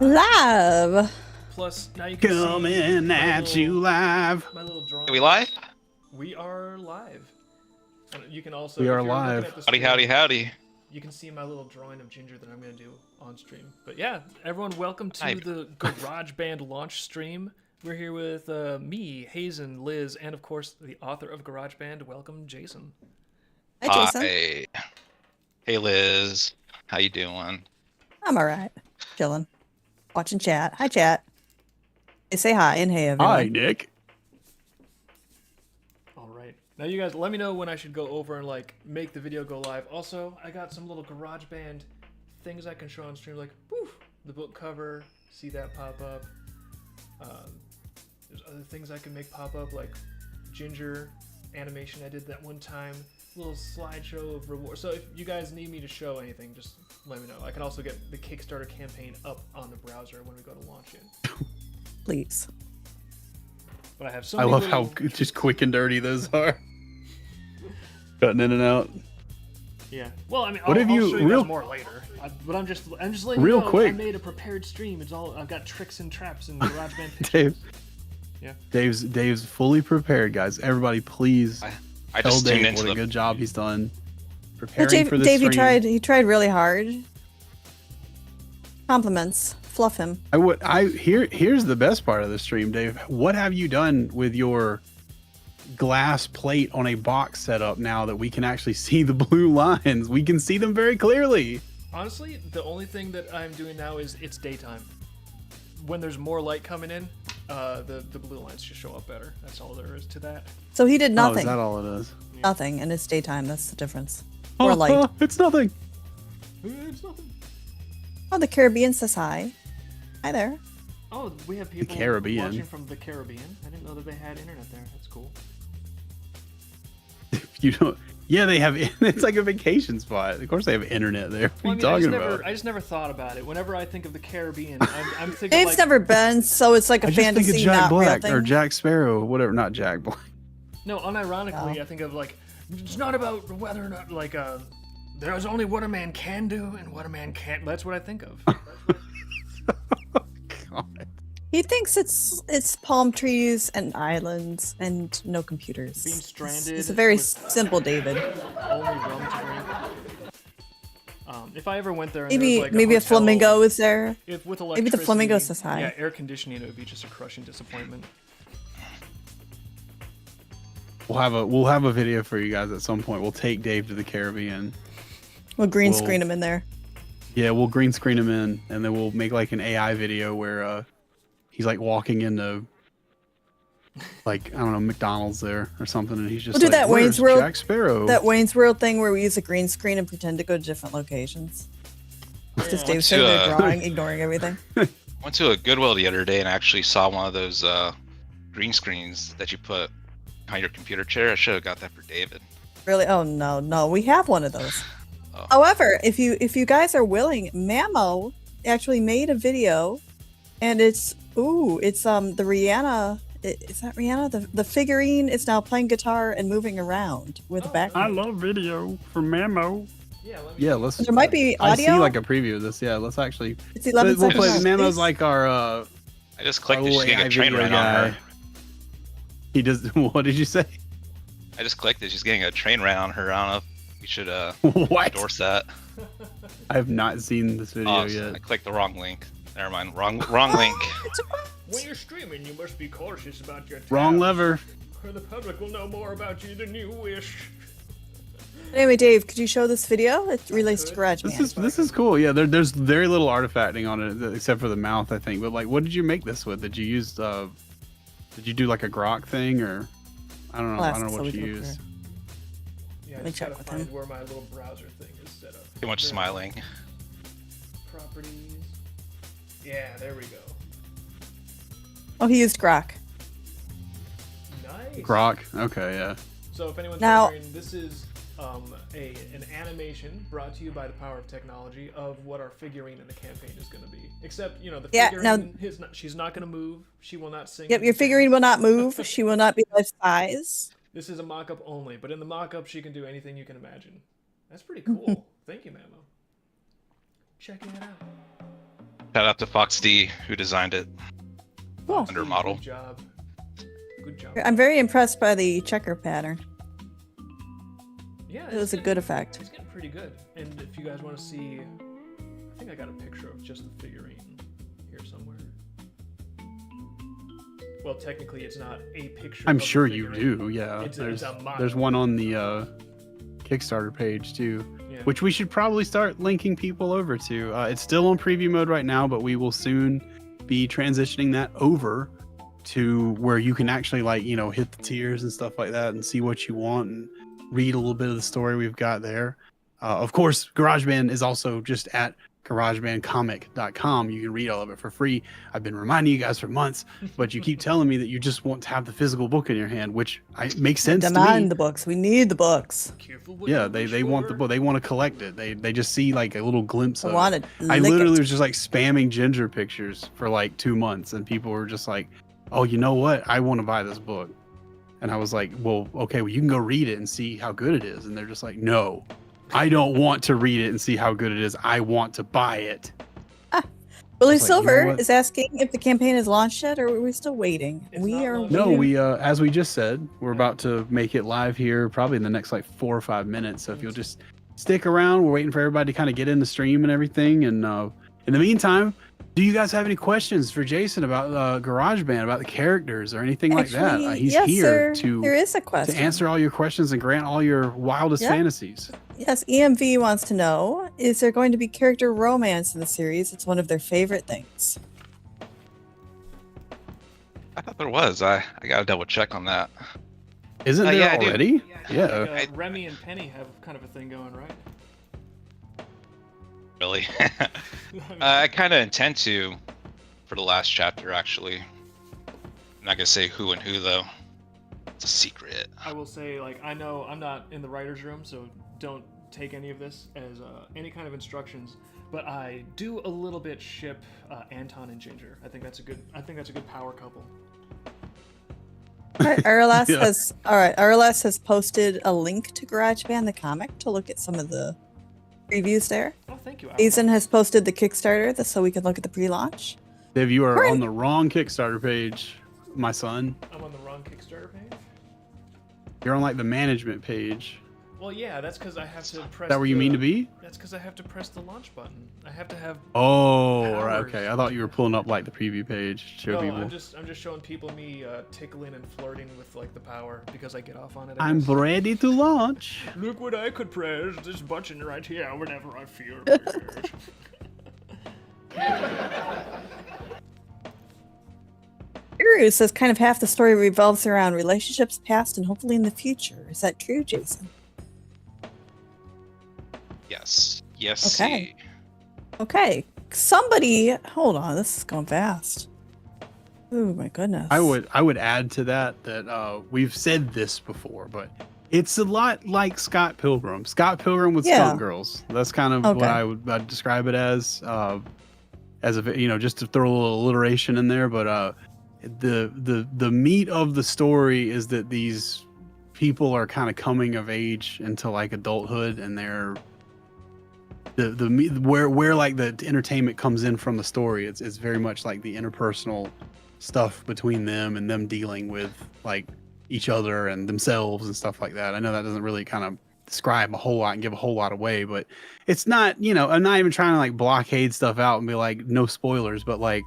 Live. Plus, now you can Coming see at you live. my little drawing. Are we live? We are live. And you can also, We if are you're looking live. at the Howdy, stream, howdy, howdy. you can see my little drawing of Ginger that I'm going to do on stream. But yeah, everyone, welcome to Hi. the Garage Band launch stream. We're here with me, Hazen, Liz, and of course the author of Garage Band. Welcome, Jason. Hi, Jason. Hi. Hey, Liz. How you doing? I'm all right. Chilling. Watching chat. Hi, chat. Hey, say hi and hey, everyone. Hi, Nick. All right. Now you guys, let me know when I should go over and like make the video go live. Also, I got some little Garage Band things I can show on stream, like woof, the book cover. See that pop up. There's other things I can make pop up, like Ginger animation I did that one time. Little slideshow of rewards. So if you guys need me to show anything, just let me know. I can also get the Kickstarter campaign up on the browser when we go to launch it. Please. But I have so I many love how little- just quick and dirty those are. Cutting in and out. Yeah. Well, I mean, What I'll, have I'll you- show you real- guys more later. But I'm just letting Real you know quick. I made a prepared stream. It's all I've got tricks and traps and GarageBand pictures. Dave. Yeah. Dave's fully prepared, guys. Everybody, please I tell just tuned Dave into what a the. good job he's done But preparing for this Dave, stream. he tried really hard. Compliments. Fluff him. Here's the best part of the stream, Dave. What have you done with your glass plate on a box setup now that we can actually see the blue lines? We can see them very clearly. Honestly, the only thing that I'm doing now is it's daytime. When there's more light coming in, the blue lines just show up better. That's all there is to that. So he did Oh, nothing. is that all it is? Nothing, and it's daytime. That's the difference. Or light. It's nothing. It's nothing. Oh, the Caribbean says hi. Hi there. Oh, we have people Caribbean. watching from the Caribbean. I didn't know that they had internet there. That's cool. You don't. Yeah, they have. It's like a vacation spot. Of course, they have internet there. What are you talking about? I just never thought about it. Whenever I think of the Caribbean, I'm thinking Dave's like, never been, so it's like a I just think of fantasy, Jack not real Black thing. or Jack Sparrow, whatever. Not Jack Black. No, unironically, No. I think of like, it's not about whether or not, like, there's only what a man can do and what a man can't. That's what I think of. God. He thinks it's palm trees and islands and no computers. Being stranded. It's a very with simple David. only rum to drink. If I ever went there, and Maybe there was, like, maybe a hotel, flamingo is there. If with maybe the flamingo electricity, says hi. Yeah, air conditioning, it would be just a crushing disappointment. We'll have a video for you guys at some point. We'll take Dave to the Caribbean. We'll green We'll- screen him in there. Yeah, we'll green screen him in, and then we'll make like an AI video where he's like walking into like I don't know McDonald's there or something, and he's just We'll do like, that Wayne's "Where's World- Jack Sparrow." That Wayne's World thing where we use a green screen and pretend to go to different locations. Just Dave sitting there drawing, ignoring everything. Went to a Goodwill the other day and actually saw one of those green screens that you put on your computer chair. I should have got that for David. Really? Oh no, we have one of those. Oh. However, if you guys are willing, Mamo actually made a video, and it's the Rihanna. Is that Rihanna? The figurine is now playing guitar and moving around with a background. love video from Mamo. Yeah, Let's. There might be I audio. see like a preview of this. Yeah, let's actually. It's 11 We'll seconds play. long. Mamo's Please. like our. I just clicked our that she's little getting AI a train video ran on guy. her. He does. What did you say? I just clicked that she's getting a train ran on her. I don't know if we should What? endorse that. I have not seen this video Oh, yet. I clicked the wrong link. Never mind. Wrong link. When you're streaming, you must be cautious about your tabs, Wrong lever. or the public will know more about you than you wish. Anyway, Dave, could you show this video? It relates to could. GarageBand. This is cool. Yeah, there's very little artifacting on it except for the mouth, I think. But like, what did you make this with? Did you use did you do like a grok thing or I don't know. I don't know what you used. Yeah, Let I me just check gotta with find him. where my little browser thing is set up. Too much There. smiling. Properties. Yeah, there we go. Oh, he used Grok. Nice. Grok. Okay, yeah. So if anyone's Now- wondering, this is an animation brought to you by the power of technology of what our figurine in the campaign is going to be. Except, the Yeah, figurine now- is not, she's not going to move. She will not sing. Yep, your figurine will not move. She will not be life size. This is a mock-up only, but in the mock-up, she can do anything you can imagine. That's pretty cool. Thank you, Mamo. Checking it out. Shout out to Fox D who designed it. Cool. Under model. Good job. Good job. I'm very impressed by the checker pattern. Yeah, It was a good effect. It's getting pretty good. And if you guys want to see, I think I got a picture of just the figurine here somewhere. Well, technically, it's not a picture. I'm of the sure you figurine. do. Yeah, It's there's a model. there's one on the Kickstarter page too, Yeah. which we should probably start linking people over to. It's still on preview mode right now, but we will soon be transitioning that over to where you can actually hit the tiers and stuff like that and see what you want and read a little bit of the story we've got there. Of course, GarageBand is also just at garagebandcomic.com. You can read all of it for free. I've been reminding you guys for months, but you keep telling me that you just want to have the physical book in your hand, which makes sense to me. Demand the books. We need the books. Careful what Yeah, you they wish want the for. book. They want to collect it. They just see like a little glimpse I of want it. it. I Lick literally it. was just like spamming Ginger pictures for like 2 months, and people were just like, "Oh, you know what? I want to buy this book." And I was like, "Well, okay, well you can go read it and see how good it is." And they're just like, "No, I don't want to read it and see how good it is. I want to buy it." Billy It's like, you know Silver what? is asking if the campaign is launched yet, or are we still waiting? It's We not are. launched. No, waiting. we as we just said, we're about to make it live here probably in the next like 4 or 5 minutes. So if you'll just stick around, we're waiting for everybody to kind of get in the stream and everything. And in the meantime, do you guys have any questions for Jason about GarageBand, about the characters or anything like that? Actually, He's yes, here sir. There is a to question. answer all your questions and grant all your wildest Yep. fantasies. Yes, EMV wants to know: is there going to be character romance in the series? It's one of their favorite things. I thought there was. I gotta double check on that. Isn't there yeah, I do. already? Yeah. Like, Remy and Penny have kind of a thing going, right? Really. I mean, I kind of intend to for the last chapter, actually. I'm not gonna say who and who though. It's a secret. I will say, like, I know I'm not in the writer's room, so don't take any of this as any kind of instructions. But I do a little bit ship Anton and Ginger. I think that's a good power couple. All right, RLS Yeah. RLS has posted a link to GarageBand the comic to look at some of the previews there. Oh, thank you. Al. Jason has posted the Kickstarter so we can look at the pre-launch. Dave, you are Right. on the wrong Kickstarter page, my son. I'm on the wrong Kickstarter page. You're on like the management page. Well, yeah, that's because I have to press. Is that where you mean to be? That's because I have to press the launch button. I have to have. Oh, right, Powers. okay. I thought you were pulling up like the preview page to show No, people. I'm just showing people me tickling and flirting with like the power because I get off on it. I I'm guess. ready to launch. Look what I could press this button right here whenever I feel it. Uru says kind of half the story revolves around relationships past and hopefully in the future. Is that true, Jason? Yes. Yes. Okay. Okay. Somebody, hold on. This is going fast. Oh my goodness. I would add to that we've said this before, but it's a lot like Scott Pilgrim. Scott Pilgrim with Yeah. Skunk Girls. That's kind of Okay. what I'd describe it as a just to throw a little alliteration in there. But the meat of the story is that these people are kind of coming of age into like adulthood, and they're where like the entertainment comes in from the story. It's very much like the interpersonal stuff between them and them dealing with like each other and themselves and stuff like that. I know that doesn't really kind of describe a whole lot and give a whole lot away, but it's not, I'm not even trying to like blockade stuff out and be like no spoilers, but like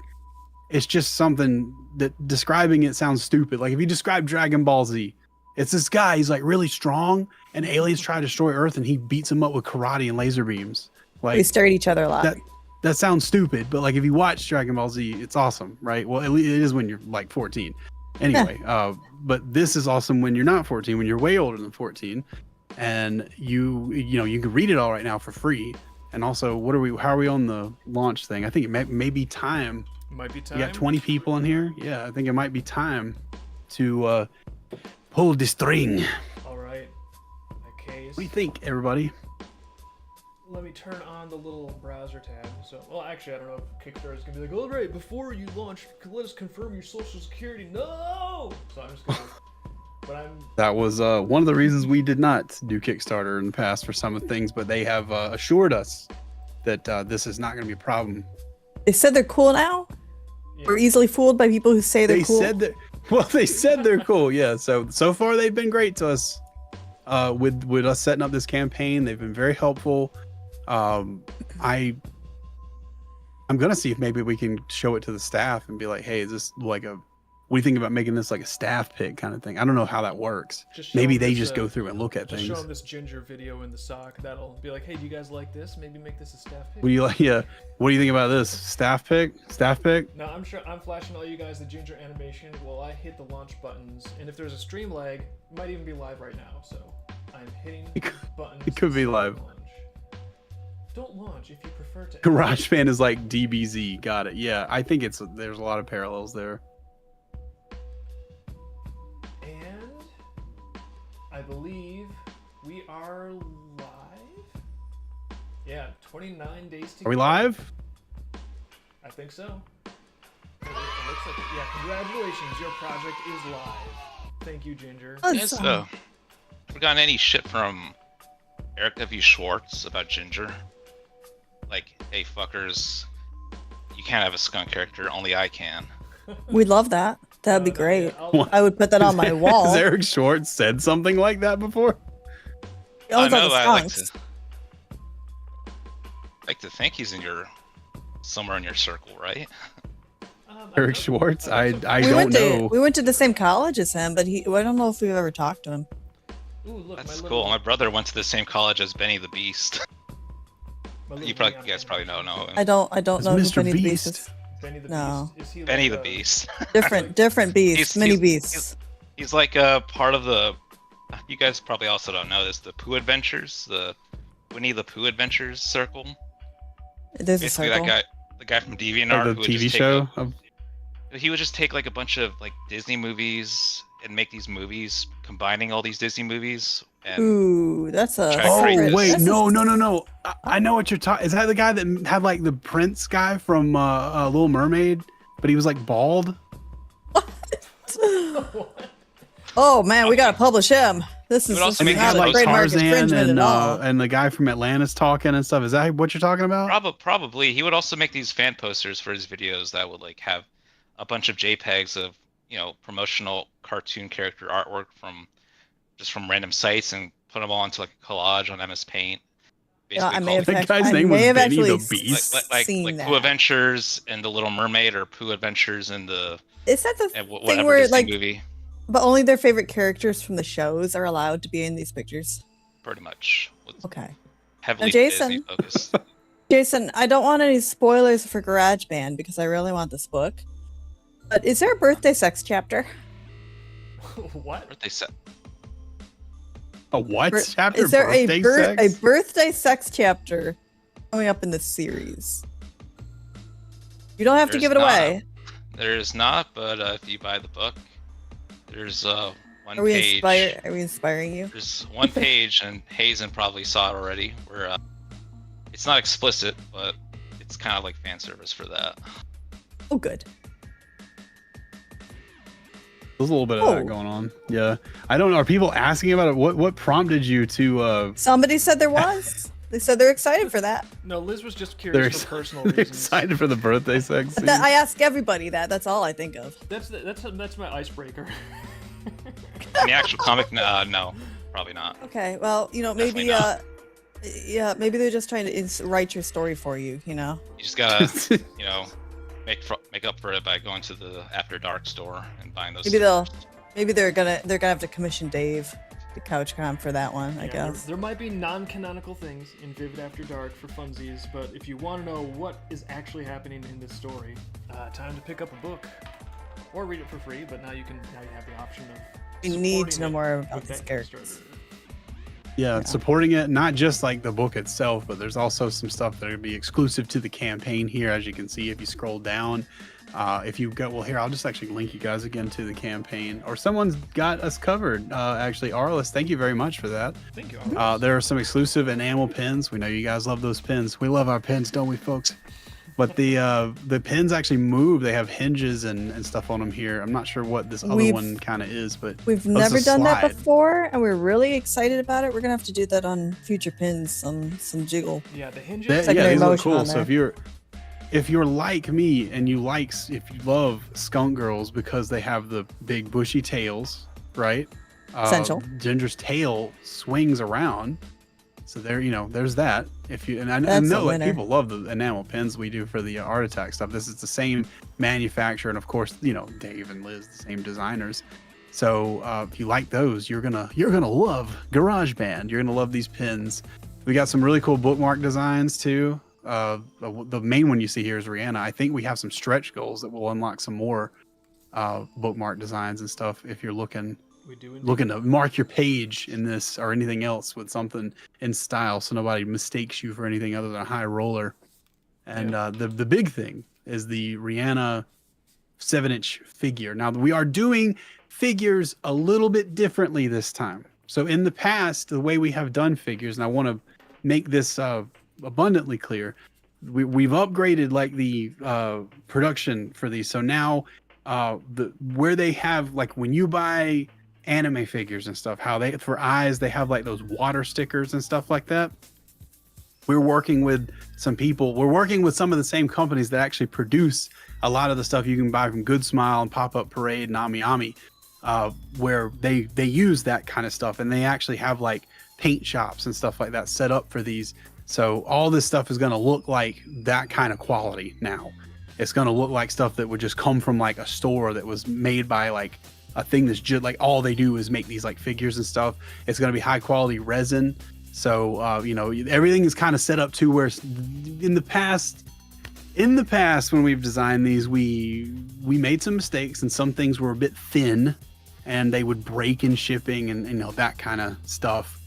it's just something that describing it sounds stupid. Like if you describe Dragon Ball Z, it's this guy, he's like really strong and aliens try to destroy Earth and he beats them up with karate and laser beams. Like we stirred each other a lot. that sounds stupid, but like if you watch Dragon Ball Z, it's awesome, right? Well, it is when you're like 14. Anyway, but this is awesome when you're not 14, when you're way older than 14, and you can read it all right now for free. And also, how are we on the launch thing? I think it may be time. Might be time. We got 20 people in here. Yeah, I think it might be time to pull the string. All right. In that case, What do you think, everybody? let me turn on the little browser tab. So, well, actually, I don't know if Kickstarter is gonna be like, all right, before you launch, let us confirm your social security. No. So I'm just gonna. But I'm. That was one of the reasons we did not do Kickstarter in the past for some of the things, but they have assured us that this is not going to be a problem They said they're cool now. Yeah. We're easily fooled by people who say they're They cool. said that. Well, they said they're cool. Yeah. So far they've been great to us. With us setting up this campaign, they've been very helpful. I'm gonna see if maybe we can show it to the staff and be like, hey, is this like a, what do you think about making this like a staff pick kind of thing? I don't know how that works. Just show Maybe them they this, just go through and look at Just things. show them this Ginger video in the sock. That'll be like, hey, do you guys like this? Maybe make this a staff pick. What do you like? Yeah. What do you think about this? Staff pick? Staff pick? No, I'm flashing all you guys the Ginger animation while I hit the launch buttons. And if there's a stream lag, it might even be live right now. So I'm hitting buttons. It could be live. Launch. Don't launch if you prefer to. GarageBand is like DBZ. Got it. Yeah, I think there's a lot of parallels there. And I believe we are live. Yeah, 29 days to Are we go. live? I think so. It looks like it. Yeah, congratulations. Your project is live. Thank you, Ginger. Yes, have we gotten any shit from Eric W. Schwartz about Ginger? Like, hey, fuckers, you can't have a skunk character, only I can. We'd love that. That'd be great. Yeah, I would put that on my wall. Has Eric Schwartz said something like that before? He owns all no, the I like skunks. to think he's somewhere in your circle, right? Eric Schwartz? I We don't went to know. we went to the same college as him, but I don't know if we've ever talked to him. Ooh, look, That's my cool. little- My brother went to the same college as Benny the Beast. my little You neon guys probably animation. don't know him. I don't It's know who Mr. Benny the Beast Beast. is. Benny the No. Beast. Is he Benny like the Beast. Different beast, mini beasts. He's like a part of the. You guys probably also don't know this. The Pooh Adventures, the Winnie the Pooh Adventures circle. There's a Basically, circle. the guy from DeviantArt, Of who the would TV just show? he would just take like a bunch of like Disney movies and make these movies, combining all these Disney movies. And Ooh, that's a. Try to create Oh this. wait, that's a- no. I know what you're talking. Is that the guy that had like the Prince guy from Little Mermaid, but he was like bald? Oh man, we gotta publish him. This It is would also And he make had not a like trademark Tarzan infringement and at all. and the guy from Atlantis talking and stuff. Is that what you're talking about? probably he would also make these fan posters for his videos that would like have a bunch of JPEGs of promotional cartoon character artwork from random sites and put them all into like a collage on MS Paint. Yeah, I Basically may have, That guy's I name may was have Benny the actually Beast. like seen that. Pooh Adventures and the Little Mermaid, or Pooh Adventures in the Is that the thing whatever where Disney like, movie. but only their favorite characters from the shows are allowed to be in these pictures? Pretty much. With Okay. heavily Jason. Disney focused. Jason, I don't want any spoilers for GarageBand because I really want this book. But is there a birthday sex chapter? What? Birthday set. A what Bir- chapter? Is there Birthday a sex? birthday sex chapter coming up in this series? You don't have to There's give it not. away. There's not, but if you buy the book, there's one Are we page. Are we inspiring you? There's one page, and Hazen probably saw it already, where it's not explicit, but it's kind of like fan service for that. Oh, good. There's a little bit of Oh. that going on. Yeah. I don't know. Are people asking about it? What prompted you to Somebody said there was. They said they're excited for that. No, Liz was just they're, curious for personal they're reasons. excited for the birthday sex scene? I ask everybody that. That's all I think of. That's my icebreaker. In the actual comic, no, probably not. Okay, well, Definitely maybe yeah, maybe they're just trying to write your story for you. You just gotta, make up for it by going to the After Dark store and buying those. Maybe they're gonna have to commission Dave, the couch com, for that one. I Yeah, guess. there might be non-canonical things in Vivid After Dark for funsies, but if you want to know what is actually happening in this story, time to pick up a book or read it for free. But now you have the option of. You need to supporting know it more about with these that characters. Kickstarter. Yeah, supporting it, not just like the book itself, but there's also some stuff that will be exclusive to the campaign here, as you can see if you scroll down. If you go, well, here, I'll just actually link you guys again to the campaign, or someone's got us covered. Actually, Arliss, thank you very much for that. Thank you. There are some exclusive enamel pins. We know you guys love those pins. We love our pins, don't we, folks? But the pins actually move. They have hinges and stuff on them here. I'm not sure what this other one kind of is, but We've oh, it's never a done that slide. before, and we're really excited about it. We're gonna have to do that on future pins. Some jiggle. Yeah, the hinges. They- yeah, Secondary these look motion cool. on So there. if you're if you're like me and if you love skunk girls because they have the big bushy tails, right? Essential. Ginger's tail swings around, so there's that. If you and I That's a know like winner. people love the enamel pins we do for the Art Attack stuff. This is the same manufacturer, and of course, Dave and Liz, the same designers. So if you like those, you're gonna love GarageBand. You're gonna love these pins. We got some really cool bookmark designs too. The main one you see here is Rihanna. I think we have some stretch goals that will unlock some more bookmark designs and stuff if you're looking to mark your page in this or anything else with something in style, so nobody mistakes you for anything other than a high roller. And the big thing is the Rihanna 7-inch figure. Now we are doing figures a little bit differently this time. So in the past, the way we have done figures, and I want to make this abundantly clear, we've upgraded like the production for these. So now where they have, like, when you buy anime figures and stuff, how for eyes they have like those water stickers and stuff like that. We're working with some of the same companies that actually produce a lot of the stuff you can buy from Good Smile and Pop Up Parade and Ami Ami, where they use that kind of stuff, and they actually have like paint shops and stuff like that set up for these. So all this stuff is going to look like that kind of quality now. It's going to look like stuff that would just come from like a store that was made by like a thing that's just like all they do is make these like figures and stuff. It's going to be high quality resin. So, everything is kind of set up to where in the past when we've designed these, we made some mistakes and some things were a bit thin and they would break in shipping and that kind of stuff.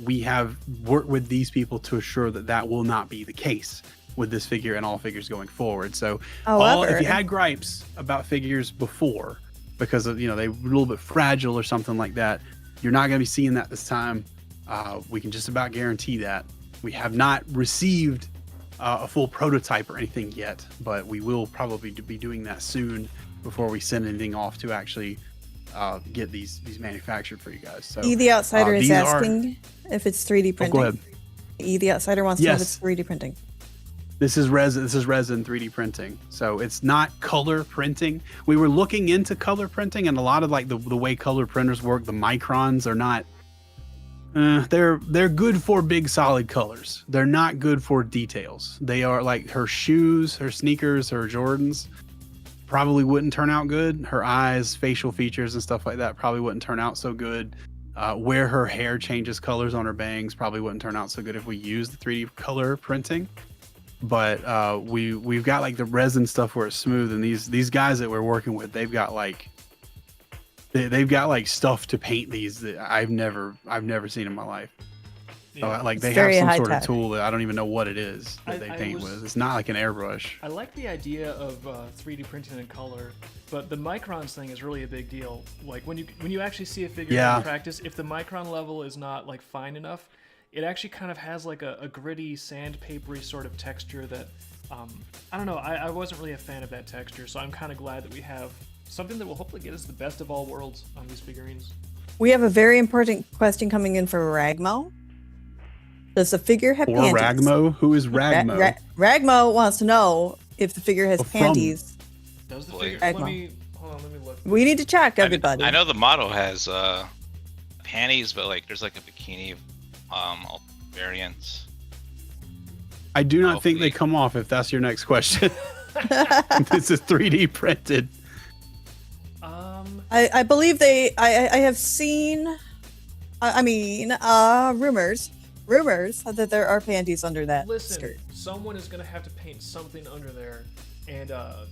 We have worked with these people to assure that will not be the case with this figure and all figures going forward. So if you had gripes about figures before because of, they were a little bit fragile or something like that, you're not going to be seeing that this time. We can just about guarantee that. We have not received a full prototype or anything yet, but we will probably be doing that soon before we send anything off to actually get these manufactured for you guys. So E the Outsider is asking if it's 3D printing. Go ahead. E the Outsider wants to know if it's 3D printing. This is resin 3D printing. So it's not color printing. We were looking into color printing, and a lot of like the way color printers work, the microns are not they're good for big solid colors. They're not good for details. They are like her shoes, her sneakers, her Jordans probably wouldn't turn out good. Her eyes, facial features and stuff like that probably wouldn't turn out so good. Where her hair changes colors on her bangs probably wouldn't turn out so good if we use the 3D color printing. But we've got like the resin stuff where it's smooth, and these guys that we're working with, they've got like stuff to paint these that I've never seen in my life. Yeah. So, like they have some sort of tool that I don't even know what it is that they paint with. It's not like an airbrush. I like the idea of 3D printing in color, but the microns thing is really a big deal. Like when you actually see a figure in practice, if the micron level is not like fine enough, it actually kind of has like a gritty, sandpapery sort of texture that I don't know. I wasn't really a fan of that texture, so I'm kind of glad that we have something that will hopefully get us the best of all worlds on these figurines. We have a very important question coming in for Ragmo. Does the figure have panties? Ragmo? Who is Ragmo? Ragmo wants to know if the figure has panties. Does the figure? Ragmo. Let me look. We need to check, everybody. I know the model has panties, but like there's like a bikini variants. I do not think they come off, if that's your next question. This is 3D printed. I believe I have seen, rumors that there are panties under that skirt. Someone is going to have to paint something under there, and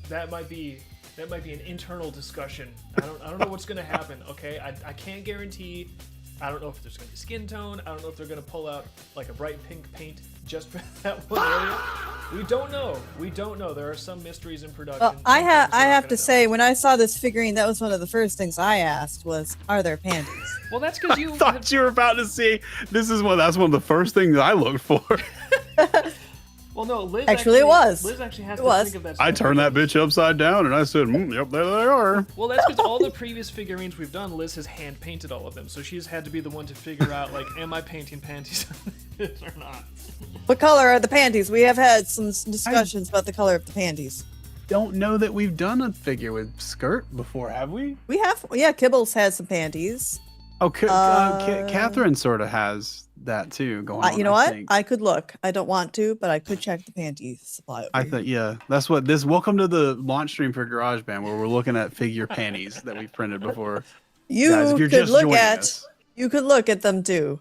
that might be an internal discussion. I don't know what's going to happen. Okay, I can't guarantee. I don't know if there's going to be skin tone. I don't know if they're going to pull out like a bright pink paint just for that one area. We don't know. There are some mysteries in production. Well, I have to say, when I saw this figurine, that was one of the first things I asked was, are there panties? Well, that's because you thought you were about to say that's one of the first things I looked for. Well, Well, no, Liz Actually, it was. Liz actually has It to was. think of that. I stuff turned that because- bitch upside down and I said, yep, there they are. Well, that's because all the previous figurines we've done, Liz has hand painted all of them, so she's had to be the one to figure out, like, am I painting panties on this or not? What color are the panties? We have had some discussions about the color of the panties. Don't know that we've done a figure with skirt before, have we? We have, yeah, Kibbles has some panties. Oh, Catherine sort of has that too going on. You know I what? think. I could look. I don't want to, but I could check the panty supply. I thought, yeah, that's what this. Welcome to the launch stream for GarageBand, where we're looking at figure panties that we've printed before. You Guys, if you're could just look joining at. us. You could look at them too.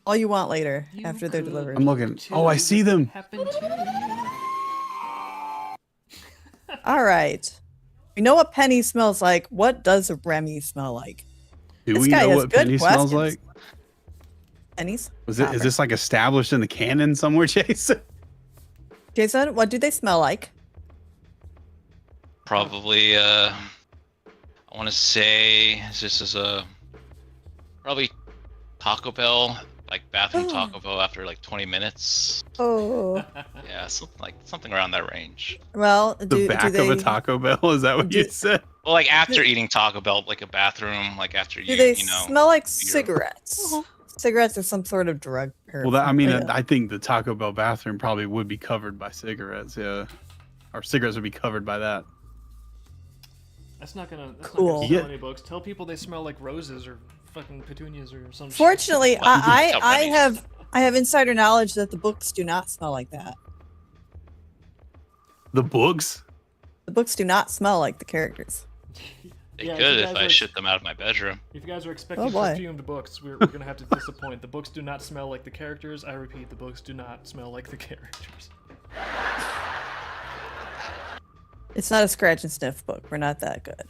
All you want later after they're could delivered. I'm looking. Oh, I see them. Happened to All right. We know what Penny smells like. What does Remy smell like? Do This we guy know has what good Penny smells questions. like? Pennies? Is this like established in the canon somewhere, Jason? Jason, what do they smell like? Probably, I want to say this is a probably Taco Bell, like bathroom Taco Bell after like 20 minutes. Oh. Yeah, something around that range. Well, The back of a Taco Bell? Is that what you said? Well, like after eating Taco Bell, like a bathroom, like after Do they you know. smell like you're- cigarettes? Cigarettes are some sort of drug. Well, I mean, Yeah. I think the Taco Bell bathroom probably would be covered by cigarettes. Yeah, or cigarettes would be covered by that. That's not gonna Cool. sell Yeah. any books. Tell people they smell like roses or fucking petunias or some shit. Fortunately, Well, I pennies. have insider knowledge that the books do not smell like that. The books? The books do not smell like the characters. They Yeah, could you if guys I are- shit them out of my bedroom. If you guys are expecting Oh, boy. perfumed books, we're gonna have to disappoint. The books do not smell like the characters. I repeat, the books do not smell like the characters. It's not a scratch and sniff book. We're not that good.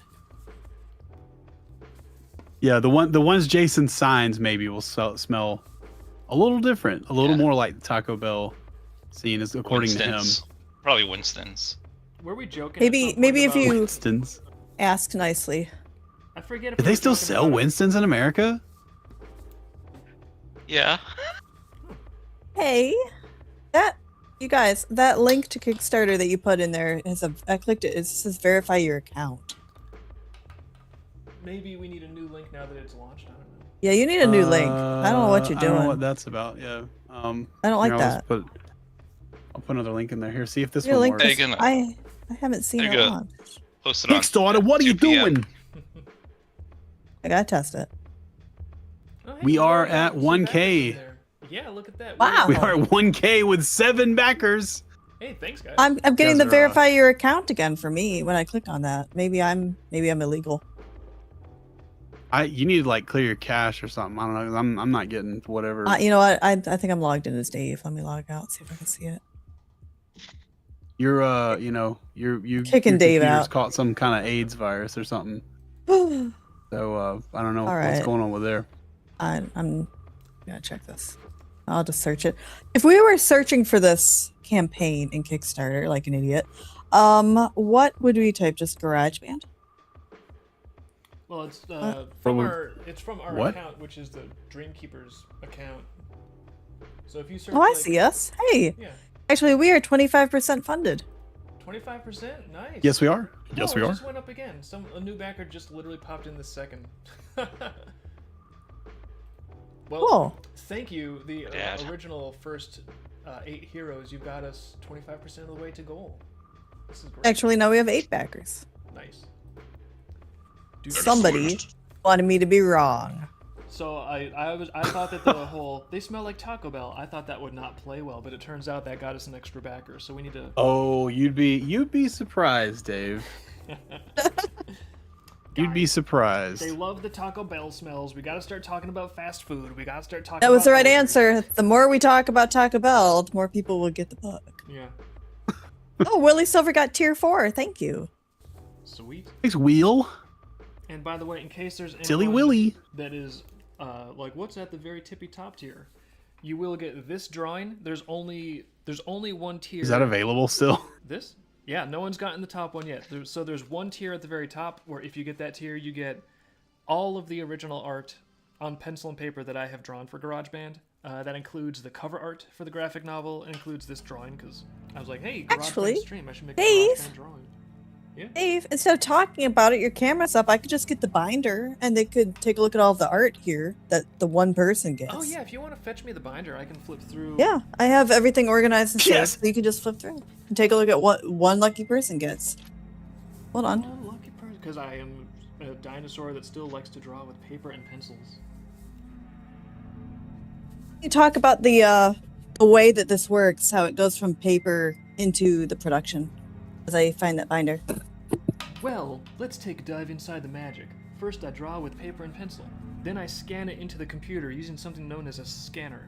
Yeah, the ones Jason signs maybe will smell a little different, a little Yeah. more like the Taco Bell scene, is according Winston's. Probably Winston's. Were we joking? Maybe- at some point maybe if to him. you- Winston's. Ask nicely. I forget. If Do we they were still talking sell about it. Winston's in America? Yeah. Hey, that you guys, that link to Kickstarter that you put in there I clicked it. It says verify your account. Maybe we need a new link now that it's launched. I don't know. Yeah, you need a new link. I don't know what you're I don't know doing. what that's about. Yeah. I don't like here, that. I'll put another link in there. Here, see if this Your one link works. There is- you go. I haven't seen There it you go. on. Post it on. Kickstarter, what are you 2 p.m. doing? I gotta test it. Oh, hey, We look, are we got at some 1K. backers in there. Yeah, look at that. Wow. We are at 1K with 7 backers. Hey, thanks, guys. I'm getting guys the are, verify your account again for me when I click on that. Maybe I'm illegal. You need to like clear your cache or something. I don't know. 'Cause I'm not getting whatever. You know what? I think I'm logged in as Dave. Let me log out. See if I can see it. You're you Kicking your Dave computer's out. caught some kind of AIDS virus or something. I'm So I don't know All what's right. going on with there. gonna check this. I'll just search it. If we were searching for this campaign in Kickstarter like an idiot, what would we type? Just GarageBand? Well, it's From from a- our what? account, which is the Dreamkeeper's account. So if you search, Oh, I like- see us. Hey, Yeah, actually, we are 25% funded. 25%. Nice. Yes, we are. Yes, Oh, we it are. just went up again. A new backer just literally popped in this second. Well, Cool. thank you. The Dad. original first 8 heroes, you got us 25% of the way to goal. This is great. Actually, no, we have 8 backers. Nice. Dude, Somebody wanted me to be wrong. So I thought that the whole they smell like Taco Bell. I thought that would not play well, but it turns out that got us an extra backer. So we need to. Oh, you'd be surprised, Dave. You'd be surprised. They love the Taco Bell smells. We got to start talking about fast food. We got to start talking. That was about the right burgers. answer. The more we talk about Taco Bell, the more people will get the book. Yeah. Oh, Willie Silver got tier 4. Thank you. Sweet. Thanks, Wheel. And by the way, in case there's Silly anyone Willy. that is like, what's at the very tippy top tier, you will get this drawing. There's only one tier. Is that available still? This? Yeah, no one's gotten the top one yet. So there's one tier at the very top where if you get that tier, you get all of the original art on pencil and paper that I have drawn for GarageBand. That includes the cover art for the graphic novel. It includes this drawing because I was like, hey, GarageBand Actually, stream. I should make a Dave. GarageBand drawing. Yeah. Dave, instead of talking about it, your camera's up. I could just get the binder, and they could take a look at all of the art here that the one person gets. Oh yeah, if you want to fetch me the binder, I can flip through. Yeah, I have everything organized and Yes. so you can just flip through and take a look at what one lucky person gets. Hold on. Oh, lucky person, because I am a dinosaur that still likes to draw with paper and pencils. You talk about the way that this works, how it goes from paper into the production, as I find that binder. Well, let's take a dive inside the magic. First, I draw with paper and pencil. Then I scan it into the computer using something known as a scanner.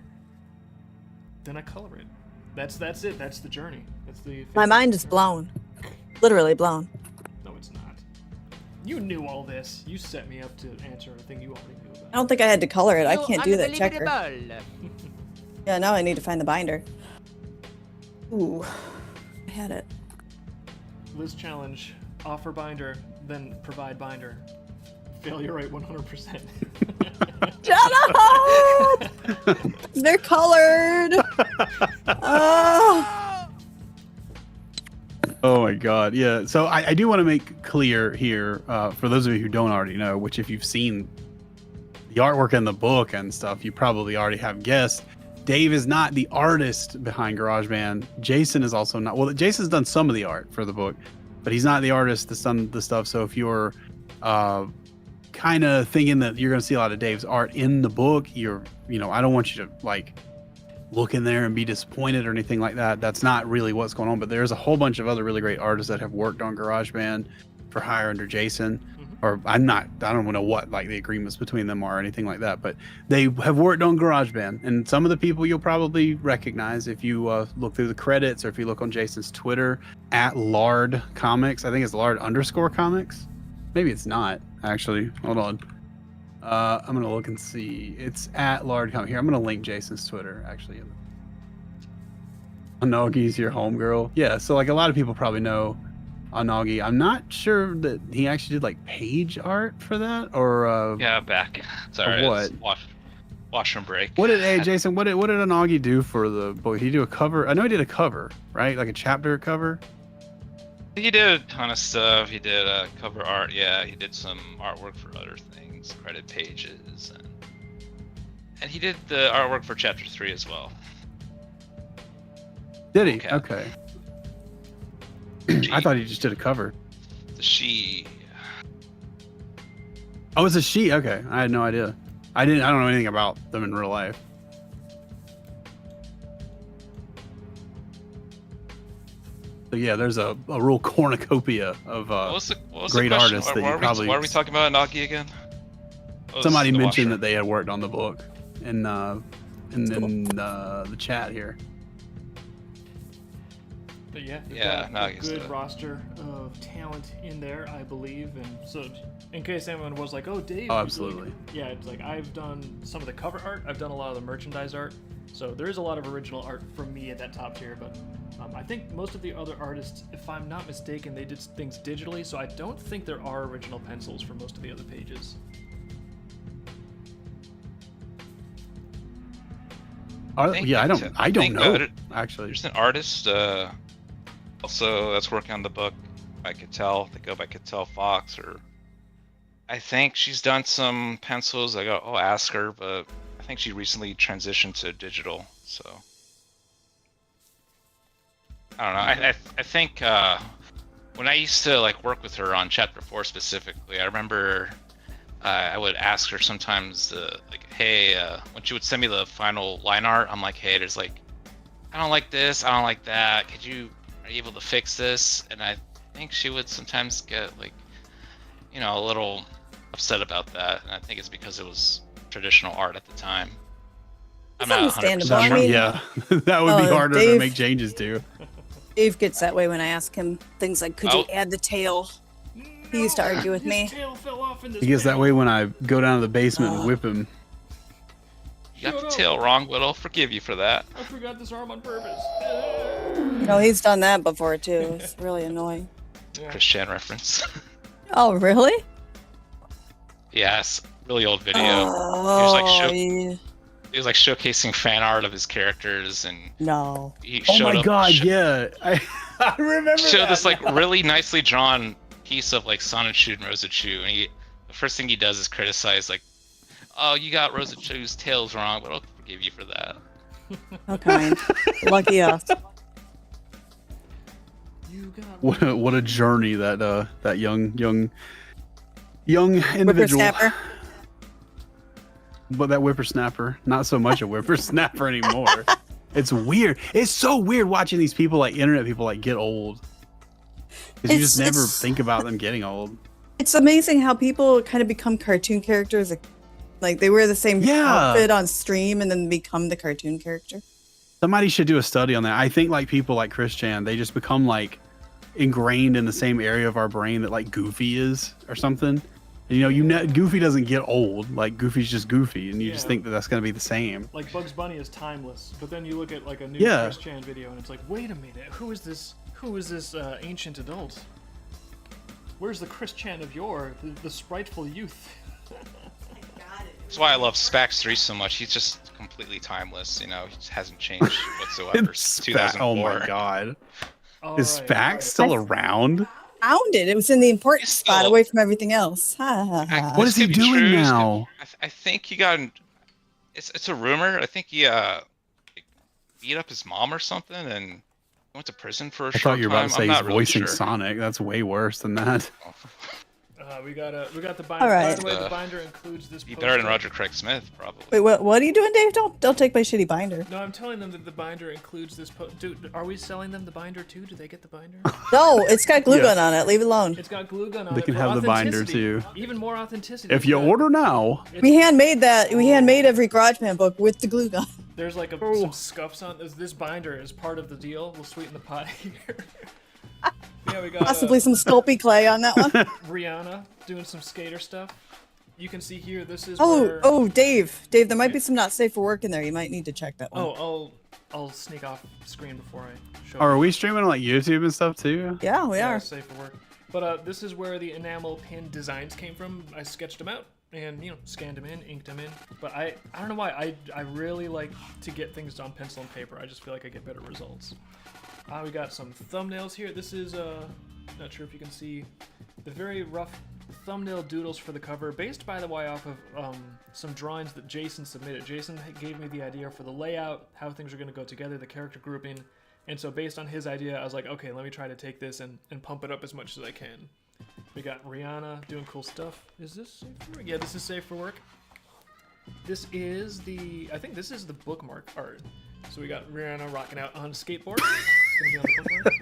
Then I color it. That's it. That's the journey. That's the. My mind is blown, literally blown. No, it's not. You knew all this. You set me up to answer a thing you already knew about. I don't think I had to color it. I can't do that checker. Yeah, now I need to find the binder. Ooh, I had it. This challenge: offer binder, then provide binder. Failure rate 100%. Shut up! They're colored. Oh my god, yeah. So I do want to make clear here, for those of you who don't already know, which if you've seen the artwork in the book and stuff, you probably already have guessed. Dave is not the artist behind GarageBand. Jason is also not. Well, Jason's done some of the art for the book, but he's not the artist that's done the stuff. So if you're kind of thinking that you're going to see a lot of Dave's art in the book, I don't want you to like look in there and be disappointed or anything like that. That's not really what's going on. But there's a whole bunch of other really great artists that have worked on GarageBand for hire under Jason. Or I don't know what like the agreements between them are or anything like that, but they have worked on GarageBand, and some of the people you'll probably recognize if you look through the credits or if you look on Jason's Twitter at Lard Comics. I think it's Lard_Comics. Maybe it's not actually. Hold on. I'm gonna look and see. It's at Lard Comics. Here, I'm gonna link Jason's Twitter actually. Anagi's your homegirl. Yeah, so like a lot of people probably know Anagi. I'm not sure that he actually did like page art for that or Yeah, back. Sorry, what? Washroom break. Jason, what did Anagi do for the book? He do a cover? I know he did a cover, right? Like a chapter cover? He did a ton of stuff. He did cover art. Yeah, he did some artwork for other things, credit pages, and he did the artwork for chapter 3 as well. Did he? Okay. I thought he just did a cover. The she. Oh, it's a she. Okay, I had no idea. I don't know anything about them in real life. So yeah, there's a real cornucopia of what was great the artists that you probably. Why are we talking about Nagi again? Somebody mentioned that they had worked on the book, in the chat here. But yeah, yeah, a good roster of talent in there, I believe. And so, in case anyone was like, "Oh, Dave," oh, absolutely. Yeah, it's like I've done some of the cover art. I've done a lot of the merchandise art. So there is a lot of original art from me at that top tier. But I think most of the other artists, if I'm not mistaken, they did things digitally. So I don't think there are original pencils for most of the other pages. I don't know. Actually, there's an artist. Also, that's working on the book by Cattell. They go by Cattell Fox, or I think she's done some pencils. I'll ask her, but I think she recently transitioned to digital. So I don't know. I think when I used to like work with her on chapter 4 specifically, I remember I would ask her sometimes like, hey, when she would send me the final line art, I'm like, hey, there's like, I don't like this, I don't like that. Are you able to fix this? And I think she would sometimes get like, a little upset about that. And I think it's because it was traditional art at the time. It's understandable. I mean, yeah, that would be harder to make changes to. Dave gets that way when I ask him things like, could you add the tail? He used to argue with me. Tail fell off in this He gets that way when I go down to the basement and whip him. You got the tail wrong, but I'll forgive you for that. I forgot this arm on purpose. He's done that before too. It's really annoying. Yeah. Chris Chan reference. Oh, really? Yes, really old video. Oh, He was like showcasing fan art of his characters, and No. he Oh showed my up. god, yeah. I remember Showed that this like now. really nicely drawn piece of like Sonichu and Rosachu, and the first thing he does is criticize like, "Oh, you got Rosachu's tails wrong, but I'll forgive you for that." How kind. Lucky us. You got What a journey that young individual. Whippersnapper. But that whippersnapper, not so much a whippersnapper anymore. It's weird. It's so weird watching these people, like internet people, like get old. Because you just never think about them getting old. It's amazing how people kind of become cartoon characters. Like they wear the same outfit on stream and then become the cartoon character. Somebody should do a study on that. I think like people like Chris Chan, they just become like ingrained in the same area of our brain that like Goofy is or something. And, Goofy doesn't get old. Like Goofy's just Goofy, and you just think that that's going to be the same. Like Bugs Bunny is timeless, but then you look at like a new Chris Chan video, and it's like, wait a minute, who is this ancient adult? Where's the Chris Chan of yore, the spriteful youth? That's why I love Spax 3 so much. He's just completely timeless. He just hasn't changed whatsoever since 2004. Oh my god. Is All Spax right. still around? Found it. It was in the important It's spot still- away from everything else. Ha, ha, ha. What is he This could be doing true, this could- now? I think he got. It's a rumor. I think he beat up his mom or something and went to prison for a I short thought you were about time. to say I'm he's not really voicing sure. Sonic. That's way worse than that. We got the binder. All right. By the way, the binder includes this. Be better than poster. Roger Craig Smith, probably. Wait, what are you doing, Dave? Don't take my shitty binder. No, I'm telling them that the binder includes this. Dude, are we selling them the binder too? Do they get the binder? No, it's got glue Yeah. gun on it. Leave it alone. It's got glue gun on They it. can for have the binder, authenticity. too. Even more authenticity. If you It's got- order now, We handmade that. We handmade every GarageBand book with the glue gun. There's like some scuffs on this binder is part of the deal. We'll sweeten the pot here. Yeah, we got Possibly some Sculpey clay on that one. Rihanna doing some skater stuff. You can see here. This is Oh, where. Dave, there might be some not safe for work in there. You might need to check that one. Oh, I'll sneak off screen before I show. are we streaming on like YouTube and stuff too? Yeah, we are. Safe for work. But this is where the enamel pin designs came from. I sketched them out and scanned them in, inked them in. But I don't know why I really like to get things on pencil and paper. I just feel like I get better results. We got some thumbnails here. This is not sure if you can see the very rough thumbnail doodles for the cover, based by the way off of some drawings that Jason submitted. Jason gave me the idea for the layout, how things are going to go together, the character grouping, and so based on his idea, I was like, okay, let me try to take this and pump it up as much as I can. We got Rihanna doing cool stuff. Is this safe for work? Yeah, this is safe for work. This is I think this is the bookmark art. So we got Rihanna rocking out on a skateboard. Gonna be on the bookmark.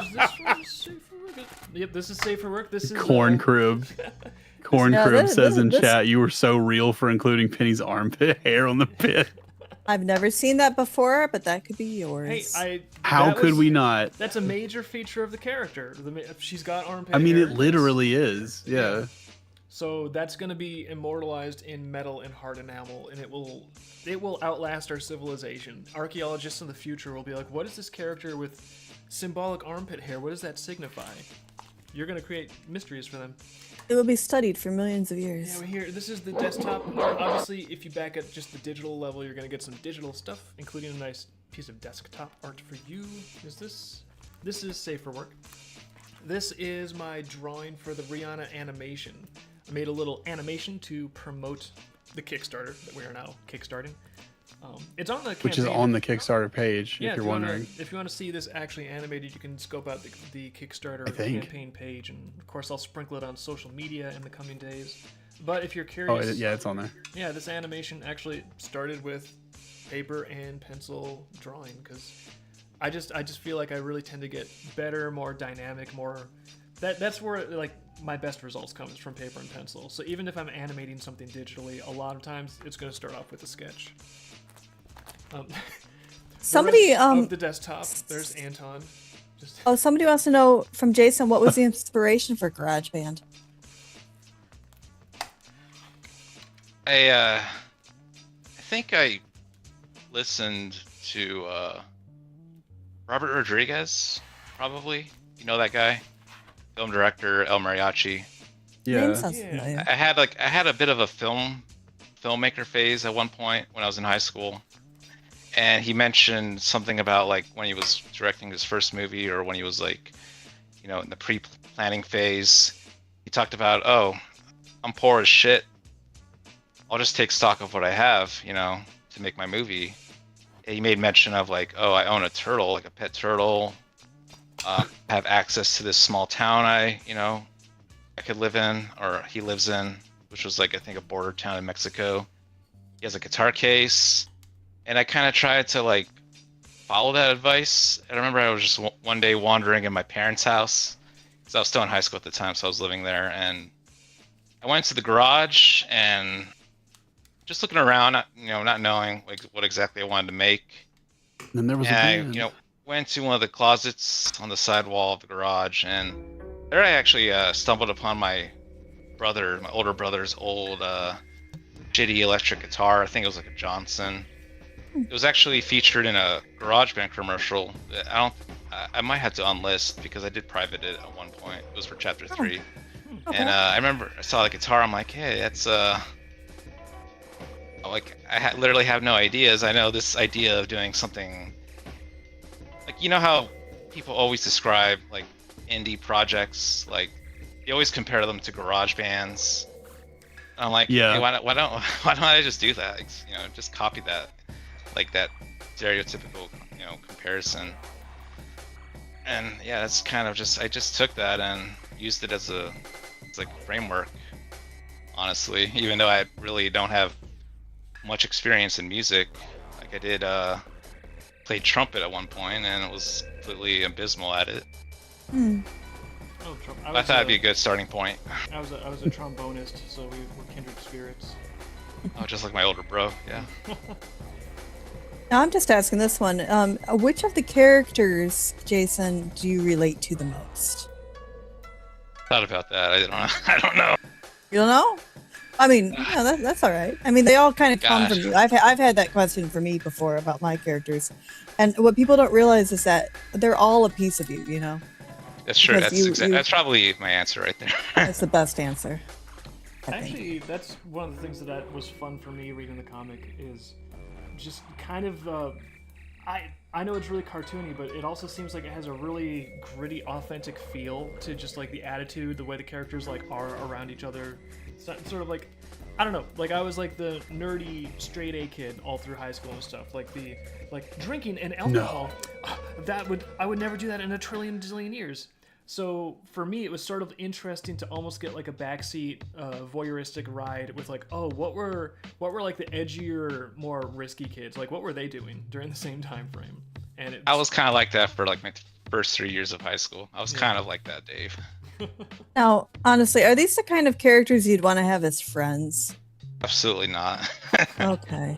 Is this one safe for work? Yep, this is safe for work. This is Corn Crib. Corn Yeah, Crib this- says in this- chat, "You were so real for including Penny's armpit hair on the pit." I've never seen that before, but that could be yours. Hey, How that could was- we not? That's a major feature of the character. She's got armpit I mean, hair. it literally is. Yeah. So that's going to be immortalized in metal and hard enamel, and it will outlast our civilization. Archaeologists in the future will be like, what is this character with symbolic armpit hair? What does that signify? You're going to create mysteries for them. It will be studied for millions of years. Yeah, we're here. This is the desktop art. Obviously, if you back at just the digital level, you're going to get some digital stuff, including a nice piece of desktop art for you. This is safe for work. This is my drawing for the Rihanna animation. I made a little animation to promote the Kickstarter that we are now kickstarting. It's on the campaign. Which is on the Kickstarter page, Yeah, if you're wondering. If you want to see this actually animated, you can scope out the Kickstarter I think. campaign page, and of course I'll sprinkle it on social media in the coming days. But if you're Oh, curious, yeah, it's on there. yeah, this animation actually started with paper and pencil drawing because I just feel like I really tend to get better, more dynamic, more. That's where like my best results comes from paper and pencil. So even if I'm animating something digitally, a lot of times it's going to start off with a sketch. Somebody, the rest of the desktop. There's Anton. Just somebody wants to know from Jason, what was the inspiration for GarageBand? I think I listened to Robert Rodriguez, probably. You know that guy? Film director El Mariachi. Name Yeah. sounds Yeah. familiar. I had a bit of a film filmmaker phase at one point when I was in high school, and he mentioned something about like when he was directing his first movie or when he was like, you know, in the pre-planning phase. He talked about, oh, I'm poor as shit. I'll just take stock of what I have, you know, to make my movie. He made mention of like, oh, I own a turtle, like a pet turtle. Have access to this small town I could live in, or he lives in, which was like I think a border town in Mexico. He has a guitar case, and I kind of tried to like follow that advice. I remember I was just one day wandering in my parents' house because I was still in high school at the time, so I was living there, and I went to the garage and just looking around, not knowing like what exactly I wanted to make. And there was and I, went to one of the closets on the side wall of the garage, and there I actually stumbled upon my older brother's old shitty electric guitar. I think it was like a Johnson. It was actually featured in a GarageBand commercial. I might have to unlist because I did private it at one point. It was for Chapter 3. Okay. And I remember I saw the guitar. I'm like, hey, that's like literally have no ideas. I know this idea of doing something like, you know how people always describe like indie projects, like they always compare them to garage bands. I'm like, yeah, hey, why don't I just do that? Just copy that, like that stereotypical comparison. And yeah, that's kind of I just took that and used it as like a framework, honestly, even though I really don't have much experience in music. Like I did play trumpet at one point and it was completely abysmal at it. Oh, I thought it'd be a good starting point. I was a trombonist, so we were kindred spirits. Oh, just like my older bro, yeah. Now I'm just asking this one. Which of the characters, Jason, do you relate to the most? Thought about that. I don't know. You don't know? I mean, yeah, that's all right. I mean, they all kind of come from you. I've had that question for me before about my characters, and what people don't realize is that they're all a piece of you. You know. That's true. That's probably my answer right there. That's the best answer. Actually, that's one of the things that was fun for me reading the comic is just kind of. I know it's really cartoony, but it also seems like it has a really gritty, authentic feel to just like the attitude, the way the characters like are around each other. It's sort of like, I don't know, like I was like the nerdy straight A kid all through high school and stuff. Like drinking and alcohol. No. I would never do that in a trillion zillion years. So for me, it was sort of interesting to almost get like a backseat voyeuristic ride with like, oh, what were like the edgier, more risky kids? Like, what were they doing during the same time frame? And I was kind of like that for like my first 3 years of high school. I was kind of like that, Dave. Now, honestly, are these the kind of characters you'd want to have as friends? Absolutely not. Okay.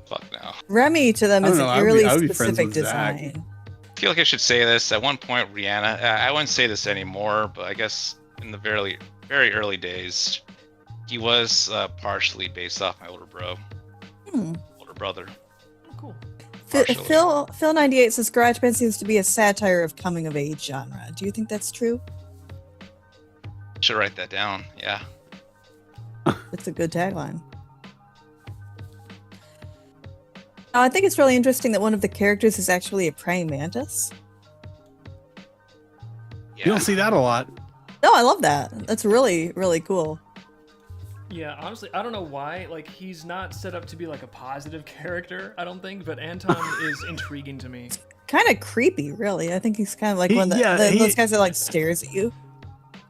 Fuck no. Remy to them is a really specific design. I feel like I should say this. At one point, Rihanna, I wouldn't say this anymore, but I guess in the very, very early days, he was partially based off my older brother. Oh, cool. Phil 98 says GarageBand seems to be a satire of coming of age genre. Do you think that's true? Should write that down. Yeah. It's a good tagline. Now, I think it's really interesting that one of the characters is actually a praying mantis. Yeah. You don't see that a lot. No, I love that. That's really, really cool. Yeah, honestly, I don't know why. Like, he's not set up to be like a positive character, I don't think, but Anton is intriguing to me. Kind of creepy, really. I think he's kind of like one of those guys that like stares at you.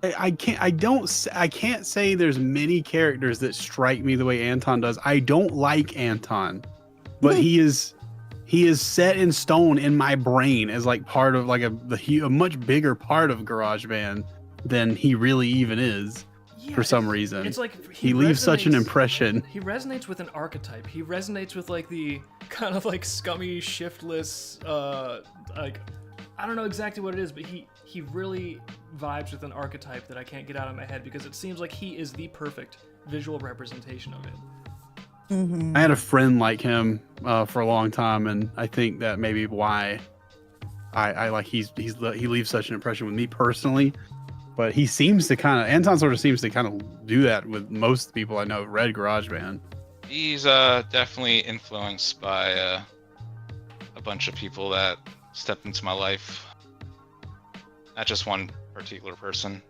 I can't say there's many characters that strike me the way Anton does. I don't like Anton, but he is set in stone in my brain as like part of like a much bigger part of GarageBand than he really even is. Yeah, for some reason. It's like he leaves such an impression. He resonates with an archetype. He resonates with like the kind of like scummy, shiftless, like I don't know exactly what it is, but he really vibes with an archetype that I can't get out of my head because it seems like he is the perfect visual representation of it. Mm-hmm. I had a friend like him for a long time, and I think that maybe why I like he leaves such an impression with me personally. but he seems to Anton sort of seems to kind of do that with most people I know. Red GarageBand. He's definitely influenced by a bunch of people that stepped into my life. Not just one particular person.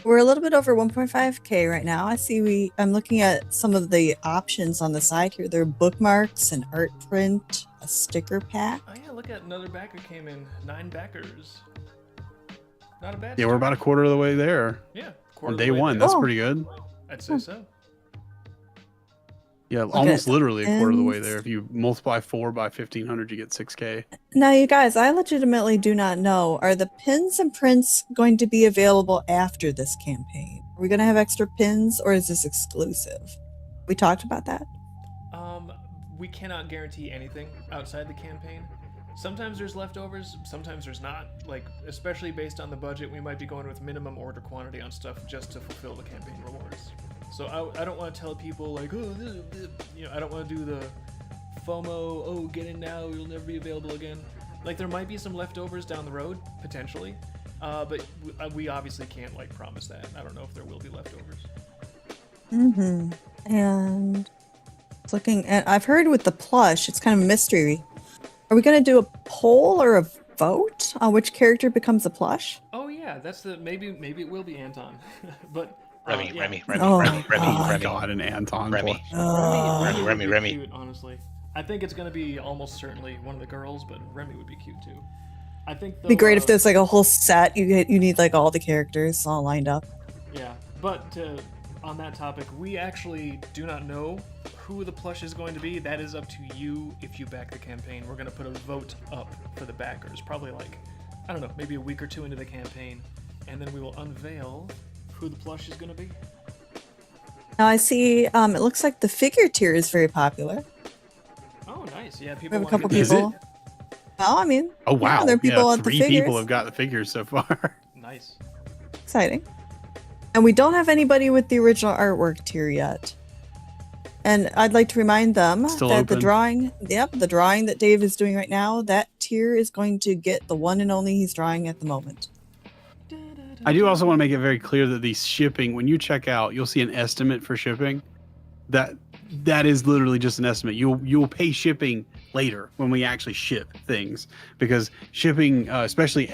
We're a little bit over 1.5K right now. I see I'm looking at some of the options on the side here. There are bookmarks, an art print, a sticker pack. Oh yeah, look at another backer came in. 9 backers. Not a bad Yeah, we're about a quarter of the way there. Yeah. On day one. That's pretty good. I'd say so. Yeah, almost literally a quarter of the way there. If you multiply 4 by 1,500, you get 6K. Now, you guys, I legitimately do not know. Are the pins and prints going to be available after this campaign? Are we going to have extra pins, or is this exclusive? We talked about that. We cannot guarantee anything outside the campaign. Sometimes there's leftovers, sometimes there's not. Like, especially based on the budget, we might be going with minimum order quantity on stuff just to fulfill the campaign rewards. So I don't want to tell people like, oh, I don't want to do the FOMO, oh, get in now, it'll never be available again. Like, there might be some leftovers down the road, potentially, but we obviously can't, like, promise that. I don't know if there will be leftovers. Mm-hmm. And looking at, I've heard with the plush, it's kind of a mystery. Are we going to do a poll or a vote on which character becomes a plush? Oh yeah, that's maybe it will be Anton, but Remy. God, an Anton Remy. plush. Remy would be Remy. cute, honestly. I think it's gonna be almost certainly one of the girls, but Remy would be cute too. I think It'd be great if there's like a whole set. You need like all the characters all lined up. Yeah, but on that topic, we actually do not know who the plush is going to be. That is up to you if you back the campaign. We're going to put a vote up for the backers, probably like, I don't know, maybe a week or 2 into the campaign, and then we will unveil who the plush is going to be. Now I see, it looks like the figure tier is very popular. Oh, nice. Yeah, We people have a want couple to get people. Well, I mean, Oh, wow. yeah, there are people want the 3 figures. people have got the figures so far. Nice. Exciting. And we don't have anybody with the original artwork tier yet. And I'd like to remind them Still that open. the drawing that Dave is doing right now, that tier is going to get the one and only he's drawing at the moment. I do also want to make it very clear that the shipping, when you check out, you'll see an estimate for shipping. That is literally just an estimate. You'll pay shipping later when we actually ship things, because shipping, especially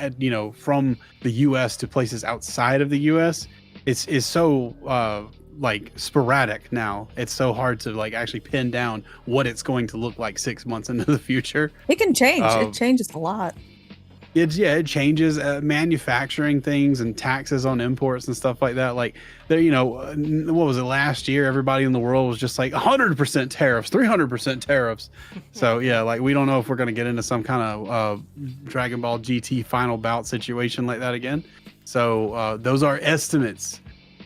from the U.S. to places outside of the U.S., is so like sporadic now. It's so hard to like actually pin down what it's going to look like 6 months into the future. It can change. It changes a lot. It changes manufacturing things and taxes on imports and stuff like that. Like there, what was it last year? Everybody in the world was just like 100% tariffs, 300% tariffs. So yeah, like we don't know if we're going to get into some kind of Dragon Ball GT final bout situation like that again. So those are estimates,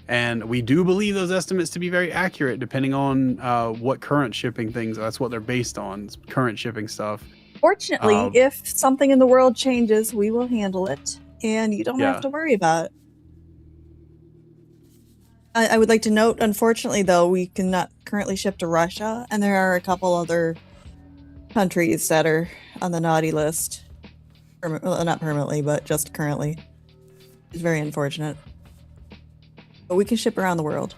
and we do believe those estimates to be very accurate depending on what current shipping things. That's what they're based on, current shipping stuff. Fortunately, if something in the world changes, we will handle it, and you don't have to worry about it. I would like to note, unfortunately, though, we cannot currently ship to Russia, and there are a couple other countries that are on the naughty list. Well, not permanently, but just currently. It's very unfortunate. But we can ship around the world.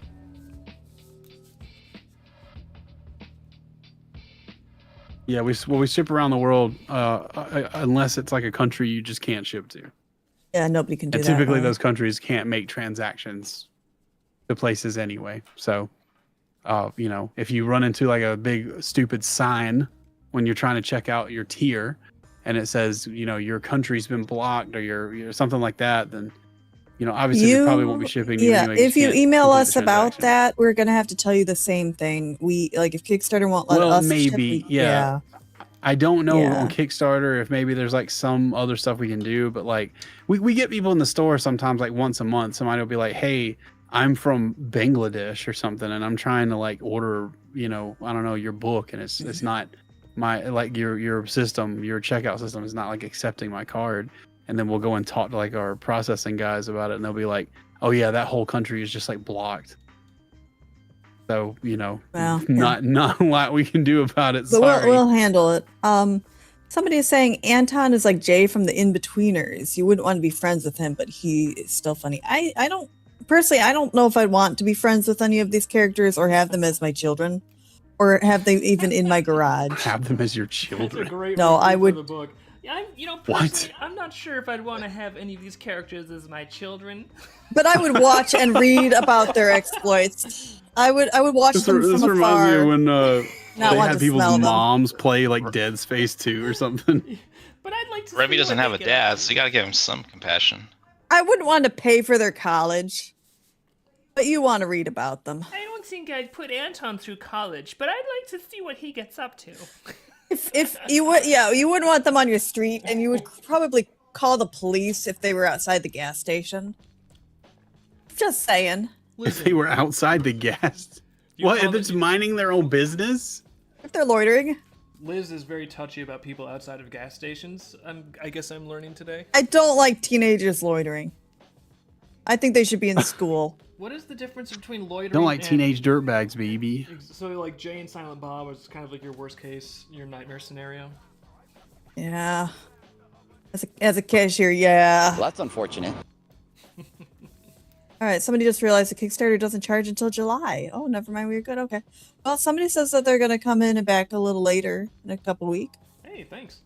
Yeah, we ship around the world unless it's like a country you just can't ship to. Yeah, nobody can do and that. Typically, those countries can't make transactions to places anyway. So, if you run into like a big stupid sign when you're trying to check out your tier, and it says your country's been blocked or your something like that, then obviously we probably won't be shipping you. Yeah, anyway, if you email us about transaction. that, we're gonna have to tell you the same thing. If Kickstarter won't let us maybe, ship, yeah. I don't know Yeah. on Kickstarter if maybe there's like some other stuff we can do, but like we get people in the store sometimes like once a month. Somebody will be like, "Hey, I'm from Bangladesh or something, and I'm trying to like order, I don't know, your book, and it's not my like your system, your checkout system is not like accepting my card." And then we'll go and talk to like our processing guys about it, and they'll be like, "Oh yeah, that whole country is just like blocked." So Well, not a lot we can do about it. But Sorry. we'll handle it. Somebody is saying Anton is like Jay from the In-Betweeners. You wouldn't want to be friends with him, but he is still funny. I don't personally. I don't know if I'd want to be friends with any of these characters or have them as my children, or have them even in my garage. Have them as your That's a children. great No, review I would- for the book. Yeah, What? personally, I'm not sure if I'd want to have any of these characters as my children. But I would watch and read about their exploits. I would watch This, them this from reminds afar. me of when Not they want had to smell people's them. moms play like Dead Space 2 or something. But I'd like to. Remy see doesn't what have they a get dad, up to. so you gotta give him some compassion. I wouldn't want to pay for their college, but you want to read about them. I don't think I'd put Anton through college, but I'd like to see what he gets up to. If you would, yeah, you wouldn't want them on your street, and you would probably call the police if they were outside the gas station. Just saying. If they were outside the gas. You What? call If they're it- just minding their own business? If they're loitering. Liz is very touchy about people outside of gas stations. I guess I'm learning today. I don't like teenagers loitering. I think they should be in school. What is the difference between loitering? Don't like and- teenage dirtbags, baby. So like Jay and Silent Bob was kind of like your worst case, your nightmare scenario. Yeah. As a cashier, yeah. Well, that's unfortunate. All right, somebody just realized the Kickstarter doesn't charge until July. Oh, never mind, we're good. Okay. Well, somebody says that they're going to come in and back a little later in a couple weeks. Hey, thanks.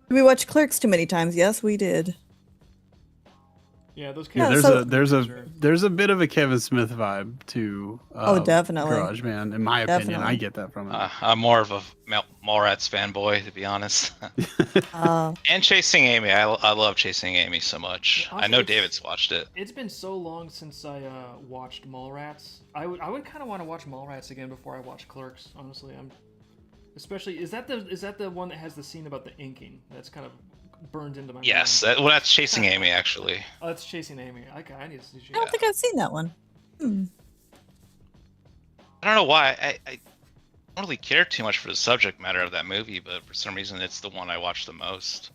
Did we watch Clerks too many times? Yes, we did. Yeah, those Yeah, There's characters. so- there's a bit of a Kevin Smith vibe to Oh, definitely. Garage Man, in my opinion. Definitely. I get that from it. I'm more of a Mallrats fanboy, to be honest. And Chasing Amy. I love Chasing Amy so much. Yeah, I know it's- David's watched it. It's been so long since I watched Mallrats. I would kind of want to watch Mallrats again before I watch Clerks. Honestly, especially is that the one that has the scene about the inking that's kind of burned into my Yes, mind? that's Chasing Amy, actually. Oh, that's Chasing Amy. Okay, I need to see. I don't think I've seen that one. I don't know why. I don't really care too much for the subject matter of that movie, but for some reason it's the one I watch the most.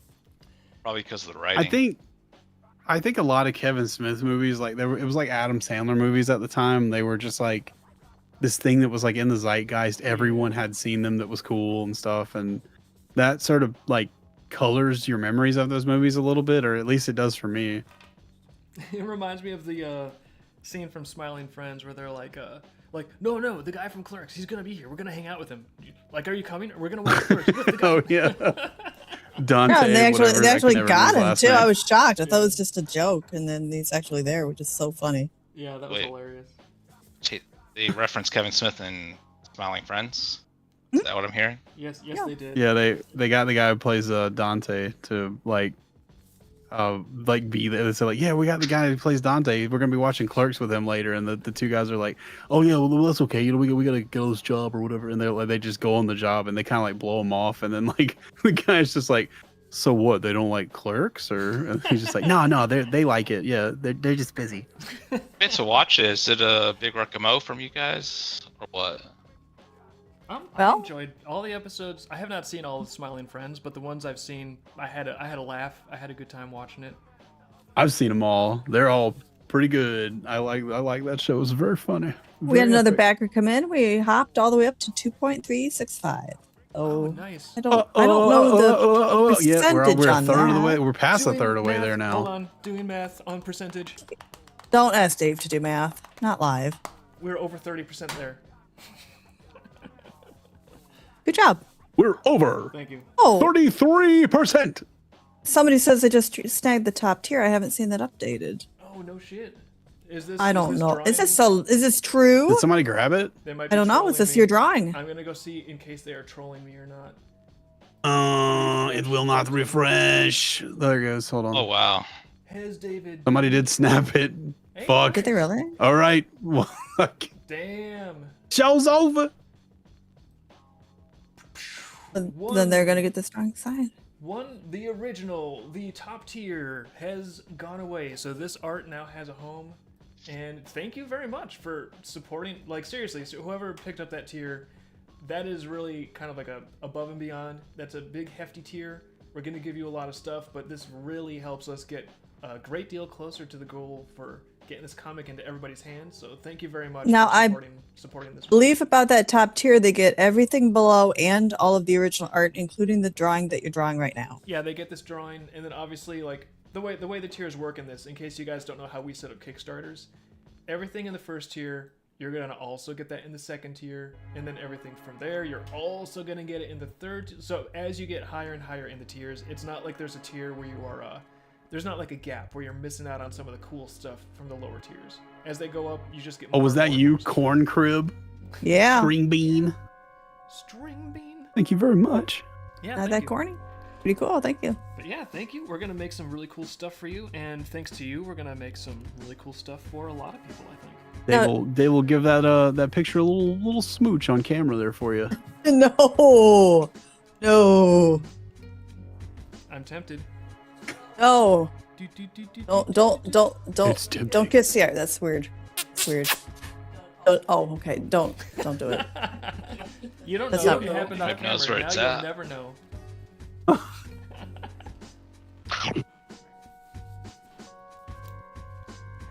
Probably because of the writing. I think a lot of Kevin Smith movies, like it was like Adam Sandler movies at the time. They were just like this thing that was like in the zeitgeist. Everyone had seen them that was cool and stuff, and that sort of like colors your memories of those movies a little bit, or at least it does for me. It reminds me of the scene from Smiling Friends where they're like, no, the guy from Clerks, he's gonna be here. We're gonna hang out with him. Like, are you coming? We're gonna watch Clerks. Look, the guy. Oh yeah, Dante. Yeah, and they whatever, I actually can never got remember his him last too. name. I was shocked. I thought it was just a joke, and then he's actually there, which is so funny. Yeah, that was Wait. hilarious. They reference Kevin Smith in Smiling Friends. Is that what I'm hearing? Yes, Yeah. they did. Yeah, they got the guy who plays Dante to like be there. They said like, yeah, we got the guy who plays Dante. We're gonna be watching Clerks with him later, and the two guys are like, oh yeah, well that's okay. You know, we gotta get on this job or whatever, and they're like, they just go on the job and they kind of like blow him off, and then like the guy's just like, so what? They don't like Clerks, or and he's just like, no, they like it. Yeah, they're just busy. Bit to watch it. Is it a big recommend from you guys, or what? I Well- enjoyed all the episodes. I have not seen all of Smiling Friends, but the ones I've seen, I had a laugh. I had a good time watching it. I've seen them all. They're all pretty good. I like that show. It was very funny. We had Very another epic. backer come in. We hopped all the way up to 2.365. Oh, Oh, nice. I don't know the yeah, we're percentage a on third of the that. way. We're past a Doing third of the way math- there Hold now. on, doing math on percentage. Don't ask Dave to do math. Not live. We're over 30% there. Good job. We're over Thank you. Oh, 33%. somebody says they just snagged the top tier. I haven't seen that updated. Oh no shit. Is this? I don't know. Is drawing- this true? Did somebody grab it? They might I be don't know. trolling Is this me. your drawing? I'm gonna go see in case they are trolling me or not. It will not refresh. There it goes. Hold on. Oh wow. Has David? Somebody did snap it. Hey, Fuck. Did they really? All right. Fuck. Damn. Show's over. Then they're gonna get the strong side. The original, the top tier has gone away. So this art now has a home. And thank you very much for supporting. Like seriously, so whoever picked up that tier, that is really kind of like a above and beyond. That's a big hefty tier. We're gonna give you a lot of stuff, but this really helps us get a great deal closer to the goal for getting this comic into everybody's hands. So thank you very much Now, for I supporting this. believe about that top tier, they get everything below and all of the original art, including the drawing that you're drawing right now. Yeah, they get this drawing, and then obviously like the way the tiers work in this. In case you guys don't know how we set up Kickstarters, everything in the first tier, you're gonna also get that in the second tier, and then everything from there, you're also gonna get it in the third. So as you get higher and higher in the tiers, it's not like there's a tier where you are, there's not like a gap where you're missing out on some of the cool stuff from the lower tiers. As they go up, you just get. Oh, was that you, stuff. corn crib? Yeah. String bean. String bean. Thank you very much. Yeah, Not that corny. Pretty cool. Thank you. But yeah, thank you. We're gonna make some really cool stuff for you, and thanks to you, we're gonna make some really cool stuff for a lot of people, I think. They will give that picture a little smooch on camera there for you. No. No. I'm tempted. No. Don't It's tempting. don't get scared. That's weird. It's weird. Oh, okay. Don't do it. You don't That's know not what real. happened on Who knows camera. where it's Now at. you'll never know.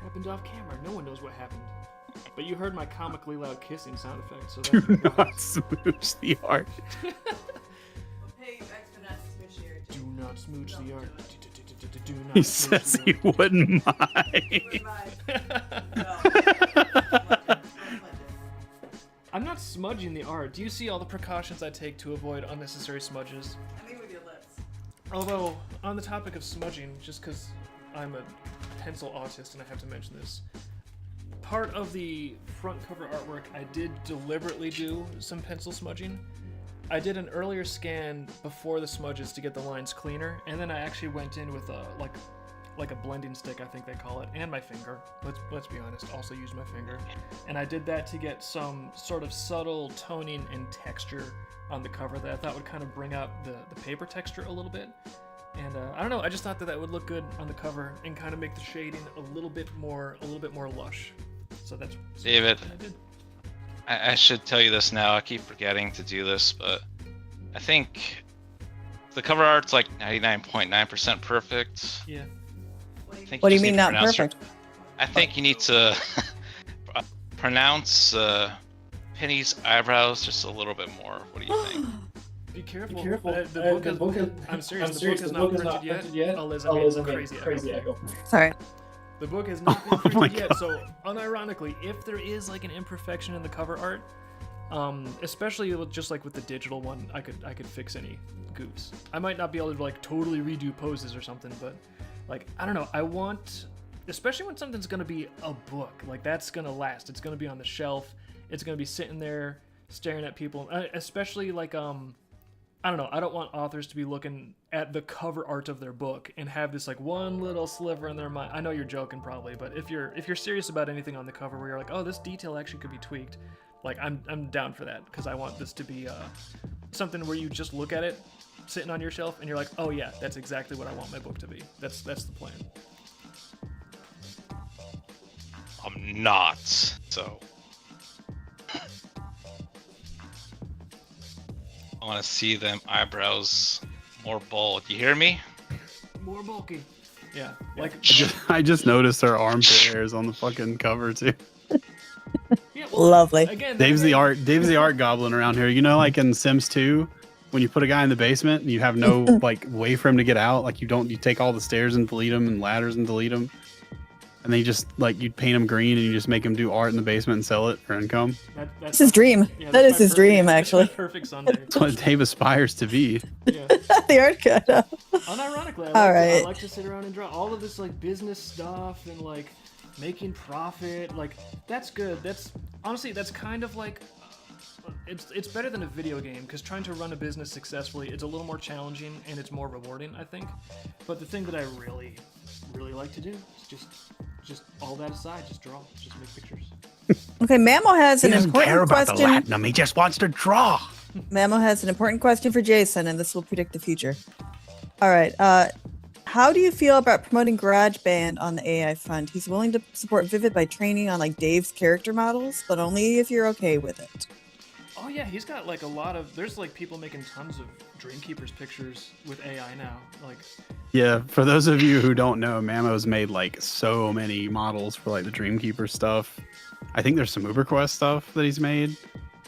Happened off camera. No one knows what happened. But you heard my comically loud kissing sound effect, so Do that's not smooch the art. do not smooch the art. Do not He smooch says the he art. wouldn't mind. I'm not smudging the art. Do you see all the precautions I take to avoid unnecessary smudges? Although, on the topic of smudging, just because I'm a pencil autist and I have to mention this, part of the front cover artwork I did deliberately do some pencil smudging. I did an earlier scan before the smudges to get the lines cleaner, and then I actually went in with a like a blending stick, I think they call it, and my finger. Let's be honest, also use my finger. And I did that to get some sort of subtle toning and texture on the cover that I thought would kind of bring out the paper texture a little bit. And I don't know, I just thought that would look good on the cover and kind of make the shading a little bit more lush. So that's David, what I did. I should tell you this now. I keep forgetting to do this, but I think the cover art's like 99.9% perfect. Yeah. I think What do you just mean need to not pronounce perfect? I think you need to pronounce Penny's eyebrows just a little bit more. What do you think? Be careful. The book is, I'm serious. The book is not printed yet. Eliza made crazy echo. Sorry. The book has not been Oh my printed yet, so unironically, if there is like an imperfection in the cover art, especially just like with the digital one, I could fix any goofs. I might not be able to like totally redo poses or something, but like I don't know. I want, especially when something's gonna be a book, like that's gonna last. It's gonna be on the shelf. It's gonna be sitting there staring at people, especially like I don't know. I don't want authors to be looking at the cover art of their book and have this like one little sliver in their mind. I know you're joking probably, but if you're serious about anything on the cover where you're like, oh, this detail actually could be tweaked, like I'm down for that because I want this to be something where you just look at it sitting on your shelf and you're like, oh yeah, that's exactly what I want my book to be. That's the plan. I'm not. So I want to see them eyebrows more bold. You hear me? More bulky. Yeah, like I just noticed her armpit hairs on the fucking cover too. yeah, Lovely. Again, Dave's the art goblin around here. You know, like in Sims 2, when you put a guy in the basement and you have no like way for him to get out, like you take all the stairs and delete them and ladders and delete them, and then you just like you paint him green and you just make him do art in the basement and sell it for income. That's his dream. Yeah, That that's is my his dream, that's my actually. perfect Sunday. That's what Dave aspires to be. Yeah. The art cut. Unironically, All I right. like to sit around and draw all of this like business stuff and like making profit. Like that's good. That's honestly that's kind of like it's better than a video game because trying to run a business successfully is a little more challenging and it's more rewarding, I think. But the thing that I really like to do is just all that aside, just draw, just make pictures. Okay, Mamo has an important question. Latinum. He just wants to draw. Mamo has an important question for Jason, and this will predict the future. All right. How do you feel about promoting GarageBand on the AI front? He's willing to support Vivid by training on like Dave's character models, but only if you're okay with it. Oh yeah, he's got like a lot of. There's like people making tons of Dreamkeepers pictures with AI now. Like, Yeah, for those of you who don't know, Mamo's made like so many models for like the Dreamkeeper stuff. I think there's some UberQuest stuff that he's made,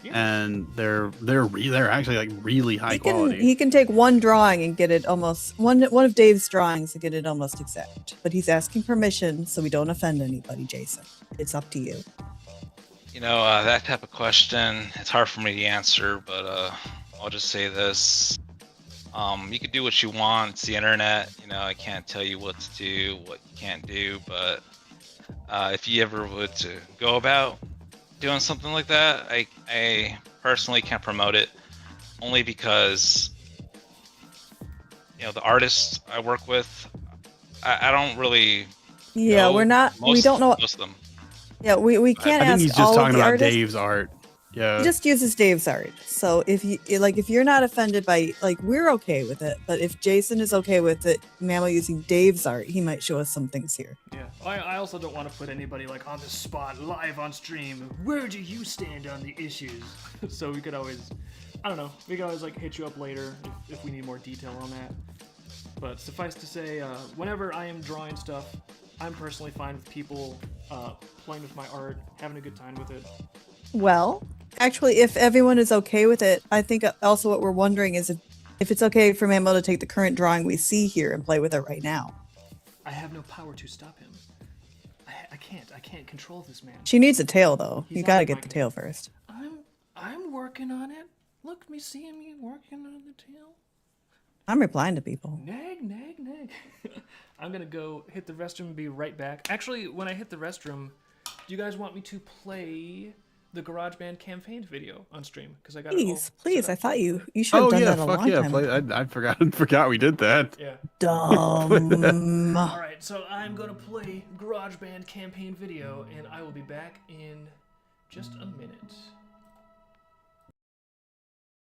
yeah. and they're actually like really high He quality. can take one drawing and get it almost one of Dave's drawings and get it almost exact. But he's asking permission, so we don't offend anybody, Jason. It's up to you. You know, that type of question, it's hard for me to answer, but I'll just say this. You can do what you want. It's the internet. You know, I can't tell you what to do, what you can't do, but if you ever would to go about doing something like that, I personally can't promote it, only because, you know, the artists I work with, I don't really Yeah, know we don't know. most of them. Yeah, we can't I think ask he's just all of talking the about artists. Dave's art. Yeah. He just uses Dave's art. So if you're not offended by, like, we're okay with it, but if Jason is okay with it, Mamo using Dave's art, he might show us some things here. Yeah. I also don't want to put anybody like on the spot live on stream. Where do you stand on the issues? So we could always, I don't know, we could always like hit you up later if we need more detail on that. But suffice to say, whenever I am drawing stuff, I'm personally fine with people playing with my art, having a good time with it. Well, actually, if everyone is okay with it, I think also what we're wondering is if it's okay for Mamo to take the current drawing we see here and play with it right now. I have no power to stop him. I can't control this man. She needs a tail, though. He's You gotta out of get my the tail first. I'm working on it. Look, me seeing me working on the tail. I'm replying to people. Nag. I'm gonna go hit the restroom and be right back. Actually, when I hit the restroom, do you guys want me to play the GarageBand campaign video on stream? Because I got Please. I thought you should have done that a long time ago. I forgot we did that. Yeah. Dumb. All right, so I'm gonna play GarageBand campaign video, and I will be back in just a minute.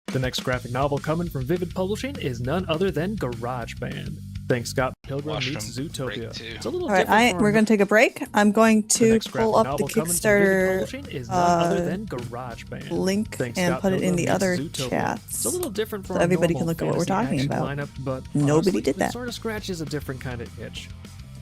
The next graphic novel coming from Vivid Publishing is none other than GarageBand. Thanks, Scott Pilgrim Watched meets them Zootopia. break, too. It's a little All right, different we're from- going to take a break. I'm going The to next graphic pull up the novel coming from Vivid Kickstarter Publishing is none other than GarageBand. link Thanks, and Scott put it in Pilgrim the meets other Zootopia. chats. It's a little different from so our everybody normal can look at what we're fantasy talking action about. lineup, but Nobody honestly, did that. It sort of scratches a different kind of itch.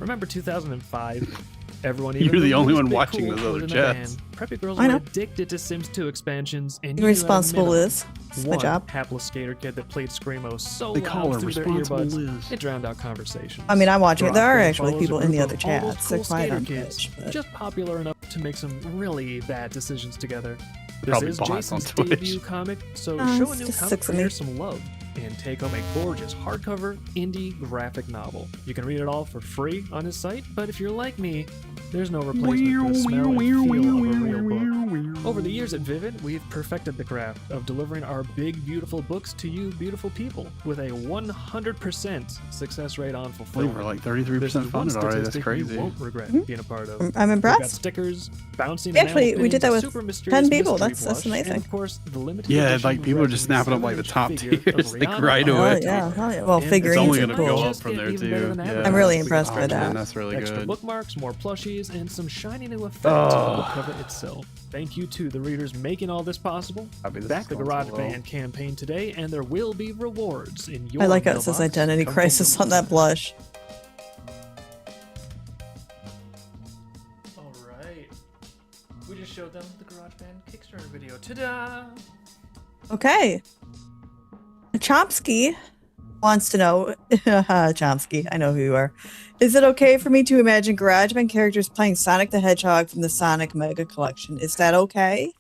Remember 2005? Everyone, You're the only one least bit watching cool those other put in a chats. band. Preppy girls I were know. addicted to Sims 2 expansions, and You're you knew at a responsible, minimum Liz. It's my one job. hapless skater kid that played Screamo so They call loud her through their responsible earbuds, Liz. it drowned out conversations. I mean, I'm watching it. There are GarageBand actually follows people a in the group other of all those chats. They're cool quiet skater on kids, Twitch. But just popular enough to make some really bad decisions together. This Probably is bots on Jason's Twitch. debut comic, so Oh, show a it's new just comic six of creator me. some love and take home a gorgeous hardcover indie graphic novel. You can read it all for free on his site, but if you're like me, there's no replacement for the smell and feel of a real book. Over the years at Vivid, we've perfected the craft of delivering our big, beautiful books to you beautiful people with a 100% success rate on I believe fulfillment. we're like This 33% is one funded already. That's statistic crazy. you won't regret Mhm. being a part of. I'm We've got impressed. stickers, bouncing Actually, enamel we did that pins, with super mysterious 10 people. mystery That's plush, amazing. And of course, the limited Yeah, edition like people are just Resident snapping up like the 7-inch top figure of tiers, like, Rihanna. right Oh away. yeah, hell yeah. Well, And figurines only are gonna cool. go up from there, Even better too. than Yeah. Avatar. I'm really We got impressed by stickers, that. That's really extra good. bookmarks, more plushies, and some shiny new effects Oh. on the cover itself. Thank you to the readers making all this possible. Copy this Back the going so well. GarageBand campaign today, and there will be rewards in your I like how it says mailbox. identity Come from crisis the on that blush. All right. We just showed them the GarageBand Kickstarter video. Ta-da! Okay. Chomsky wants to know, Chomsky, I know who you are. Is it okay for me to imagine GarageBand characters playing Sonic the Hedgehog from the Sonic Mega Collection? Is that okay?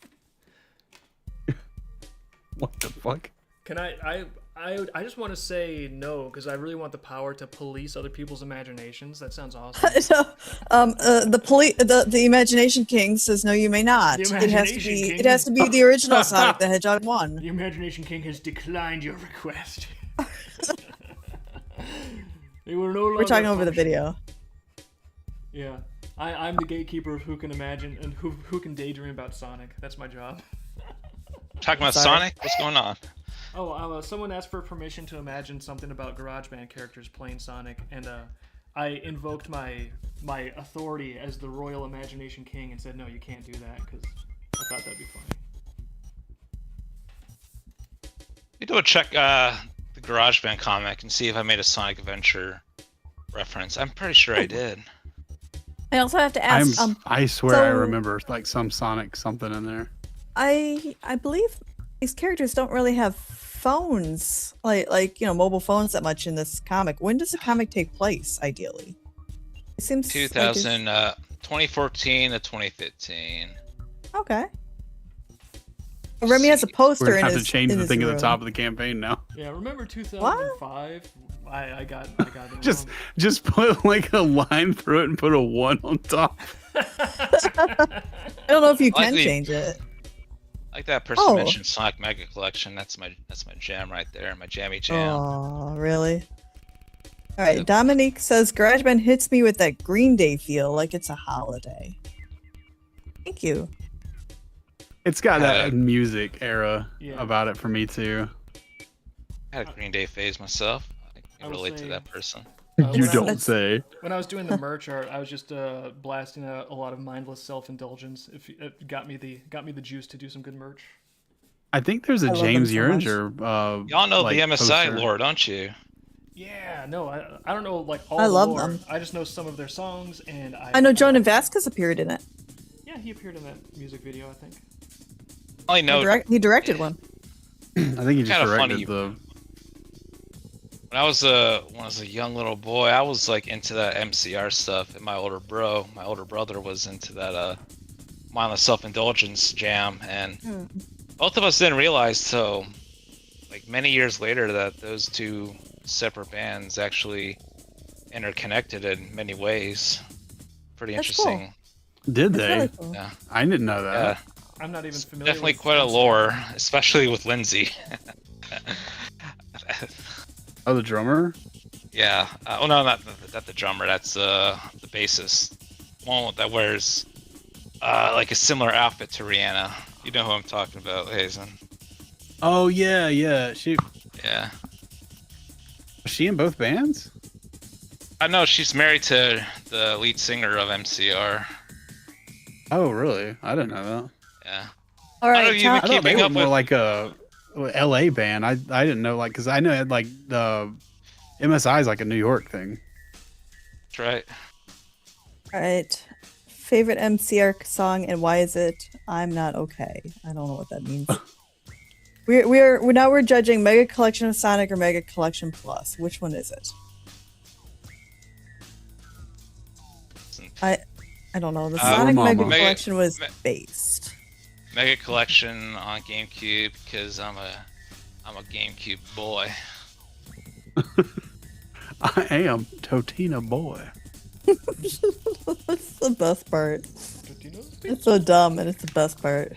What the fuck? Can I just want to say no, because I really want the power to police other people's imaginations. That sounds awesome. So, the Imagination King says no, you may not. The It has to Imagination be. King? It has to be the original Sonic the Hedgehog one. The Imagination King has declined your request. They were no longer We're talking over the functional. video. Yeah, I'm the gatekeeper of who can imagine and who can daydream about Sonic. That's my job. Talking about Sorry. Sonic? What's going on? Oh, someone asked for permission to imagine something about GarageBand characters playing Sonic, and I invoked my authority as the Royal Imagination King and said, no, you can't do that, because I thought that'd be funny. me do a check the GarageBand comic and see if I made a Sonic Adventure reference. I'm pretty sure I did. I also have to ask. I swear I so- remember like some Sonic something in there. I believe these characters don't really have phones, like mobile phones that much in this comic. When does the comic take place, ideally? It seems 2014 to 2015. Okay. Remy has a poster We're gonna in have his to change in the his thing at the room. top of the campaign now. Yeah, remember 2005? I got it Just wrong. just put like a line through it and put a 1 on top. I don't know if you I like can the- change it. Like that person Oh. mentioned Sonic Mega Collection. That's my jam right there. My jammy jam. Oh, really? All right. Yep. Dominique says GarageBand hits me with that Green Day feel, like it's a holiday. Thank you. It's got that music era Yeah. about it for me too. I had a Green Day phase myself. I I can will relate to say- that person. You when I- don't say. When I was doing the merch art, I was just blasting a lot of mindless self-indulgence. It got me the juice to do some good merch. I think there's I a love them James so much. Uringer. Y'all know like, the MSI poster. lore, don't you? Yeah, no, I don't know like all I the love lore. them. I just know some of their songs, and I know Joan and Vasquez appeared in it. Yeah, he appeared in that music video, I think. I only know He directed one. I think he just Kinda directed funny. the. when I was a young little boy, I was like into that MCR stuff, and my older brother was into that mindless self-indulgence jam, and both of us didn't realize till like many years later that those two separate bands actually interconnected in many ways. Pretty That's cool. interesting. Did It's they? really cool. Yeah. I didn't know that. Yeah, I'm not even familiar. definitely with quite a MCR. lore, especially with Lindsay. Oh, the drummer. Yeah. Oh no, not the drummer. That's the bassist. One that wears like a similar outfit to Rihanna. You know who I'm talking about, Hazen. Oh yeah, yeah. She Yeah. was she in both bands? I know she's married to the lead singer of MCR. Oh really? I didn't know that. Yeah. All I right. don't know, Tom- I thought they Keeping were up more with- like a LA band. I didn't know like because I know it had like the MSI is like a New York thing. That's right. All right. Favorite MCR song and why is it I'm Not Okay? I don't know what that means. We're judging Mega Collection of Sonic or Mega Collection Plus. Which one is it? I don't know. The Sonic Mama. Mega Mega- Collection was Me- based. Mega Collection on GameCube because I'm a GameCube boy. I am Totina boy. That's the best part. Did you know? It's so dumb and it's the best part.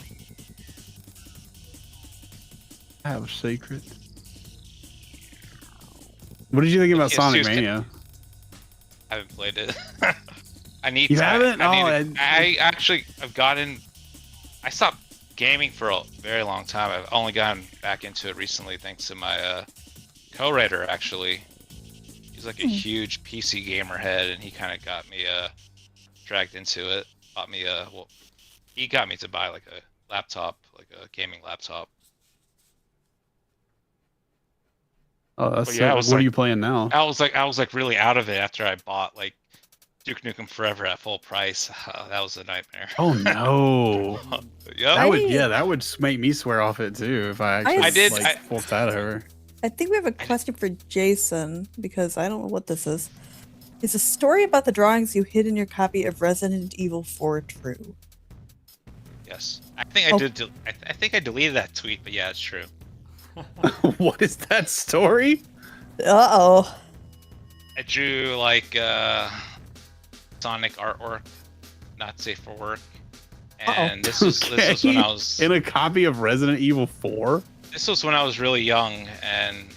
I have a secret. What did you think about Yes, Sonic Houston. Mania? I haven't played it. I need You to. haven't? I've gotten. I stopped gaming for a very long time. I've only gotten back into it recently thanks to my co-writer. Actually, he's like a huge PC gamer head, and he kind of got me dragged into it. Bought me he got me to buy like a laptop, like a gaming laptop. Oh, that's But so, yeah, I what was are like- you playing now? I was like really out of it after I bought like Duke Nukem Forever at full price. That was a nightmare. Oh no. Yep. That would make me swear off it too if I actually I did- like forced that over. I think we have a question for Jason because I don't know what this is. Is a story about the drawings you hid in your copy of Resident Evil 4 true? Yes. I think I did. I think I deleted that tweet, but yeah, it's true. What is that story? Uh-oh. I drew like Sonic artwork, not safe for work, and this was when I was in a copy of Resident Evil 4. this was when I was really young and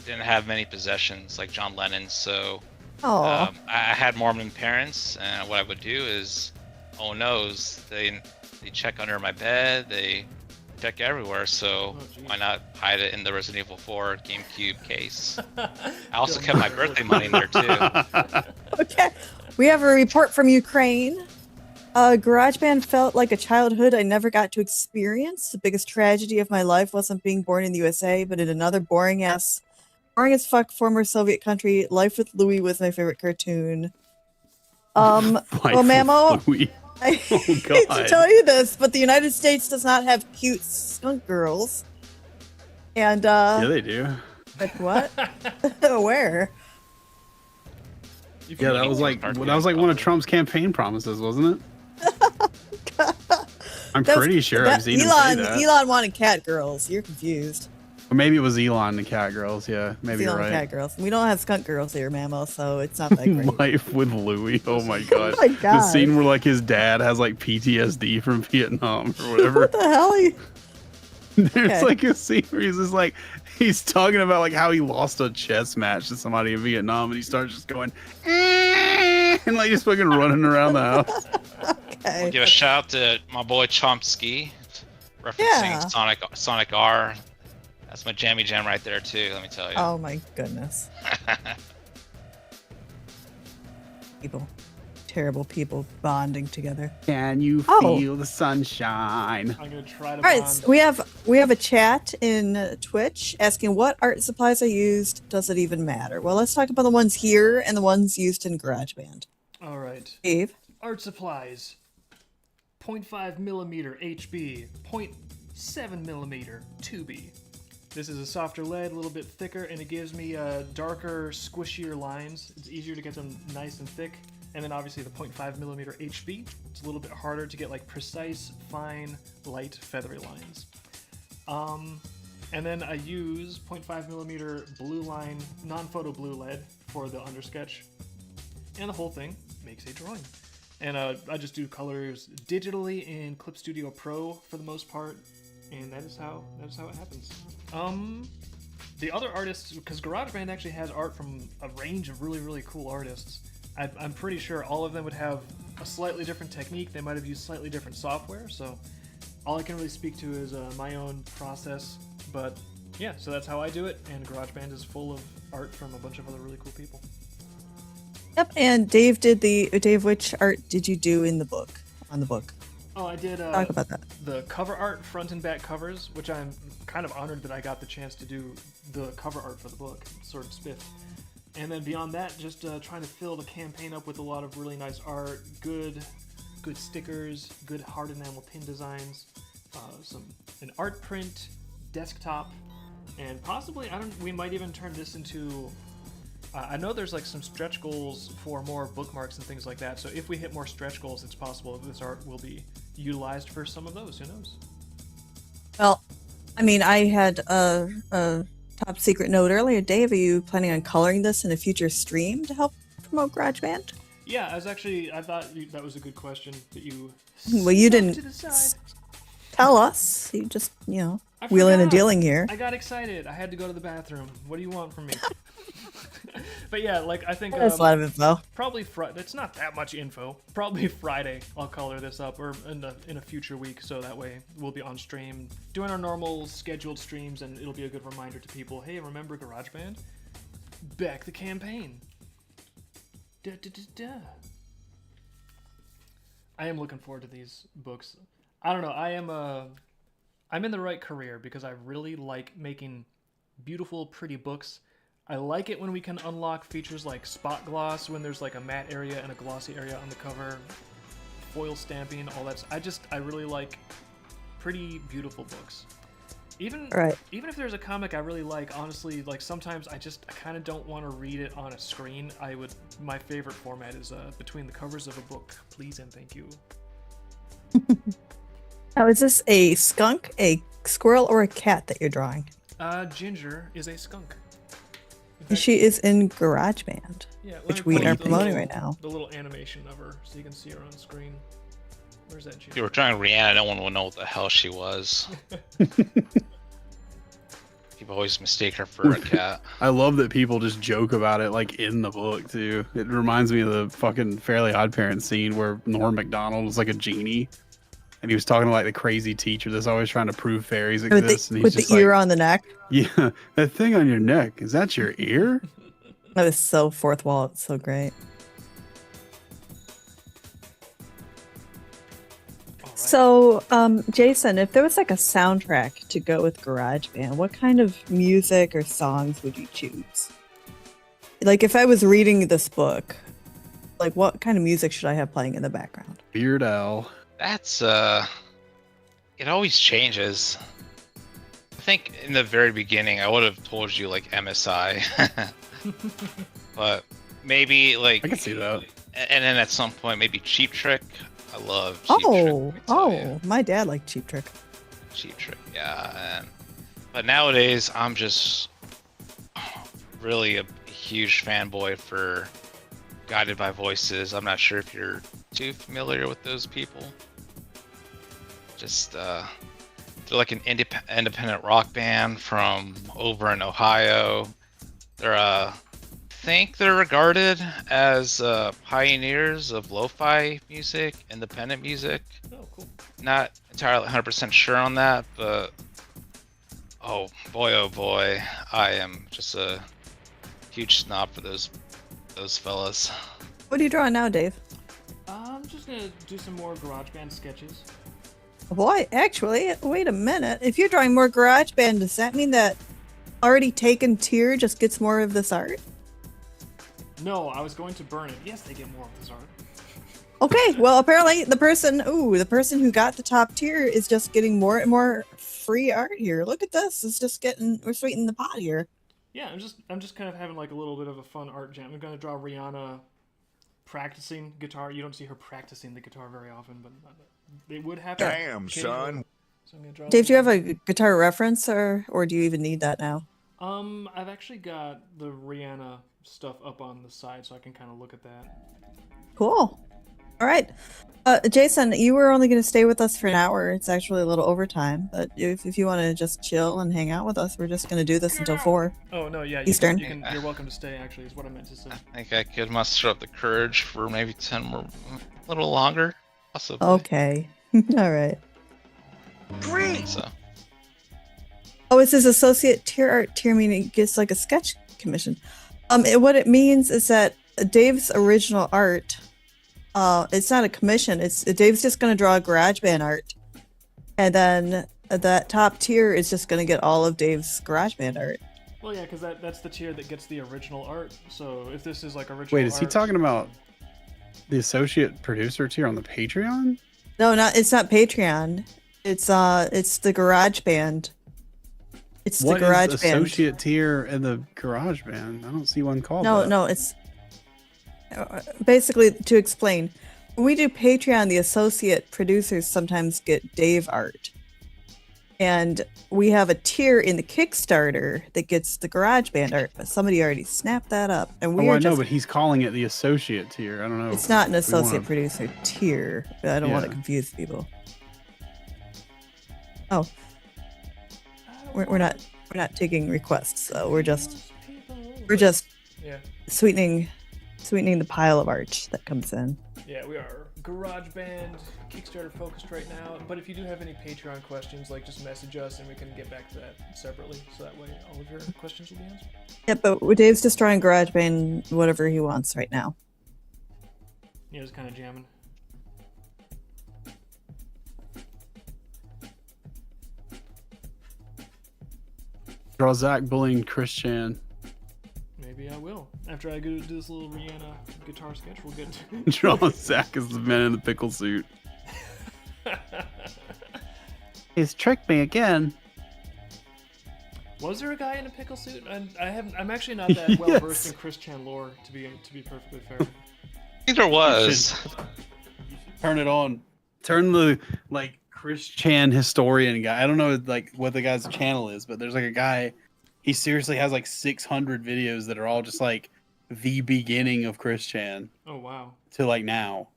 didn't have many possessions like John Lennon. So Oh. I had Mormon parents, and what I would do is, oh no's, they check under my bed, they check everywhere. So why not hide it in the Resident Evil 4 GameCube case? I also kept my birthday money in there too. Okay. We have a report from Ukraine. GarageBand felt like a childhood I never got to experience. The biggest tragedy of my life wasn't being born in the USA, but in another boring as fuck former Soviet country. Life with Louie was my favorite cartoon. Well, Mamo, Louie. I Oh, hate to God. tell you this, but the United States does not have cute skunk girls. And Yeah, they do. like what? Where? Yeah, that was like one of Trump's campaign promises, wasn't it? I'm pretty sure I've seen him say that. Elon wanted cat girls. You're confused. Or maybe it was Elon and the cat girls. Yeah, maybe you're right. Cat girls. We don't have skunk girls here, Mammo, so it's not that great. Life with Louie. Oh my god. Oh my god. The scene where like his dad has like PTSD from Vietnam or whatever. What the hell? There's like a scene where he's just like he's talking about like how he lost a chess match to somebody in Vietnam, and he starts just going and like just fucking running around the house. Okay. I'll give a shout out to my boy Chomsky, referencing Sonic R. That's my jammy jam right there too. Let me tell you. Oh my goodness. People, terrible people bonding together. Can you feel the sunshine? I'm gonna try to. All right, so we have a chat in Twitch asking what art supplies I used. Does it even matter? Well, let's talk about the ones here and the ones used in GarageBand. All right. Dave. Art supplies. 0.5 millimeter HB. 0.7 millimeter 2B. This is a softer lead, a little bit thicker, and it gives me darker, squishier lines. It's easier to get them nice and thick. And then obviously the 0.5 millimeter HB. It's a little bit harder to get like precise, fine, light, feathery lines. And then I use 0.5 millimeter blue line, non-photo blue lead for the undersketch. And the whole thing makes a drawing. And I just do colors digitally in Clip Studio Pro for the most part. And that is how it happens. The other artists, because GarageBand actually has art from a range of really, really cool artists. I'm pretty sure all of them would have a slightly different technique. They might have used slightly different software. So all I can really speak to is my own process. But yeah, so that's how I do it. And GarageBand is full of art from a bunch of other really cool people. Yep, and Dave, which art did you do in the book? On the book? Oh, I did talk about that. The cover art, front and back covers, which I'm kind of honored that I got the chance to do the cover art for the book, sort of spiff. And then beyond that, just trying to fill the campaign up with a lot of really nice art, good stickers, good hard enamel pin designs, an art print, desktop, and possibly we might even turn this into. I know there's like some stretch goals for more bookmarks and things like that. So if we hit more stretch goals, it's possible that this art will be utilized for some of those. Who knows? Well, I mean, I had a top secret note earlier. Dave, are you planning on coloring this in a future stream to help promote GarageBand? Yeah, I thought that was a good question that you. Well, you didn't tell us. You just, wheeling and dealing here. I got excited. I had to go to the bathroom. What do you want from me? But yeah, like I think that's a lot of info. Probably Friday. It's not that much info. Probably Friday I'll color this up, or in a future week, so that way we'll be on stream doing our normal scheduled streams, and it'll be a good reminder to people. Hey, remember GarageBand? Back the campaign. Da, da, da, da. I am looking forward to these books. I don't know. I'm in the right career because I really like making beautiful, pretty books. I like it when we can unlock features like spot gloss, when there's like a matte area and a glossy area on the cover, foil stamping, all that. I really like pretty, beautiful books. Even if there's a comic I really like, honestly, like sometimes I kind of don't want to read it on a screen. My favorite format is between the covers of a book. Please and thank you. Now, is this a skunk, a squirrel, or a cat that you're drawing? Ginger is a skunk. She is in GarageBand, which we are promoting right now. The little animation of her, so you can see her on screen. Where's that? If you were drawing Rihanna, no one would know what the hell she was. People always mistake her for a cat. I love that people just joke about it, like in the book too. It reminds me of the fucking Fairly Odd Parents scene where Norm Macdonald was like a genie, and he was talking to like the crazy teacher that's always trying to prove fairies exist. With the ear on the neck. Yeah, that thing on your neck, is that your ear? That was so fourth wall. It's so great. So, Jason, if there was like a soundtrack to go with GarageBand, what kind of music or songs would you choose? Like, if I was reading this book, like, what kind of music should I have playing in the background? Weird Al. That's it always changes. I think in the very beginning I would have told you like MSI. But maybe like I can see that. And then at some point maybe Cheap Trick. I love Cheap Trick. let me tell you. My dad liked Cheap Trick. Cheap Trick, yeah. But nowadays I'm just really a huge fanboy for Guided by Voices. I'm not sure if you're too familiar with those people. Just they're like an independent rock band from over in Ohio. They're I think they're regarded as pioneers of lo-fi music, independent music. Oh, cool. Not entirely 100% sure on that, but oh boy, I am just a huge snob for those fellas. What are you drawing now, Dave? I'm just gonna do some more GarageBand sketches. Boy, actually, wait a minute. If you're drawing more GarageBand, does that mean that already taken tier just gets more of this art? No, I was going to burn it. Yes, they get more of this art. Okay, well, apparently the person who got the top tier is just getting more and more free art here. Look at this. It's just we're sweetening the pot here. Yeah, I'm just kind of having like a little bit of a fun art jam. I'm gonna draw Rihanna practicing guitar. You don't see her practicing the guitar very often, but they would happen. Damn, son. So I'm gonna draw Dave, do you have a guitar reference or do you even need that now? I've actually got the Rihanna stuff up on the side, so I can kind of look at that. Cool. All right. Jason, you were only going to stay with us for an hour. It's actually a little overtime, but if you want to just chill and hang out with us, we're just going to do this until 4. Oh no, yeah, Eastern. You're welcome to stay. Actually, is what I meant to say. I think I could muster up the courage for maybe 10 more, a little longer, possibly. Okay. All right. Great. So. Oh, it says associate tier art tier, meaning it gets like a sketch commission. What it means is that Dave's original art, it's not a commission. It's Dave's just going to draw GarageBand art, and then that top tier is just going to get all of Dave's GarageBand art. Well, yeah, because that's the tier that gets the original art. So if this is like original Wait, is he art- talking about the associate producer tier on the Patreon? No, it's not Patreon. It's the GarageBand. It's What the is GarageBand. associate tier in the GarageBand? I don't see one called that. No, it's basically to explain. When we do Patreon, the associate producers sometimes get Dave art. And we have a tier in the Kickstarter that gets the GarageBand art, but somebody already snapped that up. And Oh, I know, but he's calling it the associate tier. I don't know. it's not an We associate wanna- producer tier. I don't want to Yeah. confuse people. Oh, we're not taking requests, so we're just Yeah, sweetening the pile of art that comes in. yeah, we are GarageBand Kickstarter focused right now. But if you do have any Patreon questions, like just message us and we can get back to that separately. So that way, all of your questions will be answered. Yeah, but Dave's just drawing GarageBand whatever he wants right now. Yeah, just kind of jamming. Draw Zach bullying Chris Chan. Maybe I will. After I go do this little Rihanna guitar sketch, we'll get into Draw Zach as the man in the pickle suit. He's tricked me again. Was there a guy in a pickle suit? I'm actually not that well versed in Chris Chan lore, to be perfectly fair. I think there was. Turn it on. Turn the Chris Chan historian guy. I don't know what the guy's channel is, but there's a guy. He seriously has 600 videos that are all just the beginning of Chris Chan Oh wow. to now,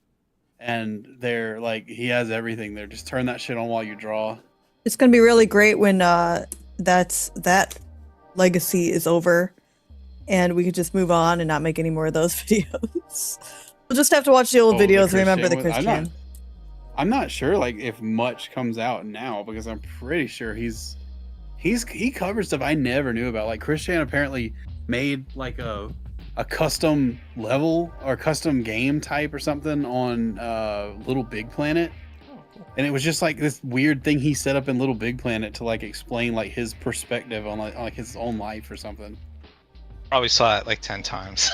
and they're he has everything there. Just turn that shit on while you draw. It's gonna be really great when that legacy is over, and we could just move on and not make any more of those videos. We'll just have to watch the old videos and remember the Chris Chan. I'm not sure if much comes out now, because I'm pretty sure he covers stuff I never knew about. Chris Chan apparently made a custom level or custom game type or something on Little Big Planet, And it was just like this weird thing he set up in Little Big Planet to like explain like his perspective on like his own life or something. Probably saw it like 10 times.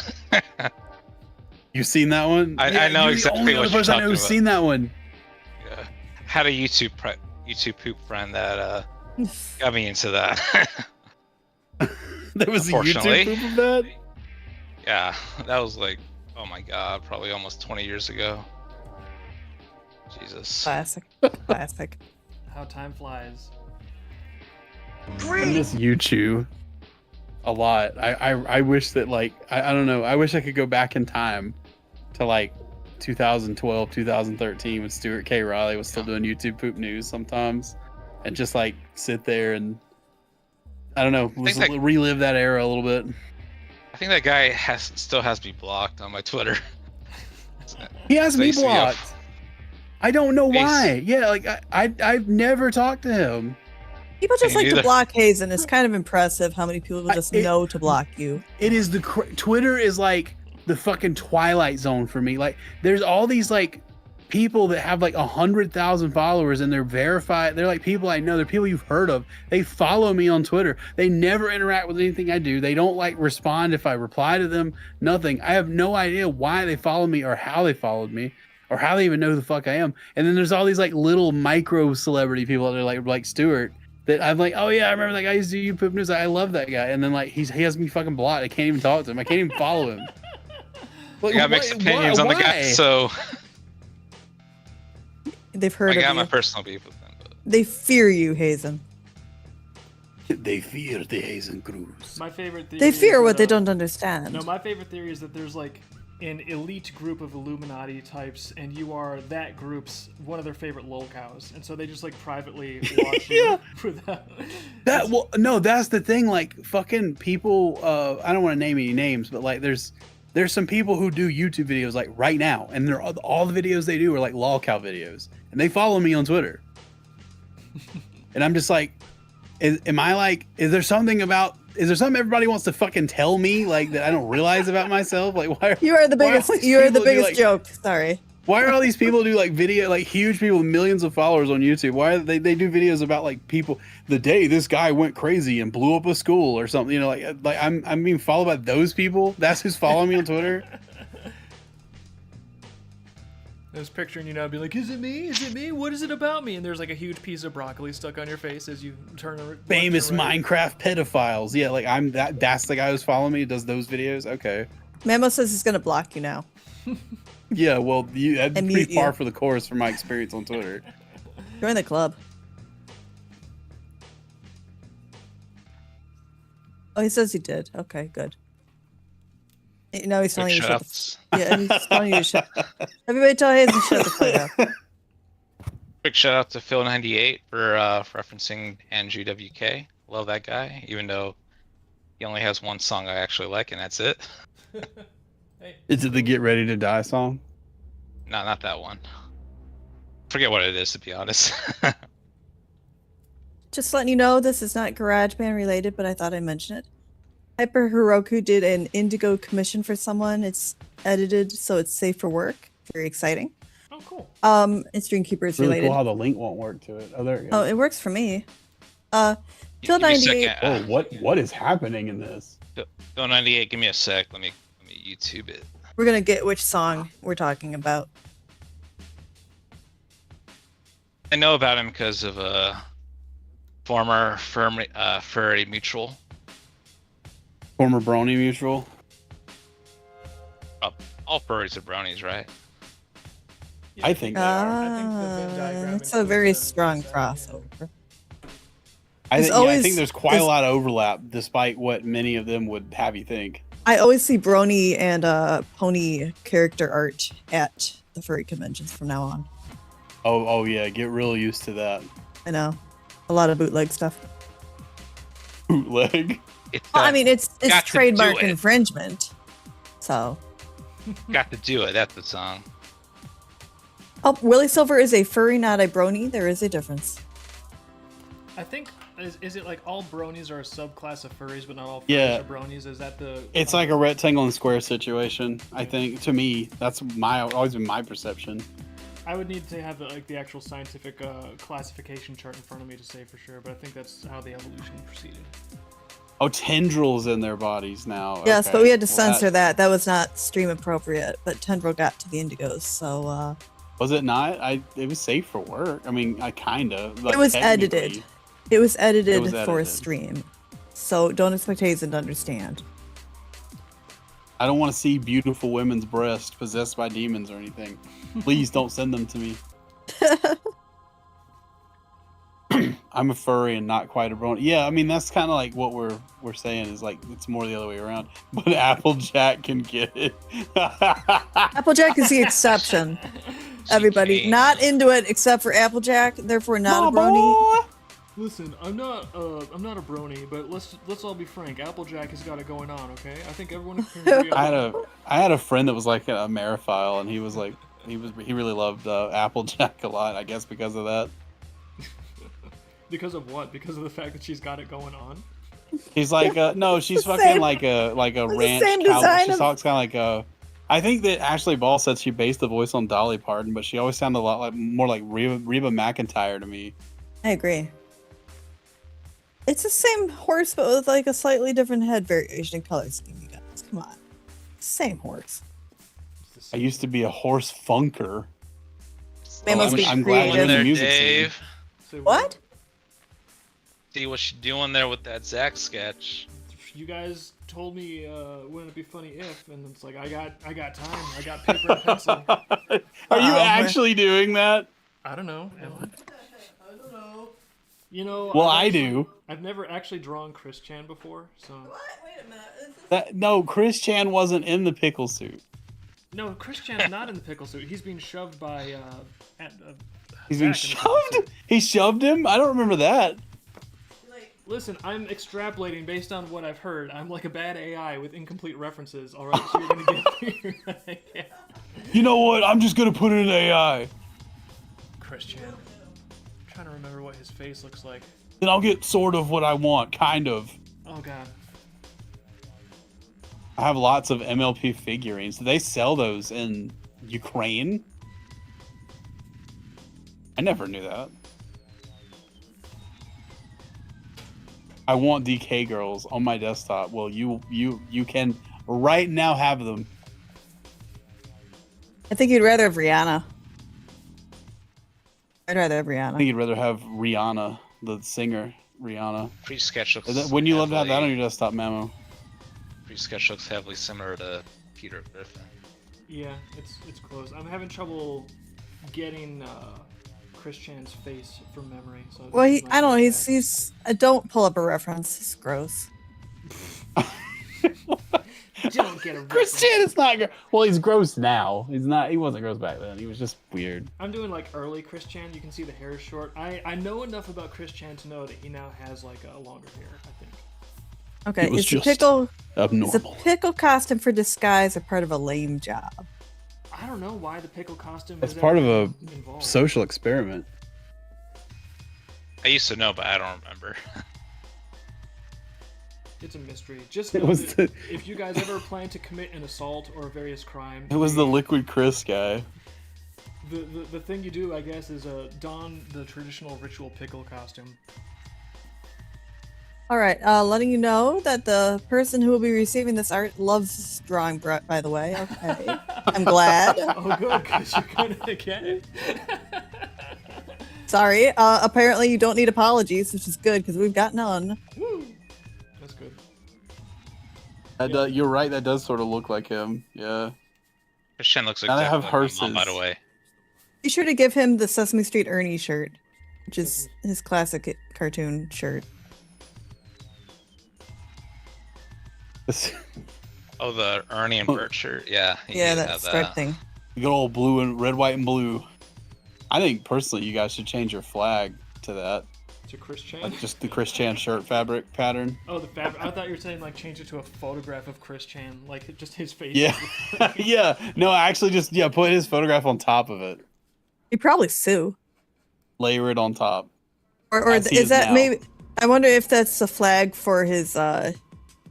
You seen that one? I know you're exactly the only what other you're person I know talking who's about. seen that one. Yeah. Had a YouTube poop friend that got me into that. There was a Unfortunately. YouTube proof of that. Yeah, that was like, oh my god, probably almost 20 years ago. Jesus. Classic. Classic. How time flies. I miss YouTube a lot. I wish that like I don't know. I wish I could go back in time to like 2012, 2013 when Stuart K. Riley was still doing YouTube poop news sometimes, and just like sit there and I don't know, relive that era a little bit. I think that guy still has me blocked on my Twitter. He has me Basically, yeah. blocked. I don't know why. Yeah, like I've never talked to him. People just Me like to neither. block Hazen. It's kind of impressive how many people just know to block you. It is Twitter is like the fucking Twilight Zone for me. Like there's all these like people that have like 100,000 followers and they're verified. They're like people I know. They're people you've heard of. They follow me on Twitter. They never interact with anything I do. They don't like respond if I reply to them. Nothing. I have no idea why they follow me or how they followed me or how they even know who the fuck I am. And then there's all these like little micro celebrity people that are like Stuart that I'm like, oh yeah, I remember that guy used to do YouTube news. I love that guy. And then like he has me fucking blocked. I can't even talk to him. I can't even follow him. Like, I got mixed opinions on the guy, so They've heard I of got you. my personal beef with him. But They fear you, Hazen. They fear the Hazen Cruz. My favorite theory They fear is what they that, don't understand. No, my favorite theory is that there's like an elite group of Illuminati types, and you are that group's one of their favorite lolcows, and so they just like privately watch you for that. No, that's the thing. Like fucking people. I don't want to name any names, but like there's some people who do YouTube videos like right now, and they're all the videos they do are like lolcow videos, and they follow me on Twitter. And I'm just like, is there something everybody wants to fucking tell me like that I don't realize about myself? Like why? You are the why biggest. all these You are the people do, biggest like- joke. Sorry. Why are all these people do like video, like huge people with millions of followers on YouTube? Why are they do videos about like people the day this guy went crazy and blew up a school or something? You know, like I'm being followed by those people. That's who's following me on Twitter. I was picturing you now, be like, "Is it me? Is it me? What is it about me?" And there's like a huge piece of broccoli stuck on your face as you turn around. Famous Minecraft pedophiles. Yeah, like I'm that. That's the guy who's following me. Does those videos? Okay. Mamo says he's gonna block you now. Yeah, well, that's And pretty mute par you. for the course from my experience on Twitter. Join the club. Oh, he says he did. Okay, good. No, he's telling you to shut the yeah, he's telling you to shut. Everybody tell Hazen to shut the fuck up. quick shout out to Phil98 for referencing Andrew WK. Love that guy, even though he only has one song I actually like, and that's it. Hey. Is it the Get Ready to Die song? Not that one. Forget what it is, to be honest. Just letting you know, this is not GarageBand related, but I thought I'd mention it. Hyper Heroku did an Indigo commission for someone. It's edited, so it's safe for work. Very exciting. Oh, cool. It's Dreamkeepers Really related. cool how the link won't work to it. Oh, there it Oh, goes. it works for me. Give me a Phil98. second. Oh, what is happening in this? Phil98, give me a sec. Let me YouTube it. We're gonna get which song we're talking about. I know about him because of a former furry mutual. Former Brony Mutual. All furries are bronies, right? I think they are. I think the Venn diagram It's a very includes strong that. crossover. I There's think, I always- think there's quite a there's- lot of overlap, despite what many of them would have you think. I always see Brony and Pony character art at the furry conventions from now on. Oh yeah, get real used to that. I know. A lot of bootleg stuff. Bootleg. It's Well, I mean, it's got to trademark do it. infringement. So, got to do it. That's the song. oh, Willie Silver is a furry, not a brony. There is a difference. I think is it like all bronies are a subclass of furries, but not all furries Yeah. are bronies? Is that the? It's like a rectangle and square situation. I think to me, that's always been my perception. I would need to have the actual scientific classification chart in front of me to say for sure, but I think that's how the evolution proceeded. Oh, tendrils in their bodies now. Yes, Okay. but we had to Well, censor that. That was not stream appropriate. But Tendril got to the Indigos, so Was it not? It was safe for work. I mean, I kind of. Like, it was technically. edited. It was edited It was for a edited. stream. So don't expect Hazen to understand. I don't want to see beautiful women's breasts possessed by demons or anything. Please don't send them to me. I'm a furry and not quite a brony. Yeah, I mean that's kind of like what we're saying is like it's more the other way around. But Applejack can get it. Applejack is the exception. Everybody changed. not into it except for Applejack, therefore not a My brony. boy. Listen, I'm not a brony, but let's all be frank. Applejack has got it going on, okay? I think everyone can agree on that. I had a friend that was like a Marophile, and he was like he really loved Applejack a lot. I guess because of that. Because of what? Because of the fact that she's got it going on? He's like, no, she's the fucking same- like a the ranch same cow. design She of- talks kind of like a. I think that Ashley Ball said she based the voice on Dolly Parton, but she always sounded a lot like more like Reba McEntire to me. I agree. It's the same horse, but with like a slightly different head variation and color scheme, you guys. Come on. Same horse. I used to be a horse funker. Man must be I'm glad you're in the creative. music scene. Dave. Say What? See what she's doing there with that Zack sketch. You guys told me wouldn't it be funny if, and it's like I got time. I got paper and pencil. Are you Uh-oh. actually doing that? I don't know. You know. Well, I've I actually- do. I've never actually drawn Chris Chan before, so. Wait a minute. That no, Chris Chan wasn't in the pickle suit. No, Chris Chan's not in the pickle suit. He's being shoved by. He's being Zach in the pickle shoved. suit. He shoved him. I don't remember that. Listen, I'm extrapolating based on what I've heard. I'm like a bad AI with incomplete references. All right, so you're gonna get yeah. You know what? I'm just gonna put it in AI. Chris Chan. I'm trying to remember what his face looks like. Then I'll get sort of what I want, kind of. Oh god. I have lots of MLP figurines. Do they sell those in Ukraine? I never knew that. I want DK girls on my desktop. Well, you can right now have them. I think you'd rather have Rihanna. I'd rather have I think Rihanna. you'd rather have Rihanna, the singer Rihanna. Pre-sketch looks. Wouldn't you love to have that on heavily- your desktop, Memo? Pre-sketch looks heavily similar to Peter Griffin. Yeah, it's close. I'm having trouble getting Chris Chan's face from memory. So Well, this is my I don't know. bad. He's. Don't pull up a reference. It's gross. Don't get a Chris reference. Chan is not. Well, he's gross now. He's not. He wasn't gross back then. He was just weird. I'm doing like early Chris Chan. You can see the hair is short. I know enough about Chris Chan to know that he now has like a longer hair. I think. Okay, It was is the just pickle is the Abnormal. pickle costume for disguise or part of a lame job? I don't know why the pickle costume. It's was part of ever a involved. social experiment. I used to know, but I don't remember. It's a mystery. Just It know was that if you guys ever plan to commit an assault or various crimes, It was the Liquid Chris guy. the thing you do, I guess, is don the traditional ritual pickle costume. All right, letting you know that the person who will be receiving this art loves drawing, by the way. Okay, I'm glad. Oh, good, because you're gonna get it. Sorry. Apparently, you don't need apologies, which is good because we've got none. Woo! That's good. You're right. That does sort of look like him. Yeah. Christian looks Now they exactly have like my mom, by hearses. the way. Be sure to give him the Sesame Street Ernie shirt, which is his classic cartoon shirt. Oh, the Ernie and Bert shirt. Yeah. he Yeah, did that have stripe thing. Good old blue and red, white, and blue. I think personally, you guys should change your flag to that, To Chris Chan. like just the Chris Chan shirt fabric pattern. Oh, the fabric. I thought you were saying like change it to a photograph of Chris Chan, like just his face. Yeah, yeah. No, actually, just put his photograph on top of it, He'd probably sue. layer it on top. Or I see is it that now. maybe? I wonder if that's a flag for his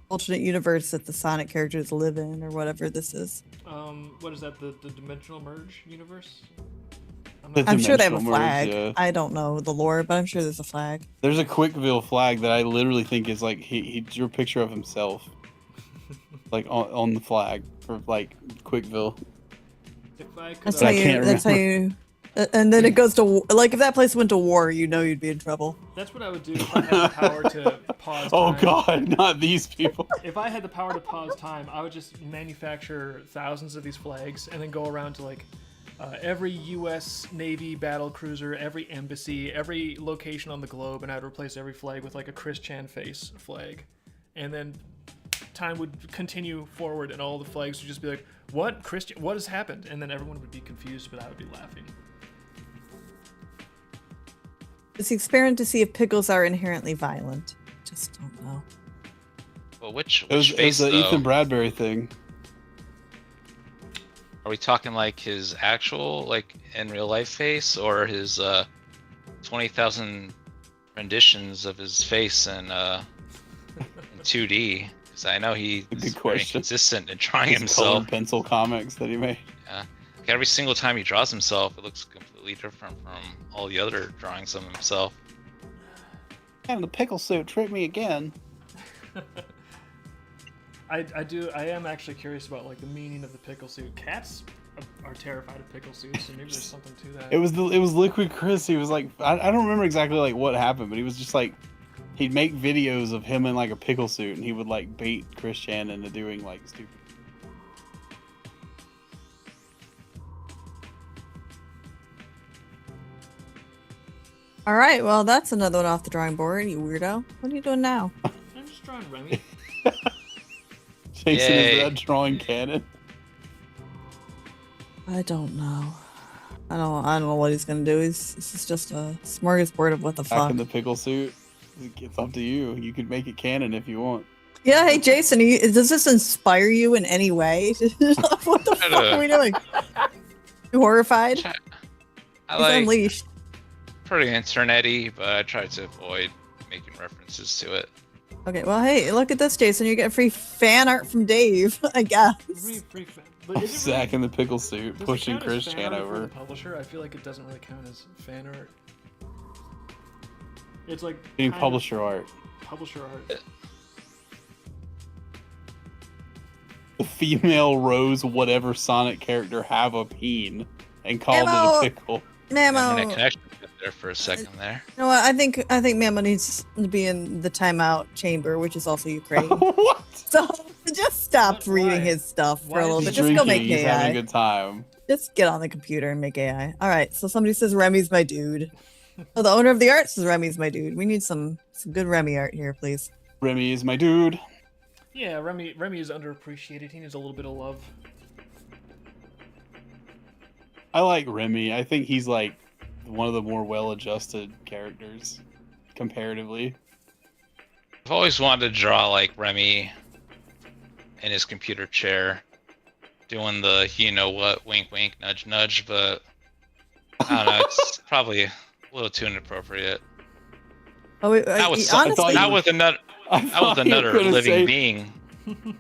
alternate universe that the Sonic characters live in, or whatever this is. What is that? The dimensional merge universe? The I'm sure they have a dimensional merge, flag. yeah. I don't know the lore, but I'm sure there's a flag. There's a Quickville flag that I literally think is like he drew a picture of himself, like on the flag for like Quickville. If I could, That's But how I you. can't That's how you. And then it goes to like if that place went to war, you know you'd be in trouble. that's what I would do if I had the power to pause Oh time. God, not these people. If I had the power to pause time, I would just manufacture thousands of these flags and then go around to like every U.S. Navy battle cruiser, every embassy, every location on the globe, and I'd replace every flag with like a Chris Chan face flag, and then time would continue forward, and all the flags would just be like, "What, Christian? What has happened?" And then everyone would be confused, but I would be laughing. It's the experiment to see if pickles are inherently violent. Just don't know. Well, which It was face the though? Ethan Bradbury thing. Are we talking like his actual, like in real life face, or his 20,000 renditions of his face in 2D? Because I know he Good is very question. consistent in drawing His himself. colored pencil comics that he made. Yeah. Like every single time he draws himself, it looks completely different from all the other drawings of himself. And the pickle suit tricked me again. I am actually curious about like the meaning of the pickle suit. Cats are terrified of pickle suits, so maybe there's something to that. It was Liquid Chris. He was like, I don't remember exactly like what happened, but he was just like, he'd make videos of him in like a pickle suit, and he would like bait Chris Chan into doing like stupid. All right, well that's another one off the drawing board. You weirdo. What are you doing now? I'm just drawing Remy. Jason, Yay. is that drawing canon? I don't know. I don't know what he's gonna do. This is just a smorgasbord of what the Back fuck. in the pickle suit. It's up to you. You can make it canon if you want. Yeah, hey Jason, does this inspire you in any way? What the fuck are we doing? You horrified? I He's like unleashed. pretty internet-y, but I try to avoid making references to it. Okay, well, hey, look at this, Jason. You're getting free fan art from Dave, I guess. Free fan. But is it Zach in the pickle suit does it pushing count as Chris fan Chan art for over. the publisher? I feel like it doesn't really count as fan art. It's like Getting kind of publisher art. publisher art. The female Rose whatever Sonic character have a peen and called Ammo! it a pickle. Mamo. Internet connection cut there for a second there. You know what? I think Mamo needs to be in the timeout chamber, which is also Ukraine. What? So just stop What? reading Why? his stuff for Why a little is bit. he Just go make He's having a AI. good time. Just get on the computer and make AI. All right. So somebody says Remy's my dude. Oh, the owner of the art says Remy's my dude. We need some good Remy art here, please. Remy is my dude. Yeah, Remy is underappreciated. He needs a little bit of love. I like Remy. I think he's like one of the more well-adjusted characters comparatively. I've always wanted to draw like Remy in his computer chair, doing the you know what, wink wink, nudge nudge, but I don't know, it's probably a little too inappropriate. Oh, wait, Not with, honestly, not with another, I not thought with you were another gonna living say- being.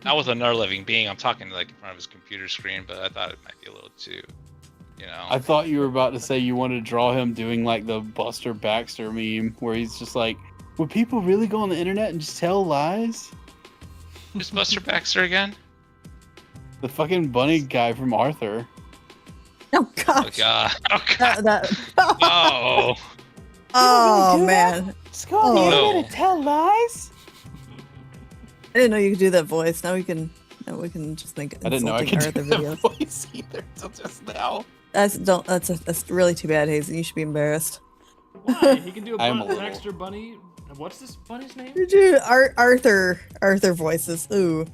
Not with another living being. I'm talking like in front of his computer screen, but I thought it might be a little too, you know. I thought you were about to say you wanted to draw him doing like the Buster Baxter meme where he's just like, would people really go on the internet and just tell lies? Is Buster Baxter again? The fucking bunny guy from Arthur. oh Oh gosh. god. Oh god. That, Oh. oh man. Just go on the internet and tell lies? I didn't know you could do that voice. Now we can just make I didn't know I insulting could do Arthur that videos. voice either until just now. That's really too bad, Hazen. You should be embarrassed. Why? He can do a I'm a an little- extra bunny. What's this bunny's name? You do Arthur voices. Ooh.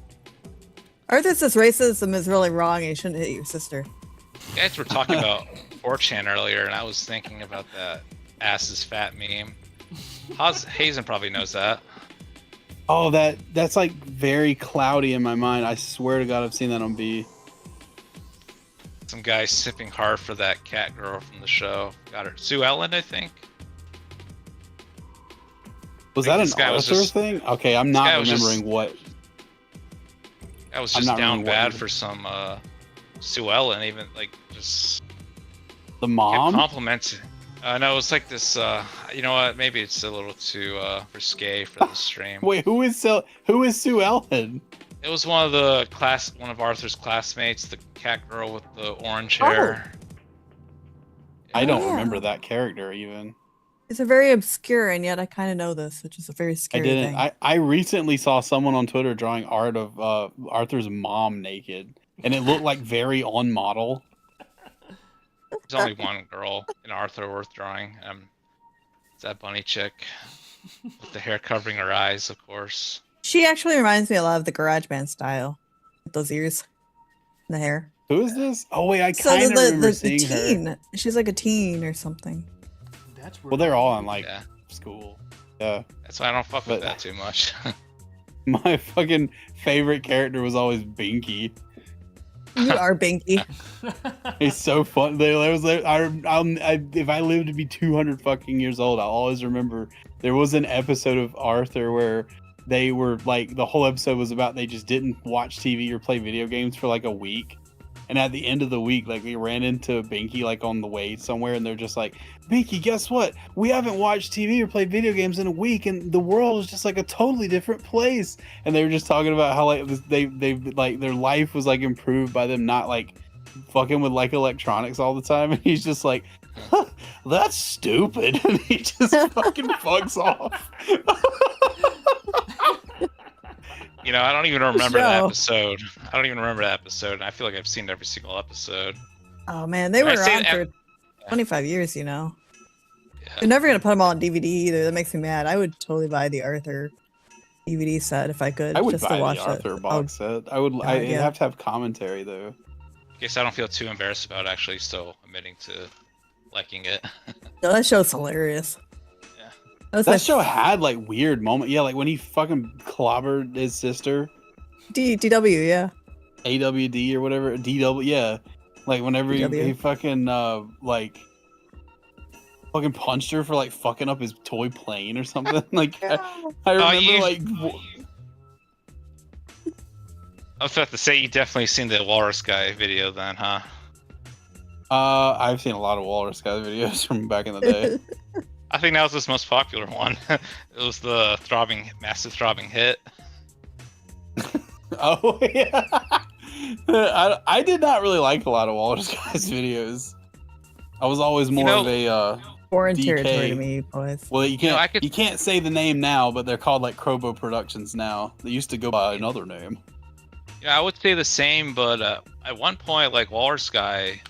Arthur says racism is really wrong and you shouldn't hit your sister. You guys were talking about 4chan earlier, and I was thinking about that ass is fat meme. Hazen probably knows that. Oh, that's like very cloudy in my mind. I swear to God, I've seen that on B. Some guy sipping hard for that cat girl from the show. Got her. Sue Ellen, I think. Was I that think an this guy was Arthur just- thing? Okay, I'm this guy not was just- remembering what. I was I'm just not down remembering what bad he- for some Sue Ellen, even like just The Kept mom? complimenting. No, it's like this. You know what? Maybe it's a little too risque for the stream. Wait, who is Sue Ellen? It was one of Arthur's classmates, the cat girl with the orange Oh. hair. I don't Yeah. remember that character even. It's a very obscure, and yet I kind of know this, which is a very I scary didn't. thing. I recently saw someone on Twitter drawing art of Arthur's mom naked, and it looked like very on model. There's only one girl in Arthur worth drawing. It's that bunny chick with the hair covering her eyes, of course. She actually reminds me a lot of the Garage Band style, with those ears, and the hair. Who is this? Oh wait, I So kind of remember the seeing her. teen, she's like a teen or something. That's Well, they're all in like Yeah, school. Yeah. that's why I don't fuck with But- that too much. My fucking favorite character was always Binky. You are Binky. He's so fun. If I live to be 200 fucking years old, I'll always remember there was an episode of Arthur where they were like, the whole episode was about they just didn't watch TV or play video games for like a week. And at the end of the week, like we ran into Binky like on the way somewhere, and they're just like, Binky, guess what? We haven't watched TV or played video games in a week, and the world is just like a totally different place. And they were just talking about how like they like their life was like improved by them not like fucking with like electronics all the time. And he's just like, huh, that's stupid, and he just fucking fucks off. You know, I don't even remember that Show. episode. I don't even remember that episode. I feel like I've seen every single episode. Oh man, they were I say on that- for 25 years, you know. Yeah. You're never gonna put them all on DVD either. That makes me mad. I would totally buy the Arthur DVD set if I could, I would just buy to watch the Arthur it. box set. I would. God, I'd yeah. have to have commentary though. I guess I don't feel too embarrassed about actually still admitting to liking it. No, that show's hilarious. Yeah. That's That show had like weird moment. Yeah, like when he fucking clobbered his sister, DW, yeah. AWD or whatever, DW. Yeah, like whenever he DW. fucking like fucking punched her for like fucking up his toy plane or something. Like I remember you- like I was about to say you definitely seen the Walrus Guy video then, huh? I've seen a lot of Walrus Guy videos from back in the day. I think that was his most popular one. It was the massive throbbing hit. Oh yeah. I did not really like a lot of Walrus Guy's videos. I was always more know- of a Foreign DK. territory to me, boys. well, you can't I could- you can't say the name now, but they're called like Crobo Productions now. They used to go by another name. Yeah, I would say the same, but at one point, like Walrus Guy,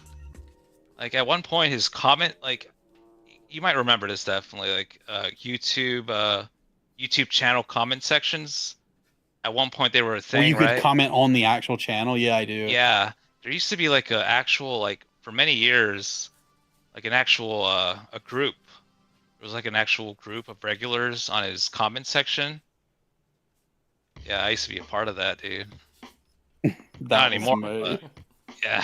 like at one point his comment, like you might remember this definitely, like YouTube channel comment sections. At one point they were a Where thing, you could right? comment on the actual channel. Yeah, I do. Yeah, there used to be like a actual like for many years, like an actual a group. It was like an actual group of regulars on his comment section. Yeah, I used to be a part of that, dude. That Not was anymore, my- but yeah.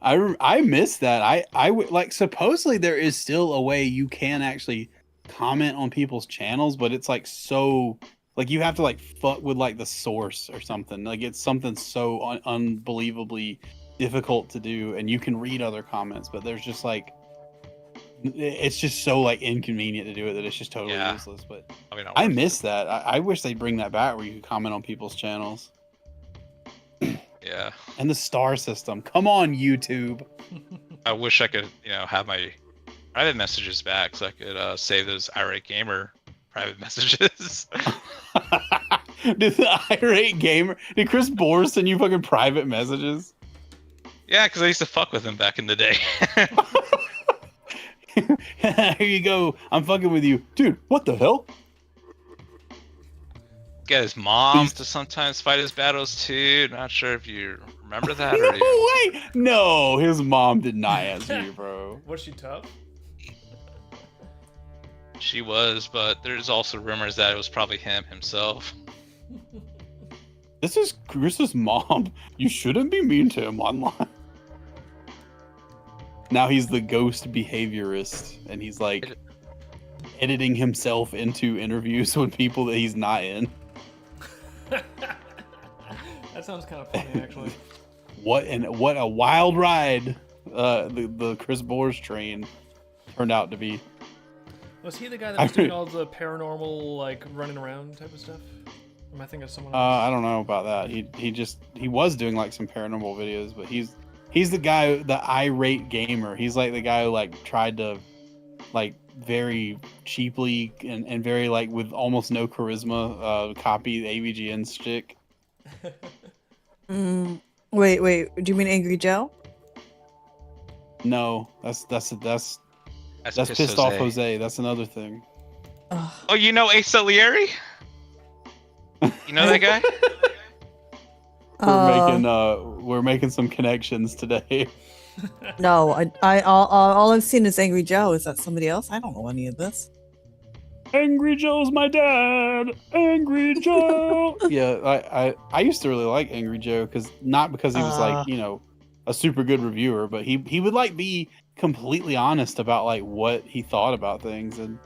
I miss that. I would like supposedly there is still a way you can actually comment on people's channels, but it's like so like you have to like fuck with like the source or something. Like it's something so unbelievably difficult to do, and you can read other comments, but there's just like it's just so like inconvenient to do it that it's just totally Yeah. useless. But I mean, I miss that. I wish they'd bring that back where you could comment on people's channels. Yeah. And the star system. Come on, YouTube. I wish I could, have my private messages back so I could save those irate gamer private messages. Did the irate gamer? Did Chris Bohr send you fucking private messages? Yeah, because I used to fuck with him back in the day. Here you go. I'm fucking with you, dude. What the hell? Get his mom to sometimes fight his battles too. Not sure if you remember that or No way. No, his mom did not answer you, bro. Was she tough? she was, but there's also rumors that it was probably him himself. This is Chris's mom. You shouldn't be mean to him online. Now he's the ghost behaviorist, and he's like editing himself into interviews with people that he's not in. That sounds kind of funny, actually. What a wild ride. The Chris Boers train turned out to be. Was he the guy that was doing all the paranormal, like running around type of stuff? Or am I thinking of someone else? I don't know about that. He was doing like some paranormal videos, but he's the guy, the irate gamer. He's like the guy who like tried to like very cheaply and very like with almost no charisma copy the AVGN stick. Wait. Do you mean Angry Joe? No, that's pissed off Jose. That's another thing. Ugh. Oh, you know Ace Salieri? You know that guy? We're making some connections today. No, all I've seen is Angry Joe. Is that somebody else? I don't know any of this. Angry Joe's my dad. Angry Joe. Yeah, I used to really like Angry Joe not because he was like, you know, a super good reviewer, but he would like be completely honest about like what he thought about things, and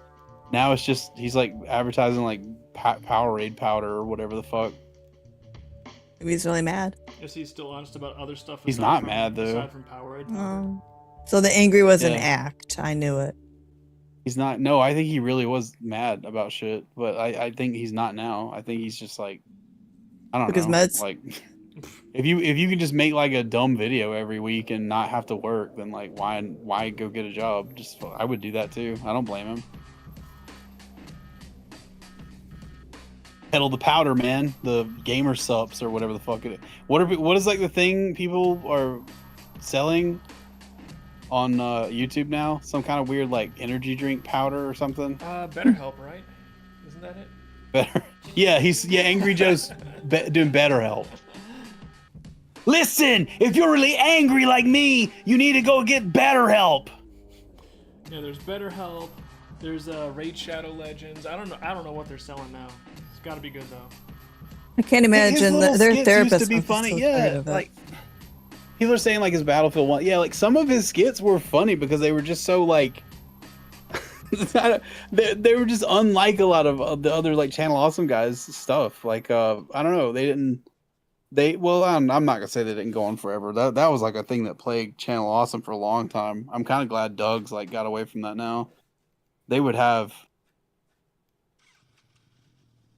now it's just he's like advertising like Powerade powder or whatever the fuck. Maybe he's really mad. Is he still honest about other stuff? He's not mad though. Aside from Powerade. So the angry was an act. I knew it. He's not. No, I think he really was mad about shit, but I think he's not now. I think he's just like, I don't know. Because meds. Like, if you can just make like a dumb video every week and not have to work, then like why go get a job? I would do that too. I don't blame him. Pedal the powder, man. The gamer subs or whatever the fuck it is. What is like the thing people are selling on YouTube now? Some kind of weird like energy drink powder or something. BetterHelp, right? Isn't that it? Better. Yeah, Angry Joe's doing BetterHelp. Listen, if you're really angry like me, you need to go get BetterHelp. Yeah, there's BetterHelp. There's Raid Shadow Legends. I don't know what they're selling now. It's got to be good though. I can't imagine that their therapist used to be funny. Yeah, like people are saying like his Battlefield 1. Yeah, like some of his skits were funny because they were just so like they were just unlike a lot of the other like Channel Awesome guys stuff. Like I don't know, I'm not gonna say they didn't go on forever. That was like a thing that plagued Channel Awesome for a long time. I'm kind of glad Doug's like got away from that now. They would have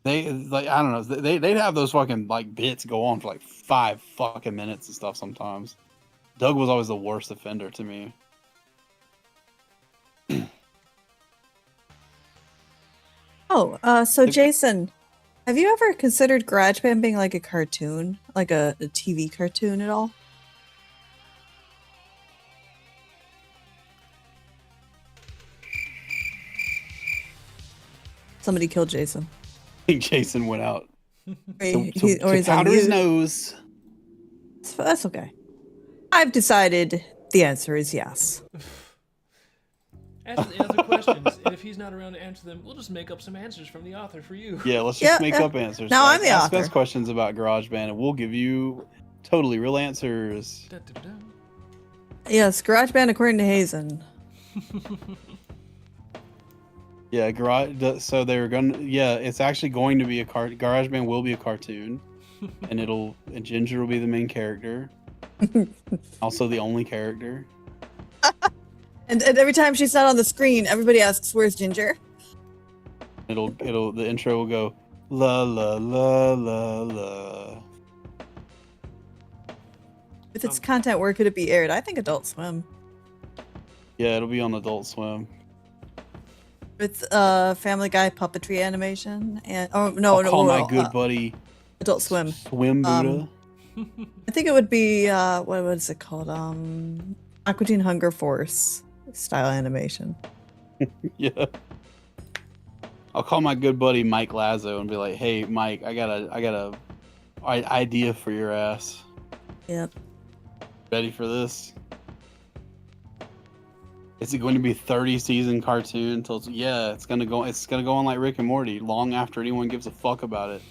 I don't know, they'd have those fucking like bits go on for like 5 fucking minutes and stuff sometimes. Doug was always the worst offender to me. So Jason, have you ever considered GarageBand being like a cartoon, like a TV cartoon at all? Somebody killed Jason. I think Jason went out. Or he's powder on his mute. nose. That's okay. I've decided the answer is yes. Answer questions, and if he's not around to answer them, we'll just make up some answers from the author for you. Yeah, let's just make up answers. Now I'm the Ask author. us questions about GarageBand, and we'll give you totally real answers. Da, da, da. Yes, GarageBand according to Hazen. Yeah, so they're gonna. Yeah, it's actually going to be GarageBand will be a cartoon, and Ginger will be the main character, also the only character. And every time she's not on the screen, everybody asks, "Where's Ginger?" The intro will go la la la la la. With its content, where could it be aired? I think Adult Swim. Yeah, it'll be on Adult Swim. With Family Guy puppetry animation and Call my good buddy Adult Swim. Swim Buddha. I think it would be what is it called? Aqua Teen Hunger Force style animation. Yeah. I'll call my good buddy Mike Lazo and be like, "Hey, Mike, I got a idea for your ass. Yep. Ready for this? Is it going to be 30-season cartoon until it's gonna go on like Rick and Morty long after anyone gives a fuck about it.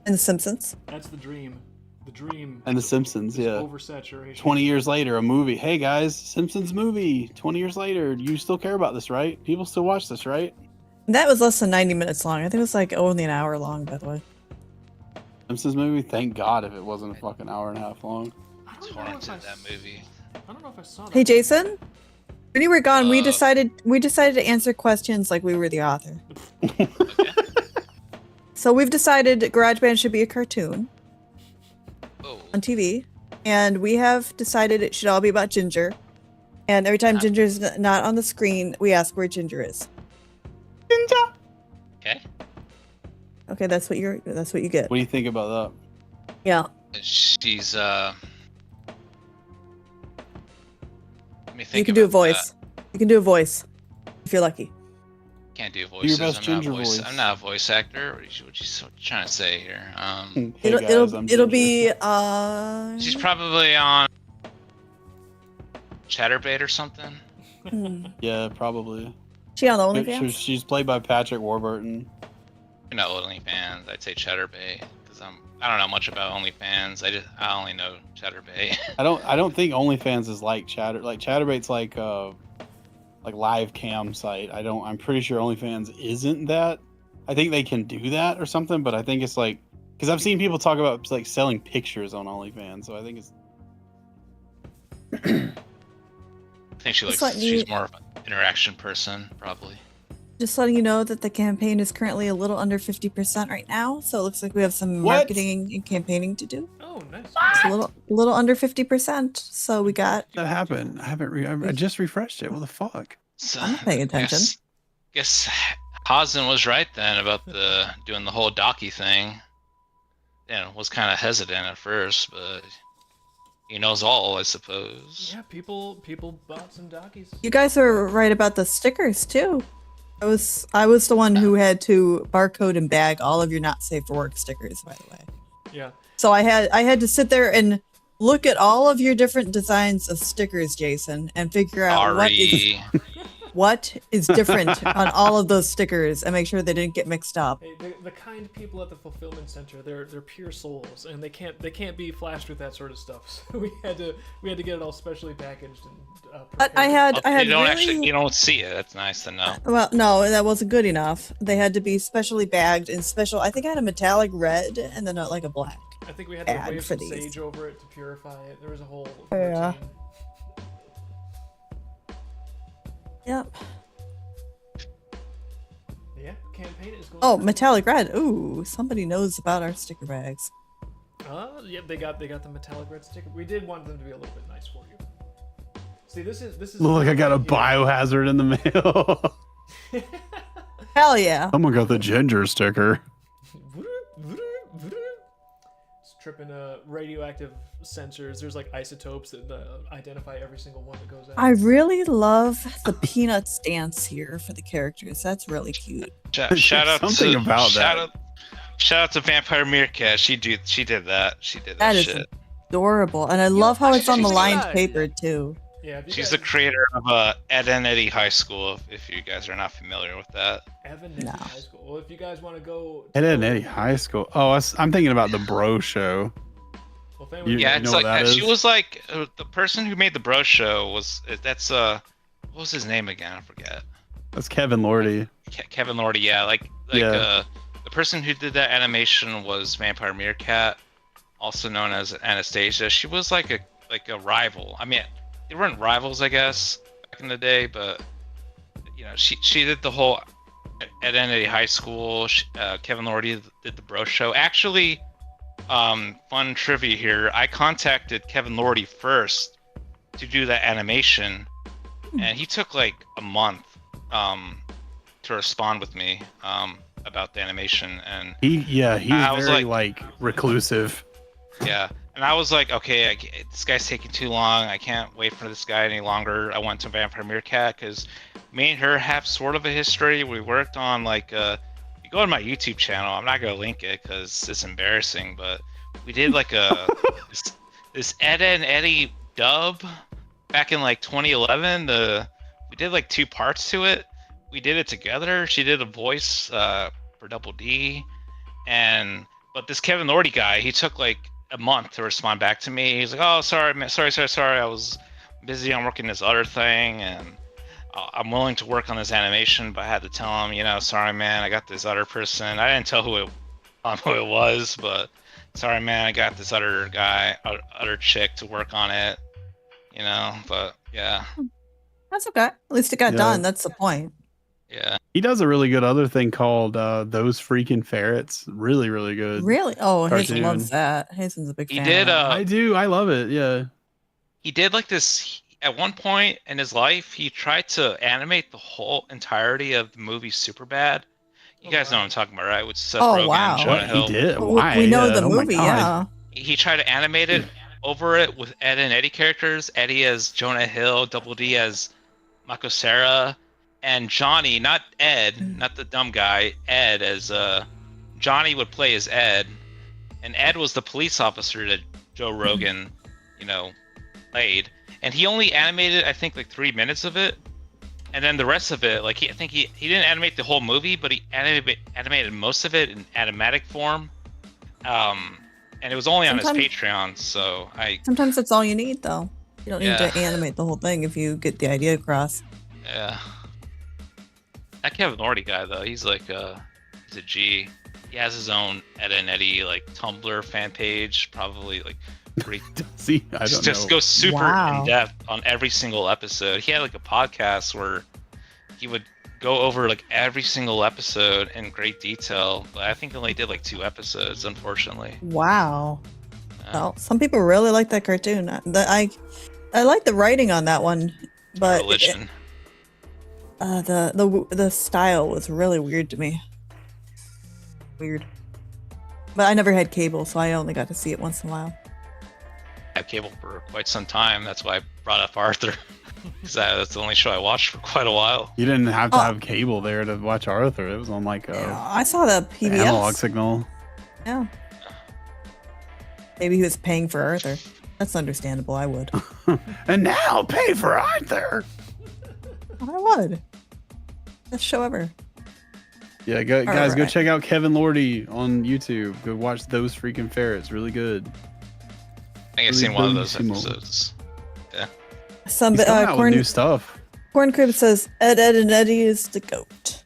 And The Simpsons. That's the dream. The dream. And The Simpsons, yeah. Oversaturation. 20 years later, a movie. Hey guys, Simpsons movie. 20 years later, you still care about this, right? People still watch this, right? That was less than 90 minutes long. I think it was like only an hour long, by the way. Simpsons movie? Thank God if it wasn't a fucking hour and a half long. I don't know if Torrented that movie. I don't know if I saw that. Hey, Jason. When you were gone, we Uh, decided to answer questions like we were the author. Okay. So we've decided GarageBand should be a cartoon Oh, on TV, and we have decided it should all be about Ginger. And every time Ginger's not on the screen, we ask where Ginger is. Ginger. okay. Okay, that's what you get. What do you think about Yeah. She's Let me think. You can do a about voice. You can do a voice if you're lucky. that. Can't do your voices. best I'm Ginger not a voice. voice. I'm not a voice actor. What you trying to say here? that? Hey It'll guys, I'm it'll Ginger. be She's probably on Chatterbait or something. Yeah, probably. She on the OnlyFans? She's played by Patrick Warburton. You know, OnlyFans. I'd say Chatterbait because I don't know much about OnlyFans. I only know Chatterbait. I don't think OnlyFans is like Chatterbait's like live cam site. I'm pretty sure OnlyFans isn't that. I think they can do that or something, but I think it's like because I've seen people talk about like selling pictures on OnlyFans, so I think it's I think she's more of an interaction person, probably. Just letting you know that the campaign is currently a little under 50% right now, so it looks like we have some What? marketing and campaigning to do. Oh, nice. It's a little under 50%. So we got. that happened. I haven't. I just refreshed it. What the fuck? So, I'm not paying attention. Guess Hazen was right then about doing the whole Docky thing. Yeah, was kind of hesitant at first, but he knows all, I suppose. Yeah, people bought some Dockies. You guys are right about the stickers too. I was the one who had to barcode and bag all of your not safe for work stickers, by the way. Yeah. So I had to sit there and look at all of your different designs of stickers, Jason, and figure out Sorry. what is different on all of those stickers and make sure they didn't get mixed up. Hey, the kind people at the fulfillment center, they're pure souls, and they can't be flashed with that sort of stuff. So we had to get it all specially packaged and. But I had You don't see it. That's nice to know. Well, no, that wasn't good enough. They had to be specially bagged in special. I think I had a metallic red and then like a black. I think we had to Ad wave for some these. sage over it to purify it. There was a whole Yeah. routine. Yep. Yeah, campaign is going. Oh, metallic red. Ooh, somebody knows about our sticker bags. Yep, they got the metallic red sticker. We did want them to be a little bit nice for you. See, this is. Look, I got a biohazard in the mail. Hell yeah. Someone got the Ginger sticker. It's tripping radioactive sensors. There's like isotopes that identify every single one that goes out. I really love the Peanuts dance here for the characters. That's really cute. Shout out Something to about that. Shout out to Vampire Meerkat. She did that. She did that That is shit. adorable. And I love how it's on the she's lined alive. paper too. Yeah, if you She's guys, the creator of Ed and Eddie High School. If you guys are not familiar with that. Evan Nitti No. High School. Well, if you guys want to go. Ed and Eddie High School. Oh, I'm thinking about the Bro Show. Well, if You- anyone, Yeah, know it's what like that she is? was like the person who made the Bro Show was what was his name again? I forget. That's Kevin Lordy. Kevin Lordy. Yeah, Yeah. The person who did that animation was Vampire Meerkat, also known as Anastasia. She was like a rival. I mean, they weren't rivals, I guess, back in the day, but you know, she did the whole Ed and Eddie High School. Kevin Lordy did the Bro Show. Actually, fun trivia here. I contacted Kevin Lordy first to do that animation, and he took like a month to respond with me about the animation. And He's I was very like- reclusive. yeah, and I was like, okay, this guy's taking too long. I can't wait for this guy any longer. I went to Vampire Meerkat because me and her have sort of a history. We worked on like you go on my YouTube channel. I'm not gonna link it because it's embarrassing, but we did like this Ed and Eddie dub back in like 2011. We did like 2 parts to it. We did it together. She did a voice for Double D, but this Kevin Lordy guy, he took like a month to respond back to me. He's like, "Oh, sorry, man. Sorry. I was busy. I'm working this other thing, and I'm willing to work on this animation, but I had to tell him, sorry, man. I got this other person. I didn't tell who it was, but sorry, man. I got this other guy, other chick to work on it. you know. But yeah, That's okay. At least it got Yeah. done. That's the point. yeah. He does a really good other thing called Those Freaking Ferrets. Really, really good. Really? Oh, Hazen cartoon. loves that. Hazen's a big He fan. did. Of that one. I do. I love it. Yeah. He did like this at one point in his life. He tried to animate the whole entirety of the movie Superbad. You guys know what I'm talking about, right? With Seth Oh, Rogen, wow. Jonah What he Hill. did? We- Why? We know Yeah. the Oh my movie, God. yeah. He tried to animate it over it with Ed and Eddie characters. Eddie as Jonah Hill, Double D as Mako Sarah, and Johnny, not Ed, not the dumb guy, Ed as Johnny would play as Ed, and Ed was the police officer that Joe Rogan, you know, played. And he only animated, I think, like 3 minutes of it, and then the rest of it, like I think he didn't animate the whole movie, but he animated most of it in animatic form. And it was only on his Sometimes- Patreon, so Sometimes that's all you need, though. You don't need Yeah. to animate the whole thing if you get the idea across. yeah. That Kevin Lordy guy though, he's like he's a G. He has his own Ed and Eddie like Tumblr fan page, probably like pretty See, I don't just know. goes super Wow. in depth on every single episode. He had like a podcast where he would go over like every single episode in great detail, but I think he only did like 2 episodes, unfortunately. Wow. Yeah. Well, some people really like that cartoon. I like the writing on that one, but Religion. the style was really weird to me. Weird. But I never had cable, so I only got to see it once in a while. I had cable for quite some time. That's why I brought up Arthur. Because that's the only show I watched for quite a while. You didn't have to Oh. have cable there to watch Arthur. It was on like I saw the an analog PBS. signal. Yeah. Maybe he was paying for Arthur. That's understandable. I would. And now pay for Arthur. I would. Best show ever. Yeah, guys, go Alright. check out Kevin Lordy on YouTube. Go watch Those Freaking Ferrets. Really good. I think I've seen one of those episodes. Some He's coming out with corn new stuff. Crib says Ed and Eddie is the goat.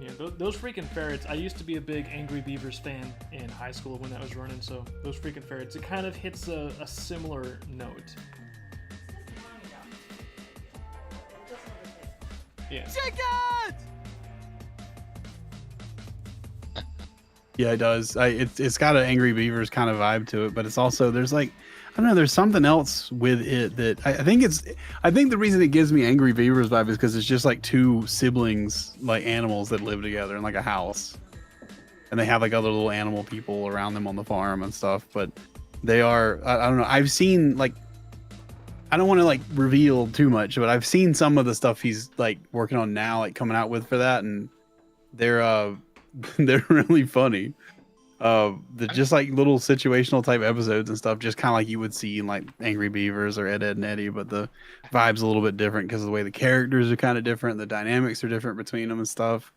Yeah, those freaking ferrets. I used to be a big Angry Beavers fan in high school when that was running. So those freaking ferrets, it kind of hits a similar note. Yeah. Yeah, it does. It's got an Angry Beavers kind of vibe to it, but it's also there's like I don't know. There's something else with it that I think it's. I think the reason it gives me Angry Beavers vibe is because it's just like 2 siblings, like animals that live together in like a house, and they have like other little animal people around them on the farm and stuff. But they are. I don't know. I've seen like. I don't want to like reveal too much, but I've seen some of the stuff he's like working on now, like coming out with for that, and they're they're really funny. The just like little situational type episodes and stuff, just kind of like you would see in like Angry Beavers or Ed, and Eddie, but the vibe's a little bit different because of the way the characters are kind of different, the dynamics are different between them and stuff.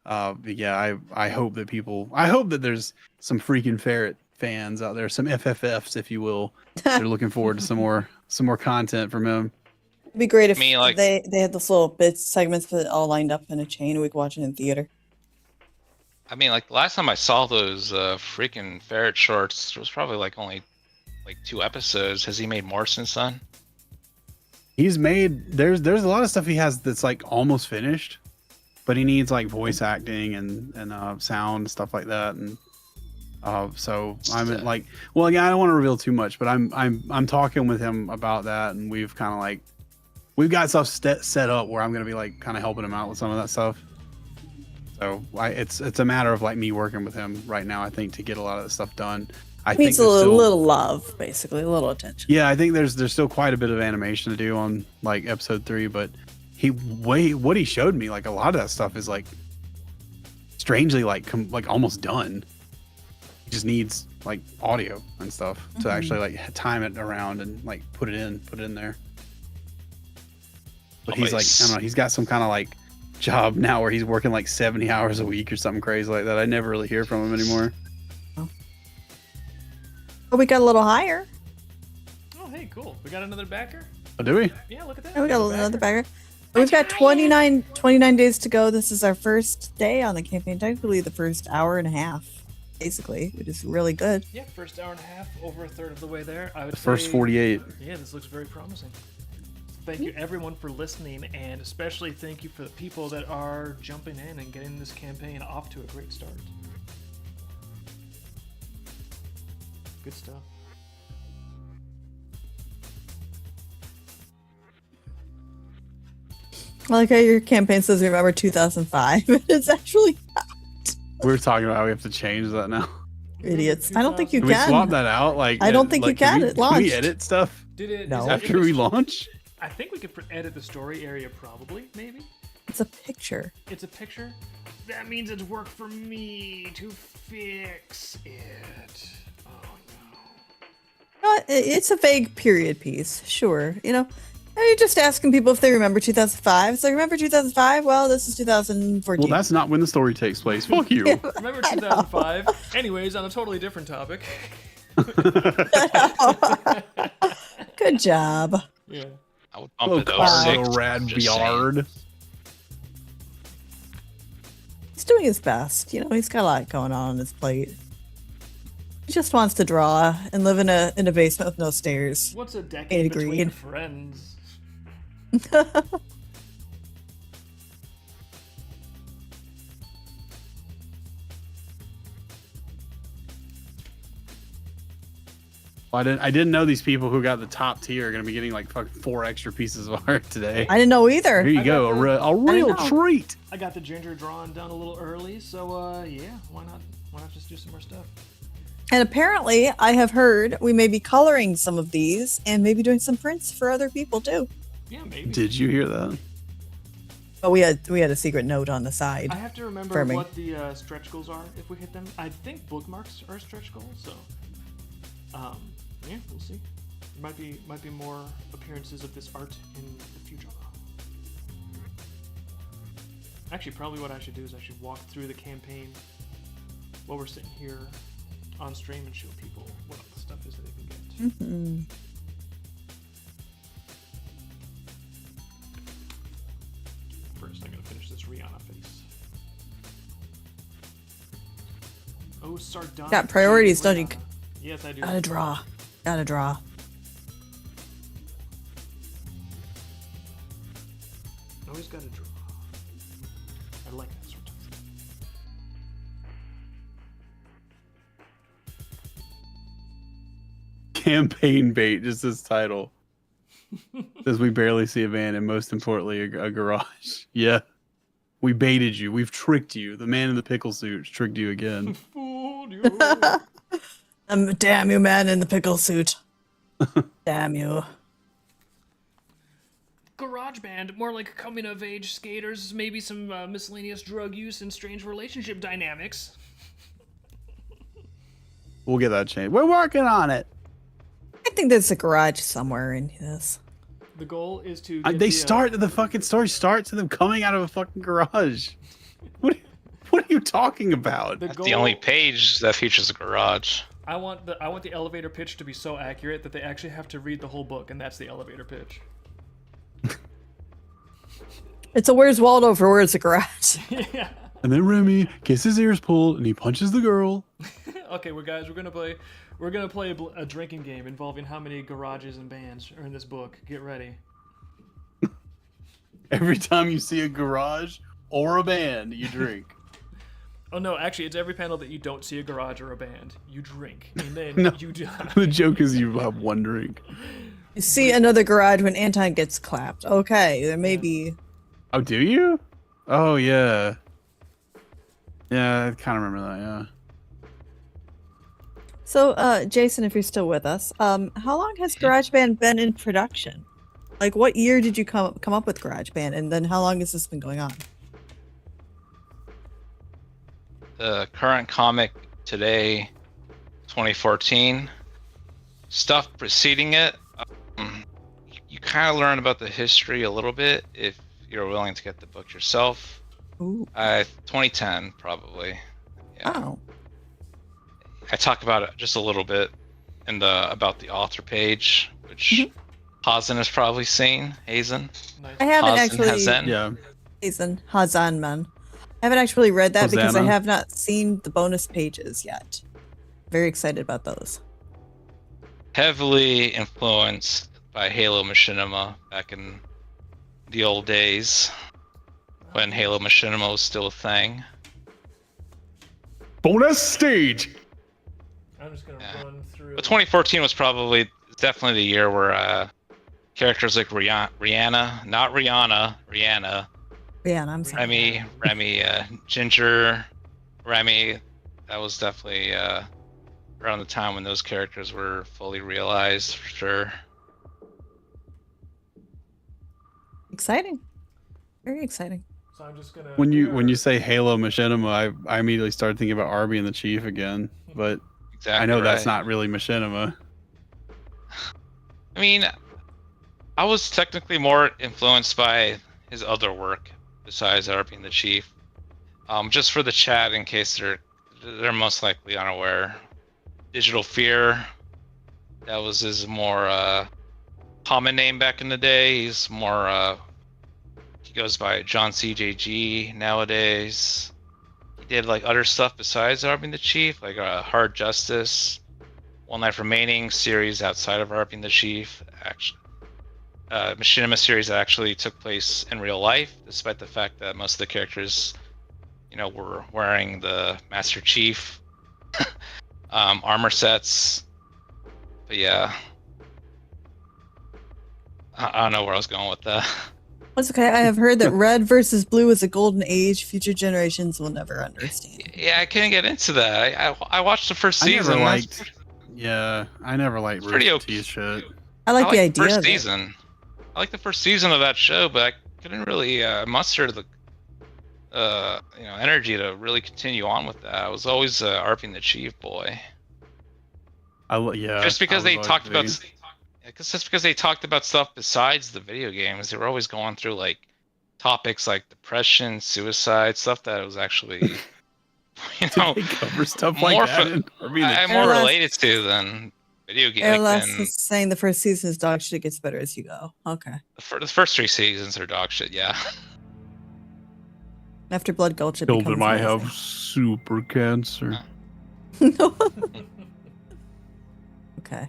But yeah, I hope that I hope that there's some freaking ferret fans out there, some FFFs, if you will. They're looking forward to some more content from him. It'd be great if Me, like- they had those little bits segments that all lined up in a chain and we could watch it in theater. I mean, like the last time I saw those freaking ferret shorts, it was probably like only like 2 episodes. Has he made more since then? He's made there's a lot of stuff he has that's like almost finished, but he needs like voice acting and sound and stuff like that. And so I'm at, like, well, again, I don't want to reveal too much, but I'm talking with him about that, and we've kind of like we've got stuff set up where I'm gonna be like kind of helping him out with some of that stuff. So it's a matter of like me working with him right now, I think, to get a lot of the stuff done. I think Needs a there's still- little love, basically, a little attention. yeah, I think there's still quite a bit of animation to do on like episode 3, but what he showed me, like a lot of that stuff is like strangely like almost done. He just needs like audio and stuff to actually like time it around and like put it in there. But he's like, I don't know, he's got some kind of like job now where he's working like 70 hours a week or something crazy like that. I never really hear from him anymore. But we got a little higher. Oh, hey, cool. We got another backer. Oh, do we? Yeah, look at that. And we got Another another backer. bagger. We've got 29 days to go. This is our first day on the campaign. Technically the first hour and a half. basically, which is really good. Yeah, first hour and a half, over a third of the way there. I would The first say, 48. Yeah, this looks very promising. Thank you everyone for listening, and especially thank you for the people that are jumping in and getting this campaign off to a great start. Good stuff. I like how your campaign says remember 2005. It's actually We were talking about how we have to change that now. idiots. I don't think you Can we can. swap that out? Like, I don't think you can. It Can we launched. edit stuff Did it? No. is it in after the we sto- launch? I think we could edit the story area, probably, maybe. It's a picture. It's a picture. That means it's work for me to fix it. Oh no. It's a vague period piece, sure. You know, you're just asking people if they remember 2005. So remember 2005? Well, this is 2014. Well, that's not when the story takes place. Fuck you. Yeah. Remember 2005? Anyways, on a totally different topic. Good job. Yeah. I would bump Oh, it Carl 06. Rad just saying. Biard. He's doing his best. You know, he's got a lot going on his plate. He just wants to draw and live in a basement with no stairs. What's a decade between Agreed. friends? Well, I didn't know these people who got the top tier are going to be getting like fucking 4 extra pieces of art today. I didn't know either. Here you I go, got a real know. treat. I got the ginger drawn done a little early, so yeah, why not? Why not just do some more stuff? And apparently, I have heard we may be coloring some of these and maybe doing some prints for other people too. Yeah, maybe. Did you hear that? But we had a secret note on the side. I have to remember for me. what the stretch goals are if we hit them. I think bookmarks are stretch goals, so yeah, we'll see. There might be more appearances of this art in the future. Actually, probably what I should do is I should walk through the campaign while we're sitting here on stream and show people what all the stuff is that they can get. Mhm. First, I'm gonna finish this Rihanna face. Oh, sardonic. Got priorities, don't you? Rihanna. Yes, I do. Gotta draw. Gotta draw. Always gotta draw. I like that sort of thing. Campaign bait, just this title. Says we barely see a van and most importantly a garage. Yeah. We baited you. We've tricked you. The man in the pickle suit tricked you again. Fooled you. Damn you, man in the pickle suit. Damn you. Garage band, more like coming of age skaters, maybe some miscellaneous drug use and strange relationship dynamics. We'll get that changed. We're working on it. I think there's a garage somewhere in this. The goal is to. They start the fucking story starts with them coming out of a fucking garage. What are you talking about? The That's goal, the only page that features a garage. I want the elevator pitch to be so accurate that they actually have to read the whole book, and that's the elevator pitch. It's a Where's Waldo for Where's the Garage. Yeah. And then Remy gets his ears pulled and he punches the girl. Okay, we're gonna play a drinking game involving how many garages and bands are in this book. Get ready. Every time you see a garage or a band, you drink. Oh no, actually, it's every panel that you don't see a garage or a band. You drink, and then No. you die. The joke is you have one drink. You see another garage when Anton gets clapped. Okay, there may be. Oh, do you? Oh, yeah. Yeah, I kind of remember that, yeah. So, Jason, if you're still with us, how long has GarageBand been in production? Like, what year did you come up with GarageBand, and then how long has this been going on? The current comic today, 2014. Stuff preceding it, you kind of learn about the history a little bit if you're willing to get the book yourself. Ooh. 2010 probably. Yeah. Oh. I talk about it just a little bit in the about the author page, which Hazen has probably seen. Hazen. Nice. I haven't Hazen, actually. Hazen. Yeah. Jason Hazan, man. I haven't actually read that because I Hosanna. have not seen the bonus pages yet. Very excited about those. Heavily influenced by Halo Machinima back in the old days when Halo Machinima was still a thing. Bonus stage. I'm just gonna Yeah. run through. But 2014 was definitely the year where characters like Rihanna, not Rihanna, Rihanna, Yeah, I'm sorry. Remy, Ginger, Remy, that was definitely around the time when those characters were fully realized for sure. Exciting. Very exciting. So I'm just gonna. When you say Halo Machinima, I immediately started thinking about Arby and the Chief again, but Exactly. I know that's right. not really Machinima. I mean, I was technically more influenced by his other work besides Art being the Chief. Just for the chat, in case they're most likely unaware, Digital Fear, that was his more common name back in the day. He's more he goes by John CJG nowadays. He did like other stuff besides Art being the Chief, like Hard Justice, One Life Remaining series outside of Art being the Chief. Actually, Machinima series that actually took place in real life, despite the fact that most of the characters, were wearing the Master Chief armor sets. But yeah, I don't know where I was going with that. That's okay. I have heard that red versus blue is a golden age. Future generations will never understand. Yeah, I couldn't get into that. I watched the first I season. never liked. Yeah, I never liked It's pretty Rooster okay. Teeth shit. I like the the idea first of it. season. I like the first season of that show, but I couldn't really muster the energy to really continue on with that. I was always ARPing the Chief boy. Yeah. Just because I they was talked always about, just because they talked about stuff besides the video games, they were always going through like topics like depression, suicide, stuff that was actually, Did they cover stuff like more that? I'm more Airless- related to than video games. Airless is saying the first season is dog shit, gets better as you go. Okay. The first 3 seasons are dog shit. Yeah. After Blood Gulch, it Children becomes might amazing. have super cancer. Okay.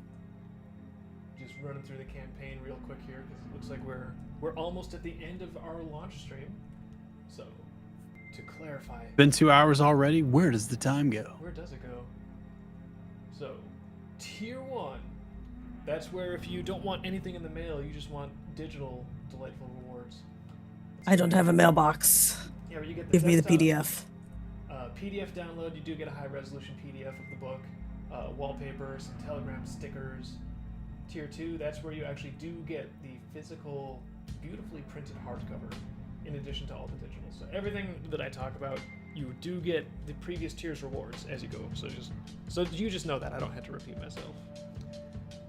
Just running through the campaign real quick here because it looks like we're almost at the end of our launch stream. So, to clarify, Been 2 hours already. Where does the time go? where does it go? So, Tier 1. That's where if you don't want anything in the mail, you just want digital delightful rewards. I don't have a mailbox. Yeah, but you get the Give me the desktop, PDF. PDF download. You do get a high resolution PDF of the book, wallpaper, some Telegram stickers. Tier 2, that's where you actually do get the physical, beautifully printed hardcover, in addition to all the digital. So everything that I talk about, you do get the previous tier's rewards as you go. So you just know that. I don't have to repeat myself.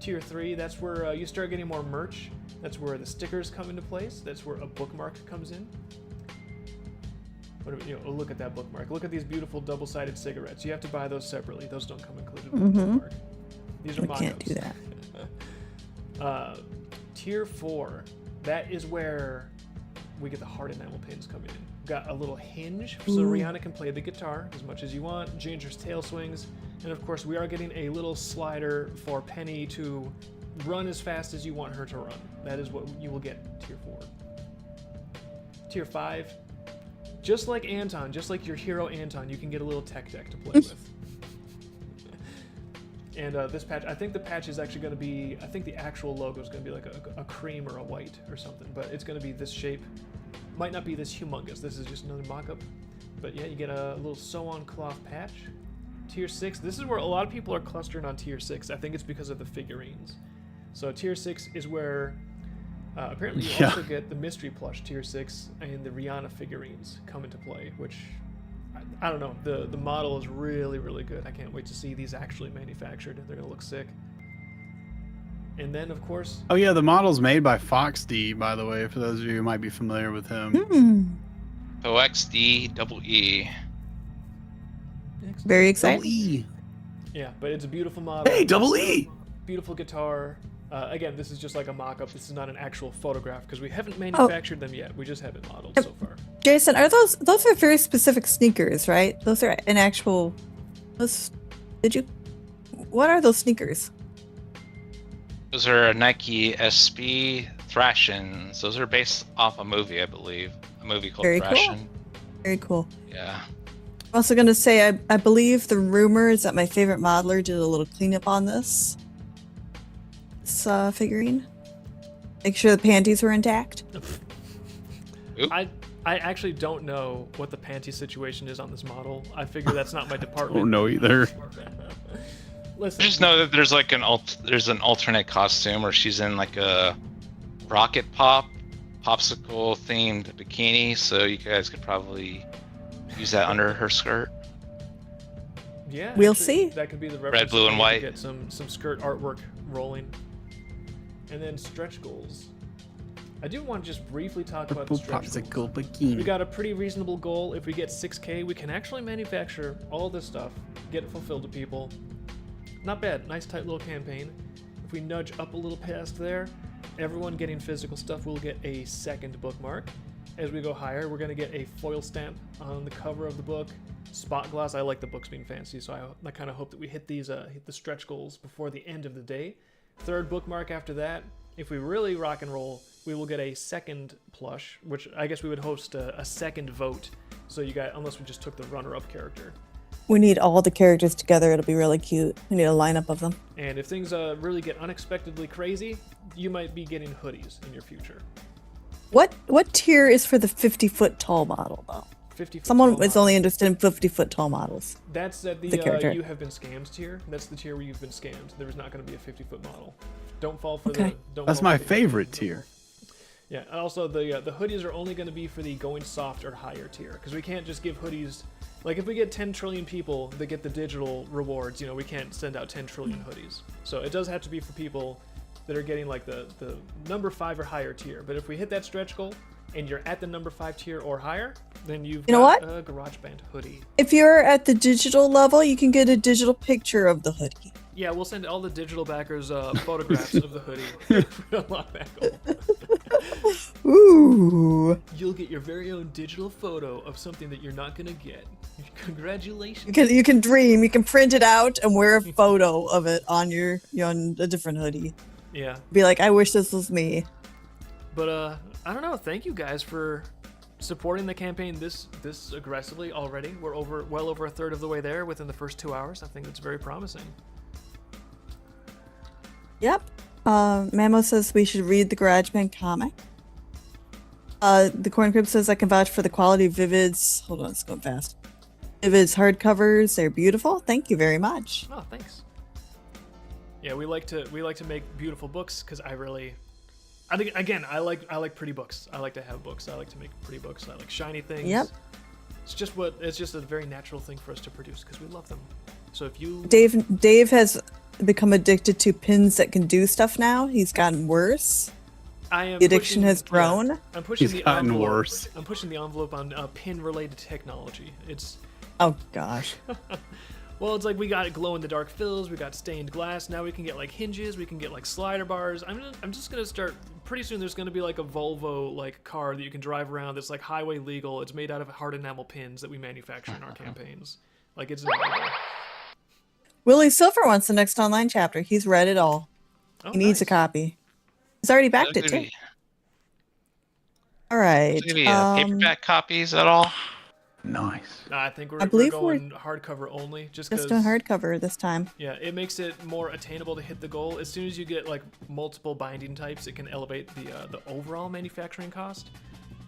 Tier 3, that's where you start getting more merch. That's where the stickers come into place. That's where a bookmark comes in. Look at that bookmark. Look at these beautiful double-sided cigarettes. You have to buy those separately. Those don't come included with the bookmark. These are We mock-ups. can't do that. Tier 4, that is where we get the hard enamel pins coming in. We've got a little hinge so Rihanna can play the guitar as much as you want. Ginger's tail swings. And of course, we are getting a little slider for Penny to run as fast as you want her to run. That is what you will get in Tier 4. Tier 5, just like Anton, just like your hero Anton, you can get a little tech deck to play with. And this patch, I think the patch is actually going to be, I think the actual logo is going to be like a cream or a white or something, but it's going to be this shape. Might not be this humongous. This is just another mock-up. But yeah, you get a little sew-on cloth patch. Tier 6, this is where a lot of people are clustering on Tier 6. I think it's because of the figurines. So Tier 6 is where apparently you also get the mystery plush Tier 6 and the Rihanna figurines come into play, which I don't know. The model is really, really good. I can't wait to see these actually manufactured. They're going to look sick. And then, of course... Oh, yeah, the model's made by Fox D, by the way, for those of you who might be familiar with him. OXDEE. Very Double exciting. E. Yeah, but it's a beautiful model. Hey, double E! Beautiful guitar. Again, this is just like a mock-up. This is not an actual photograph because we haven't manufactured them yet. We just have it modeled so far. Jason, are those are very specific sneakers, right? Those are an actual. Those, what are those sneakers? Those are Nike SB Thrashins. Those are based off a movie, I believe. A movie called Very cool. Thrashin'. Very cool. Yeah. I'm also going to say, I believe the rumor is that my favorite modeler did a little cleanup on this figurine. Make sure the panties were intact. Oop. I actually don't know what the panty situation is on this model. I figure that's not my department. I don't know either. Listen, I just know that there's like there's an alternate costume where she's in like a rocket popsicle themed bikini, so you guys could probably use that under her skirt. yeah, We'll actually, see. That could be the reference. blue, and to white. Get some skirt artwork rolling, and then stretch goals. I do want to just briefly talk about the Purple stretch popsicle goals. bikini. We got a pretty reasonable goal. If we get 6K, we can actually manufacture all this stuff, get it fulfilled to people. Not bad. Nice tight little campaign. If we nudge up a little past there, everyone getting physical stuff will get a second bookmark. As we go higher, we're going to get a foil stamp on the cover of the book. Spot gloss. I like the books being fancy, so I kind of hope that we hit these hit the stretch goals before the end of the day. Third bookmark after that. If we really rock and roll, we will get a second plush, which I guess we would host a second vote. So you got, unless we just took the runner-up character. We need all the characters together. It'll be really cute. We need a lineup of them. And if things really get unexpectedly crazy, you might be getting hoodies in your future. What tier is for the 50-foot tall model, though? 50 Someone is only interested in 50-foot tall models. That's at the character. you have been scammed tier. That's the tier where you've been scammed. There is not going to be a 50-foot model. Don't fall for Okay. That's my favorite tier. Yeah, and also the hoodies are only going to be for the going soft or higher tier, because we can't just give hoodies. Like if we get 10 trillion people that get the digital rewards, we can't send out 10 trillion hoodies. So it does have to be for people that are getting like the number 5 or higher tier. But if we hit that stretch goal and you're at the number 5 tier or higher, then you've got a GarageBand hoodie. If you're at the digital level, you can get a digital picture of the hoodie. Yeah, we'll send all the digital backers photographs of the hoodie if we unlock that goal. Ooh. You'll get your very own digital photo of something that you're not gonna get. Congratulations. You can dream. You can print it out and wear a photo of it on on a different hoodie. Yeah. Be like, I wish this was me. But I don't know. Thank you guys for supporting the campaign this aggressively already. We're well over a third of the way there within the first 2 hours. I think that's very promising. Yep. Mamo says we should read the GarageBand comic. The Corn Crib says I can vouch for the quality of Vivid's. Hold on, it's going fast. Vivid's hardcovers. They're beautiful. Thank you very much. Oh, thanks. Yeah, we like to make beautiful books because I think again I like pretty books. I like to have books. I like to make pretty books. I like shiny things. Yep. It's just a very natural thing for us to produce because we love them. So if you Dave has become addicted to pins that can do stuff now. He's gotten worse. The addiction has grown. I'm pushing He's gotten envelope. worse. I'm pushing the envelope on pin-related technology. Oh gosh. Well, it's like we got glow-in-the-dark fills, we got stained glass. Now we can get like hinges, we can get like slider bars. I'm just gonna start. Pretty soon, there's gonna be like a Volvo like car that you can drive around. That's like highway legal. It's made out of hard enamel pins that we manufacture in our campaigns. Like it's. Willie Silver wants the next online chapter. He's read it all. Oh, He needs a nice. copy. He's already backed it too. All right. Maybe paperback copies at all? Nice. I think I believe we're going hardcover only, just Just because. doing hardcover this time. Yeah, it makes it more attainable to hit the goal. As soon as you get like multiple binding types, it can elevate the overall manufacturing cost.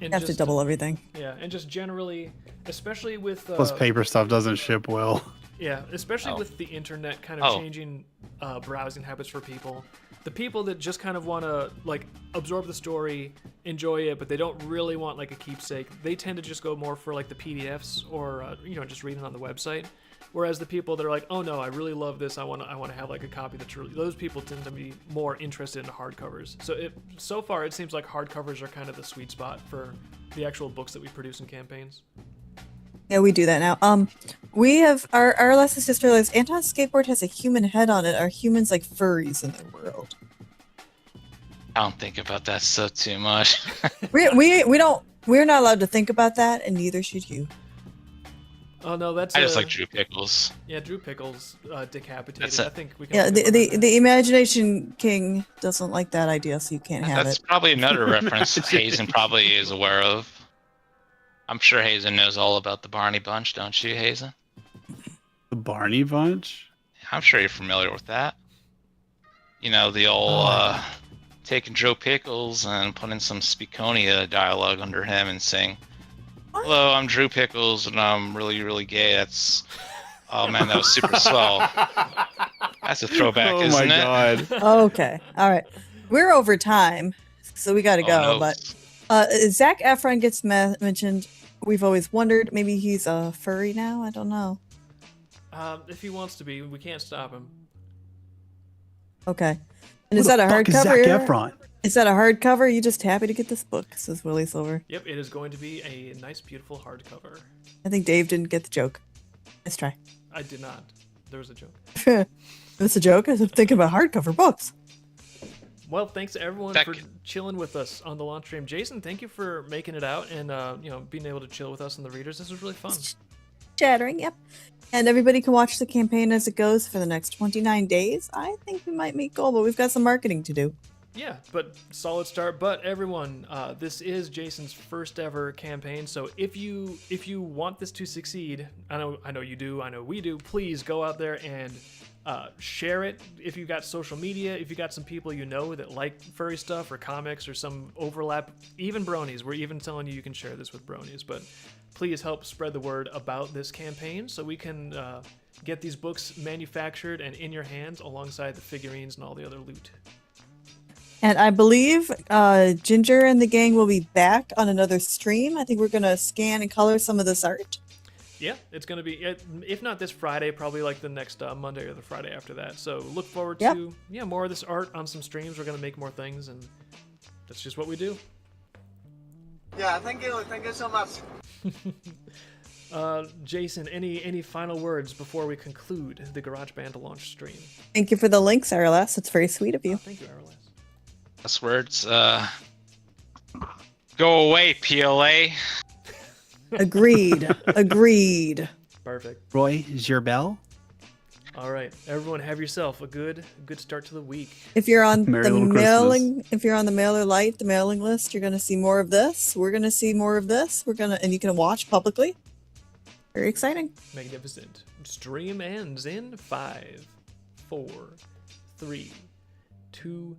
And You have to double everything. Yeah, and just generally, especially with Plus, paper stuff doesn't ship well. yeah, especially Oh. with the internet kind of changing browsing habits for people. The people that just kind of want to like absorb the story, enjoy it, but they don't really want like a keepsake. They tend to just go more for like the PDFs or just reading on the website. Whereas the people that are like, oh no, I really love this. I want to have like a copy that's really. Those people tend to be more interested in hardcovers. So far it seems like hardcovers are kind of the sweet spot for the actual books that we produce in campaigns. Yeah, we do that now. We have our lessons just realized Anton's skateboard has a human head on it. Are humans like furries in their world? I don't think about that stuff too much. We don't We're not allowed to think about that, and neither should you. Oh no, that's I just like Drew Pickles. Yeah, Drew Pickles decapitated. That's it. I think we can. Yeah, all get behind that. the Imagination King doesn't like that idea, so you can't have That's it. probably another reference Hazen probably is aware of. I'm sure Hazen knows all about the Barney Bunch, don't you, Hazen? The Barney Bunch? I'm sure you're familiar with that. You know, the old taking Joe Pickles and putting some Speakonia dialogue under him and saying, "Hello, I'm Drew Pickles and I'm really, really gay." That's, oh man, that was super swell. That's a throwback, Oh isn't my it? god. Okay, all right. We're over time, so we got to Oh, go. no. But Zac Efron gets mentioned. We've always wondered, maybe he's a furry now. I don't know. If he wants to be, we can't stop him. Okay. And is Who that the a fuck is hardcover? Zac Efron? Is that a hardcover? You just happy to get this book? Says Willie Silver. Yep, it is going to be a nice, beautiful hardcover. I think Dave didn't get the joke. Let's try. I did not. There was a joke. That's a joke. I was thinking about hardcover books. Well, thanks to everyone for chilling with us on the launch stream. Jason, thank you for making it out and being able to chill with us and the readers. This was really fun. Chattering, yep. And everybody can watch the campaign as it goes for the next 29 days. I think we might meet goal, but we've got some marketing to do. Yeah, but solid start. But everyone, this is Jason's first ever campaign. So if you want this to succeed, I know you do. I know we do. Please go out there and share it. If you've got social media, if you got some people you know that like furry stuff or comics or some overlap, even bronies. We're even telling you can share this with bronies. But please help spread the word about this campaign so we can get these books manufactured and in your hands alongside the figurines and all the other loot. And I believe Ginger and the gang will be back on another stream. I think we're going to scan and color some of this art. Yeah, it's going to be, if not this Friday, probably like the next Monday or the Friday after that. So look forward to more of this art on some streams. We're going to make more things, and that's just what we do. Yeah, thank you so much. Jason, any final words before we conclude the GarageBand launch stream? Thank you for the links, RLS. It's very sweet of you. Thank you, RLS. Last words. Go away, PLA. Agreed. Agreed. Perfect. Roy Gerbel? All right, everyone, have yourself a good start to the week. If you're on Merry the little mailing, if you're on the Mailer Lite, the mailing list, you're going to see more of this. We're going to see more of this. And you can watch publicly. Very exciting. Magnificent. Stream ends in 5, 4, 3, 2,